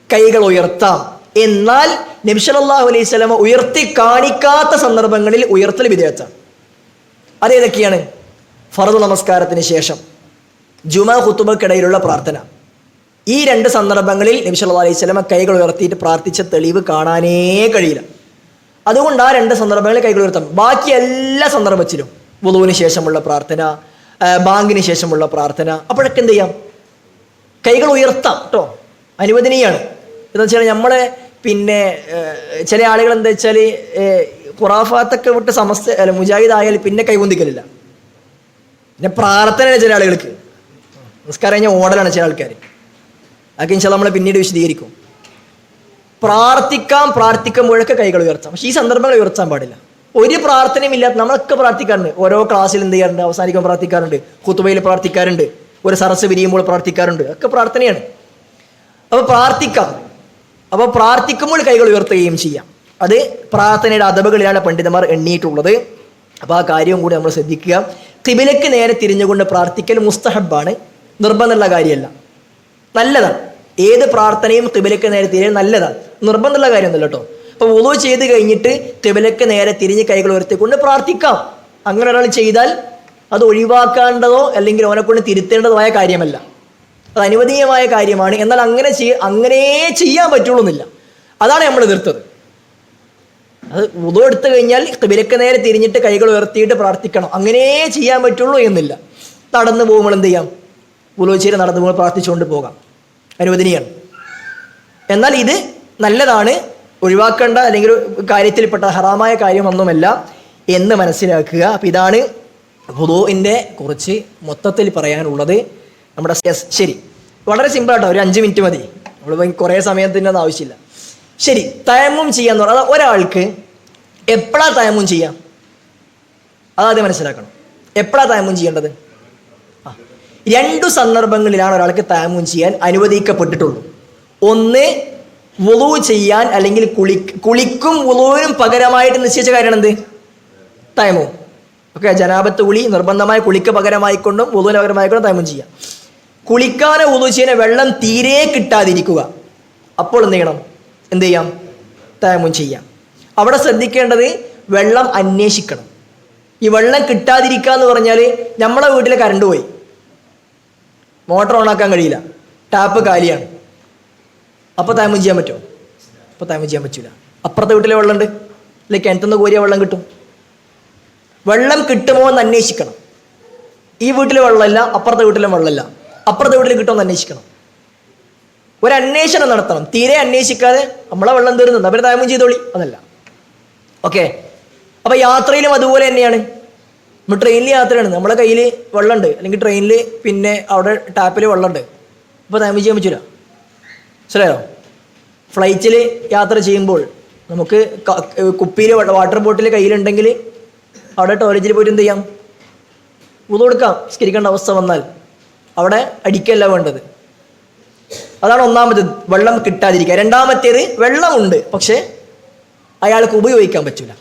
കൈകൾ ഉയർത്താം. എന്നാൽ നബി സല്ലല്ലാഹു അലൈഹി വസല്ലം ഉയർത്തി കാണിക്കാത്ത സന്ദർഭങ്ങളിൽ ഉയർത്തൽ വിധേയത്താണ്. അതേതൊക്കെയാണ്? ഫർദ് നമസ്കാരത്തിന് ശേഷം, ജുമാ ഖുതുബക്കിടയിലുള്ള പ്രാർത്ഥന. ഈ 2 സന്ദർഭങ്ങളിൽ നബി സല്ലല്ലാഹു അലൈഹി വസല്ലം കൈകൾ ഉയർത്തിയിട്ട് പ്രാർത്ഥിച്ച തെളിവ് കാണാനേ കഴിയില്ല. അതുകൊണ്ട് ആ 2 സന്ദർഭങ്ങളിൽ കൈകൾ ഉയർത്താം. ബാക്കി എല്ലാ സന്ദർഭത്തിലും വുളുവിന് ശേഷമുള്ള പ്രാർത്ഥന, ബാങ്കിന് ശേഷമുള്ള പ്രാർത്ഥന, അപ്പോഴൊക്കെ എന്ത് ചെയ്യാം? കൈകൾ ഉയർത്താം കേട്ടോ, അനുവദനീയാണ്. എന്താ വെച്ചാൽ നമ്മളെ പിന്നെ ചില ആളുകൾ എന്താ വെച്ചാൽ ഖുറാഫാത്തൊക്കെ വിട്ട് സമസ്ത അല്ല മുജാഹിദ് ആയാൽ പിന്നെ കൈകൊന്തിക്കലില്ല. പിന്നെ പ്രാർത്ഥന ചില ആളുകൾക്ക്, നിസ്കാരം കഴിഞ്ഞാൽ ഓടലാണ് ചില ആൾക്കാർ. അതൊക്കെ ഇൻഷാ അല്ലാഹ് നമ്മൾ പിന്നീട് വിശദീകരിക്കും. പ്രാർത്ഥിക്കുമ്പോഴൊക്കെ കൈകൾ ഉയർത്താം. പക്ഷേ ഈ സന്ദർഭങ്ങൾ ഉയർത്താൻ പാടില്ല. ഒരു പ്രാർത്ഥനയും ഇല്ലാത്ത നമ്മളൊക്കെ പ്രാർത്ഥിക്കാറുണ്ട്. ഓരോ ക്ലാസ്സിൽ എന്ത് ചെയ്യാറുണ്ട്? അവസാനിക്കുമ്പോൾ പ്രാർത്ഥിക്കാറുണ്ട്, ഖുതുബയിൽ പ്രാർത്ഥിക്കാറുണ്ട്, ഒരു സരസ് പിരിയുമ്പോൾ പ്രാർത്ഥിക്കാറുണ്ട്. ഒക്കെ പ്രാർത്ഥനയാണ്. അപ്പോൾ പ്രാർത്ഥിക്കാം. അപ്പോൾ പ്രാർത്ഥിക്കുമ്പോൾ കൈകൾ ഉയർത്തുകയും ചെയ്യാം. അത് പ്രാർത്ഥനയുടെ അദബുകളിലാണ് പണ്ഡിതന്മാർ എണ്ണിയിട്ടുള്ളത്. അപ്പോൾ ആ കാര്യവും കൂടി നമ്മൾ ശ്രദ്ധിക്കുക. ഖിബിലക്ക് നേരെ തിരിഞ്ഞുകൊണ്ട് പ്രാർത്ഥിക്കൽ മുസ്തഹബാണ്, നിർബന്ധമുള്ള കാര്യമല്ല, നല്ലതാണ്. ഏത് പ്രാർത്ഥനയും ഖിബിലക്ക് നേരെ തിരിയാൻ നല്ലതാണ്, നിർബന്ധമുള്ള കാര്യമൊന്നുമില്ല കേട്ടോ. അപ്പോൾ വുളു ചെയ്ത് കഴിഞ്ഞിട്ട് ഖിബിലക്ക് നേരെ തിരിഞ്ഞ് കൈകൾ ഉയർത്തിക്കൊണ്ട് പ്രാർത്ഥിക്കാം. അങ്ങനെ ഒരാൾ ചെയ്താൽ അത് ഒഴിവാക്കേണ്ടതോ അല്ലെങ്കിൽ അവനെക്കൊണ്ട് തിരുത്തേണ്ടതോ ആയ കാര്യമല്ല, അത് അനുവദനീയമായ കാര്യമാണ്. എന്നാൽ അങ്ങനെ ചെയ്യാൻ പറ്റുള്ളൂ എന്നില്ല. അതാണ് നമ്മൾ എതിർത്തത്. അത് വുളു എടുത്തു കഴിഞ്ഞാൽ ഖിബിലക്ക് നേരെ തിരിഞ്ഞിട്ട് കൈകൾ ഉയർത്തിയിട്ട് പ്രാർത്ഥിക്കണം, അങ്ങനെ ചെയ്യാൻ പറ്റുള്ളൂ എന്നില്ല. നടന്നു പോകുമ്പോൾ എന്ത് ചെയ്യാം? വുളു ചെയ്ത് നടന്നു പോകുമ്പോൾ പ്രാർത്ഥിച്ചുകൊണ്ട് പോകാം, അനുവദനീയാണ്. എന്നാൽ ഇത് നല്ലതാണ്. ഒഴിവാക്കേണ്ട അല്ലെങ്കിൽ കാര്യത്തിൽപ്പെട്ട ഹറാമായ കാര്യമൊന്നുമല്ല എന്ന് മനസ്സിലാക്കുക. അപ്പം ഇതാണ് വുളൂഇൻ്റെ കുറിച്ച് മൊത്തത്തിൽ പറയാനുള്ളത്. നമ്മുടെ ശരി, വളരെ സിമ്പിളാട്ടോ, ഒരു 5 മിനിറ്റ് മതി, നമ്മൾ കുറേ സമയത്തിൻ്റെ ഒന്നും ആവശ്യമില്ല. ശരി, തയമ്മും ചെയ്യാന്ന് പറഞ്ഞാൽ ഒരാൾക്ക് എപ്പോഴാണ് തയമ്മും ചെയ്യാം അതാദ്യം മനസ്സിലാക്കണം. എപ്പോഴാണ് തയമ്മും ചെയ്യേണ്ടത്? 2 സന്ദർഭങ്ങളിലാണ് ഒരാൾക്ക് തയമ്മും ചെയ്യാൻ അനുവദിക്കപ്പെട്ടിട്ടുള്ളൂ. ഒന്ന്, വുളൂ ചെയ്യാൻ അല്ലെങ്കിൽ കുളിക്കും വുളൂവിനും പകരമായിട്ട് നിശ്ചയിച്ച കാര്യമാണ് എന്ത്? തയമ്മും. ഓക്കെ, ജനാബത്ത് കുളി നിർബന്ധമായ കുളിക്ക് പകരമായിക്കൊണ്ടും വുളൂവിന് പകരമായിക്കൊണ്ടും തയമ്മും ചെയ്യാം. കുളിക്കാനോ വുളൂ ചെയ്യാനോ വെള്ളം തീരെ കിട്ടാതിരിക്കുക, അപ്പോൾ എന്ത് ചെയ്യാം? തയമ്മും ചെയ്യാം. അവിടെ ശ്രദ്ധിക്കേണ്ടത് വെള്ളം അന്വേഷിക്കണം. ഈ വെള്ളം കിട്ടാതിരിക്കുക എന്ന് പറഞ്ഞാൽ നമ്മളെ വീട്ടിലെ കറണ്ട് പോയി, മോട്ടർ ഓണാക്കാൻ കഴിയില്ല, ടാപ്പ് കാലിയാണ്, അപ്പോൾ തയമ്മും ചെയ്യാൻ പറ്റുമോ? അപ്പോൾ തയമ്മും ചെയ്യാൻ പറ്റില്ല. അപ്പുറത്തെ വീട്ടിലെ വെള്ളമുണ്ട്, അല്ലെങ്കിൽ കിണറ്റുനിന്ന് കോരിയ വെള്ളം കിട്ടും. വെള്ളം കിട്ടുമോ എന്ന് അന്വേഷിക്കണം. ഈ വീട്ടിലെ വെള്ളമല്ല, അപ്പുറത്തെ വീട്ടിലെ വെള്ളമല്ല, അപ്പുറത്തെ വീട്ടിൽ കിട്ടുമോ എന്ന് അന്വേഷിക്കണം. ഒരു അന്വേഷണം നടത്തണം. തീരെ അന്വേഷിക്കാതെ നമ്മളെ വെള്ളം തീർന്നു അവർ തയമ്മും ചെയ്തോളി, അതല്ല. ഓക്കെ, അപ്പോൾ യാത്രയിലും അതുപോലെ തന്നെയാണ്. നമ്മൾ ട്രെയിനിൽ യാത്രയാണ്, നമ്മളെ കയ്യിൽ വെള്ളമുണ്ട്, അല്ലെങ്കിൽ ട്രെയിനിൽ പിന്നെ അവിടെ ടാപ്പിൽ വെള്ളമുണ്ട്, അപ്പോൾ തയമ്മും ചെയ്യാൻ പറ്റില്ല. മനസ്സിലായോ? ഫ്ലൈറ്റിൽ യാത്ര ചെയ്യുമ്പോൾ നമുക്ക് കുപ്പിയിൽ വാട്ടർ ബോട്ടിൽ കയ്യിലുണ്ടെങ്കിൽ അവിടെ ടോയ്ലറ്റിൽ പോയിട്ട് എന്ത് ചെയ്യാം? വുളൂ എടുക്കാം. സ്കരിക്കേണ്ട അവസ്ഥ വന്നാൽ അവിടെ അടിക്കല്ല വേണ്ടത്. അതാണ് ഒന്നാമത്, വെള്ളം കിട്ടാതിരിക്കുക. രണ്ടാമത്തേത്, വെള്ളമുണ്ട് പക്ഷേ അയാൾക്ക് ഉപയോഗിക്കാൻ പറ്റില്ല.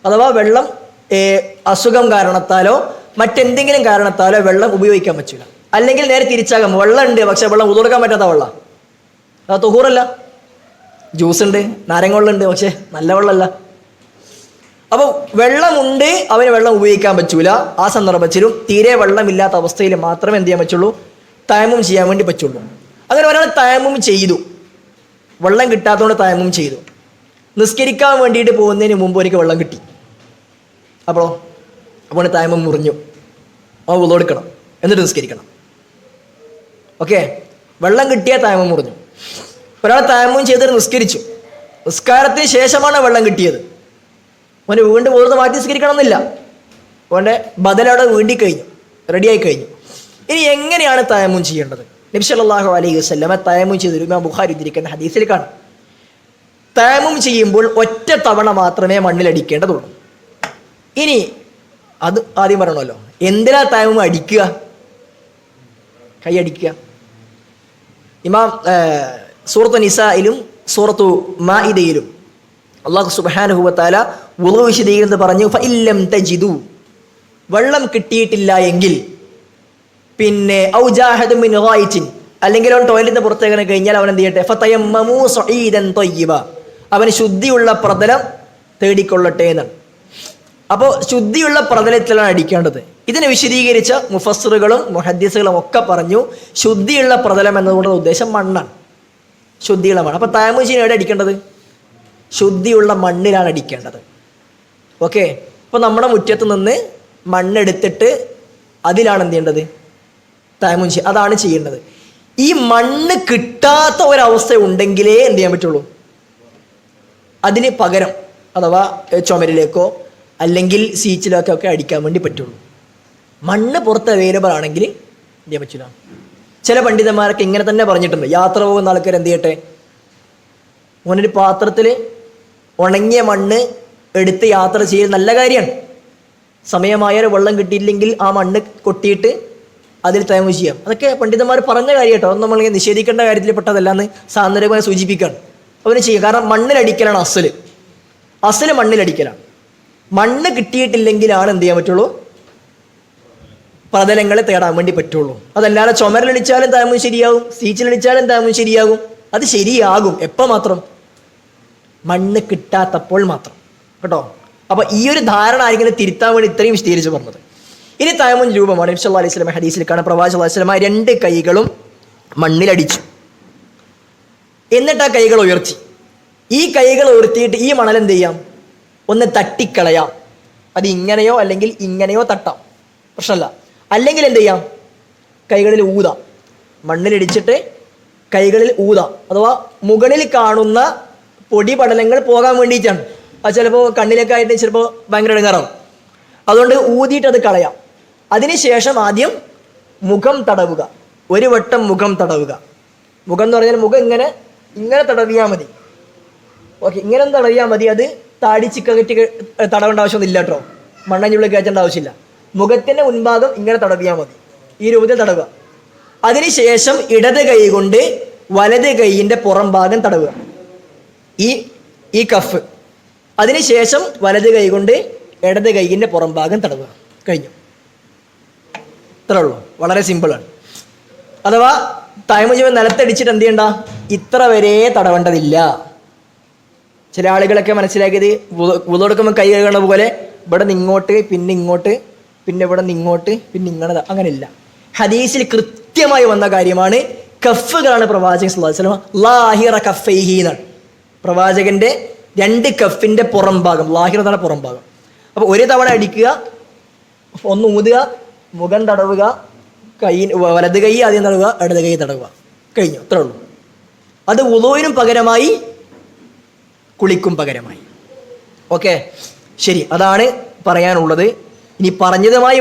അഥവാ വെള്ളം അസുഖം കാരണത്താലോ മറ്റെന്തെങ്കിലും കാരണത്താലോ വെള്ളം ഉപയോഗിക്കാൻ പറ്റില്ല. അല്ലെങ്കിൽ നേരെ തിരിച്ചാകാം, വെള്ളം ഉണ്ട് പക്ഷെ വെള്ളം വുളൂ എടുക്കാൻ പറ്റാത്ത വെള്ളം, അത് തുഹൂറല്ല. ജ്യൂസ് ഉണ്ട്, നാരങ്ങ വെള്ളമുണ്ട്, പക്ഷേ നല്ല വെള്ളമല്ല. അപ്പോൾ വെള്ളമുണ്ട്, അവന് വെള്ളം ഉപയോഗിക്കാൻ പറ്റൂല. ആ സന്ദർഭത്തിലും തീരെ വെള്ളമില്ലാത്ത അവസ്ഥയിൽ മാത്രമേ എന്ത് ചെയ്യാൻ പറ്റുള്ളൂ? തയമ്മും ചെയ്യാൻ വേണ്ടി പറ്റുള്ളൂ. അങ്ങനെ ഒരാൾ തയമ്മും ചെയ്തു, വെള്ളം കിട്ടാത്തതുകൊണ്ട് തയമ്മും ചെയ്തു. നിസ്കരിക്കാൻ വേണ്ടിയിട്ട് പോകുന്നതിന് മുമ്പ് എനിക്ക് വെള്ളം കിട്ടി, അപ്പോൾ തയമ്മും മുറിഞ്ഞു. അവൻ വുളൂ എടുക്കണം, എന്നിട്ട് നിസ്കരിക്കണം. ഓക്കെ, വെള്ളം കിട്ടിയ തയമ്മും മുറിഞ്ഞു. ഒരാൾ തയമ്മും ചെയ്തിട്ട് നിസ്കരിച്ചു, നിസ്കാരത്തിന് ശേഷമാണ് വെള്ളം കിട്ടിയത്. അവന് വീണ്ടും വെറുതെ മാറ്റി നിസ്കരിക്കണം എന്നില്ല, അവൻ്റെ ബദലവിടെ വീണ്ടി കഴിഞ്ഞു, റെഡിയായി കഴിഞ്ഞു. ഇനി എങ്ങനെയാണ് തയമ്മും ചെയ്യേണ്ടത്? നബി സല്ലല്ലാഹു അലൈഹി വസല്ലമ തയമ്മും ചെയ്തൊരു ഇമാം ബുഖാരി ഉദ്ധരിക്കുന്ന ഹദീസിൽ കാണാം, തയമ്മും ചെയ്യുമ്പോൾ ഒറ്റ തവണ മാത്രമേ മണ്ണിലടിക്കേണ്ടതുള്ളൂ. ഇനി അത് ആദ്യം പറയണമല്ലോ, എന്തിനാ തയമ്മും അടിക്കുക? കൈ അടിക്കുക. ഇമാം സൂറത്തു നിസായിലും സൂറത്തു മാഇദയിലും അല്ലാഹു സുബ്ഹാനഹു വ തആല വുളൂ വിശദീകരിക്കുന്നത് പറഞ്ഞു, ഫഇല്ലം തജിദു, വെള്ളം കിട്ടിയിട്ടില്ല എങ്കിൽ, പിന്നെ ഔ ജാഹദു മിൻ ഗായിത്തിൻ, അല്ലെങ്കിൽ അവൻ ടോയ്ലറ്റിന് പുറത്തേക്ക് കഴിഞ്ഞാൽ അവൻ എന്ത് ചെയ്യട്ടെ? ഫതയമ്മമു സഈദൻ ത്വയ്യിബ, അവന് ശുദ്ധിയുള്ള പ്രതലം തേടിക്കൊള്ളട്ടെ എന്നാണ്. അപ്പോൾ ശുദ്ധിയുള്ള പ്രതലത്തിലാണ് അടിക്കേണ്ടത്. ഇതിനെ വിശദീകരിച്ച മുഫസ്സിറുകളും മുഹദ്ദിസുകളും ഒക്കെ പറഞ്ഞു, ശുദ്ധിയുള്ള പ്രതലം എന്നതുകൊണ്ടുള്ള ഉദ്ദേശം മണ്ണാണ്, ശുദ്ധിയുള്ള മണ്ണ്. അപ്പോൾ തയമ്മും ചെയ്യാൻ എവിടെ അടിക്കേണ്ടത്? ശുദ്ധിയുള്ള മണ്ണിലാണ് അടിക്കേണ്ടത്. ഓക്കെ, അപ്പോൾ നമ്മുടെ മുറ്റത്ത് നിന്ന് മണ്ണെടുത്തിട്ട് അതിലാണ് എന്ത് ചെയ്യേണ്ടത്? തയമ്മും ചെയ്യുക, അതാണ് ചെയ്യേണ്ടത്. ഈ മണ്ണ് കിട്ടാത്ത ഒരവസ്ഥ ഉണ്ടെങ്കിലേ എന്ത് ചെയ്യാൻ പറ്റുള്ളൂ? അതിന് പകരം അഥവാ ചുമരിലേക്കോ അല്ലെങ്കിൽ സീച്ചിലേക്കോ ഒക്കെ അടിക്കാൻ വേണ്ടി പറ്റുള്ളൂ. മണ്ണ് പുറത്ത് അവൈലബിൾ ആണെങ്കിൽ എന്ത് ചെയ്യാൻ പറ്റില്ല. ചില പണ്ഡിതന്മാരൊക്കെ ഇങ്ങനെ തന്നെ പറഞ്ഞിട്ടുണ്ട്, യാത്ര പോകുന്ന ആൾക്കാർ എന്ത് ചെയ്യട്ടെ? മോനൊരു പാത്രത്തിൽ ഉണങ്ങിയ മണ്ണ് എടുത്ത് യാത്ര ചെയ്യൽ നല്ല കാര്യമാണ്. സമയമായാൽ വെള്ളം കിട്ടിയില്ലെങ്കിൽ ആ മണ്ണ് കൊട്ടിയിട്ട് അതിൽ തയമ്മും ചെയ്യാം. അതൊക്കെ പണ്ഡിതന്മാർ പറഞ്ഞ കാര്യം കേട്ടോ, ഒന്നും നമ്മളിങ്ങനെ നിഷേധിക്കേണ്ട കാര്യത്തിൽ പെട്ടതല്ലാന്ന് സാന്ദർഭികമായി സൂചിപ്പിക്കുകയാണ്. അവന് ചെയ്യും, കാരണം മണ്ണിലടിക്കലാണ് അസല് മണ്ണിലടിക്കലാണ്. മണ്ണ് കിട്ടിയിട്ടില്ലെങ്കിലാണ് എന്ത് ചെയ്യാൻ പറ്റുള്ളൂ? പ്രതലങ്ങളെ തേടാൻ വേണ്ടി പറ്റുള്ളൂ. അതല്ലാതെ ചുമരിലടിച്ചാലും തയമ്മും ശരിയാകും, സീച്ചിലടിച്ചാലും തയമ്മും ശരിയാകും. അത് ശരിയാകും എപ്പോൾ മാത്രം? മണ്ണ് കിട്ടാത്തപ്പോൾ മാത്രം കേട്ടോ. അപ്പോൾ ഈ ഒരു ധാരണ ആരെങ്കിലും തിരുത്താൻ വേണ്ടി ഇത്രയും വിശദീകരിച്ച് പറഞ്ഞത്. ഇനി തയമ്മും രൂപമാണ്. നബി സല്ലല്ലാഹു അലൈഹി വസല്ലം ഹദീസിൽ കാണാം, പ്രവാചകൻ സല്ലല്ലാഹു അലൈഹി വസല്ലം 2 കൈകളും മണ്ണിലടിച്ചു, എന്നിട്ട് ആ കൈകൾ ഉയർത്തി. ഈ കൈകൾ ഉയർത്തിയിട്ട് ഈ മണൽ എന്ത് ചെയ്യാം? ഒന്ന് തട്ടിക്കളയാം. അത് ഇങ്ങനെയോ അല്ലെങ്കിൽ ഇങ്ങനെയോ തട്ടാം, പ്രശ്നമല്ല. അല്ലെങ്കിൽ എന്ത് ചെയ്യാം? കൈകളിൽ ഊതാം, മണ്ണിലിടിച്ചിട്ട് കൈകളിൽ ഊതാം. അഥവാ മുകളിൽ കാണുന്ന പൊടി പടലങ്ങൾ പോകാൻ വേണ്ടിയിട്ടാണ്. അത് ചിലപ്പോൾ കണ്ണിലൊക്കെ ആയിട്ട് ചിലപ്പോൾ ഭയങ്കര ഇടങ്ങാറാവും. അതുകൊണ്ട് ഊതിയിട്ട് അത് കളയാം. അതിനുശേഷം ആദ്യം മുഖം തടവുക. ഒരു വട്ടം മുഖം തടവുക. മുഖം എന്ന് പറഞ്ഞാൽ മുഖം ഇങ്ങനെ ഇങ്ങനെ തടവിയാൽ മതി. ഓക്കെ, ഇങ്ങനെ തടവിയാൽ മതി. അത് താടിച്ചിക്കകറ്റി തടവേണ്ട ആവശ്യമൊന്നും ഇല്ല കേട്ടോ. മണ്ണഞ്ഞുള്ളിൽ കയറ്റേണ്ട ആവശ്യമില്ല. മുഖത്തിൻ്റെ മുൻഭാഗം ഇങ്ങനെ തടവിയാൽ മതി. ഈ രൂപത്തിൽ തടവുക. അതിനുശേഷം ഇടത് കൈ കൊണ്ട് വലത് കൈയിൻ്റെ പുറം ഭാഗം തടവുക, ഈ കഫ്. അതിനുശേഷം വലത് കൈ കൊണ്ട് ഇടത് കൈയിൻ്റെ പുറം ഭാഗം തടവുക. കഴിഞ്ഞു. ഇത്രേ ഉള്ളൂ. വളരെ സിമ്പിളാണ്. അഥവാ തൈമ ചെയ്യുമ്പോൾ നിലത്തടിച്ചിട്ട് എന്ത് ചെയ്യണ്ട, ഇത്ര വരെ തടവേണ്ടതില്ല. ചില ആളുകളൊക്കെ മനസ്സിലാക്കിയത് വുളു കൈ കഴുകണ പോലെ ഇവിടെ നിന്ന് ഇങ്ങോട്ട്, പിന്നെ ഇങ്ങോട്ട്, പിന്നെ ഇവിടെ നിന്ന് ഇങ്ങോട്ട്, പിന്നെ ഇങ്ങനെ. അങ്ങനെയില്ല. ഹദീസിൽ കൃത്യമായി വന്ന കാര്യമാണ്. കഫുകളാണ് പ്രവാചകൻ സ്വല്ലല്ലാഹു അലൈഹി വസല്ലം ലാഹിറ കഫൈഹി എന്നാണ്. പ്രവാചകന്റെ 2 കഫിന്റെ പുറം ഭാഗം, ലാഹിറ എന്നാണ് പുറം ഭാഗം. അപ്പോൾ ഒരു തവണ അടിക്കുക, ഒന്ന് ഊതുക, മുഖം തടവുക, വലത് കൈ ആദ്യം തടവുക, ഇടത് കൈ തടവുക. കഴിഞ്ഞു. അത്രേ ഉള്ളൂ. അത് വുളൂഇനും പകരമായി, കുളിക്കും പകരമായി. ഓക്കെ, ശരി. അതാണ് പറയാനുള്ളത്. ഇനി പറഞ്ഞതുമായി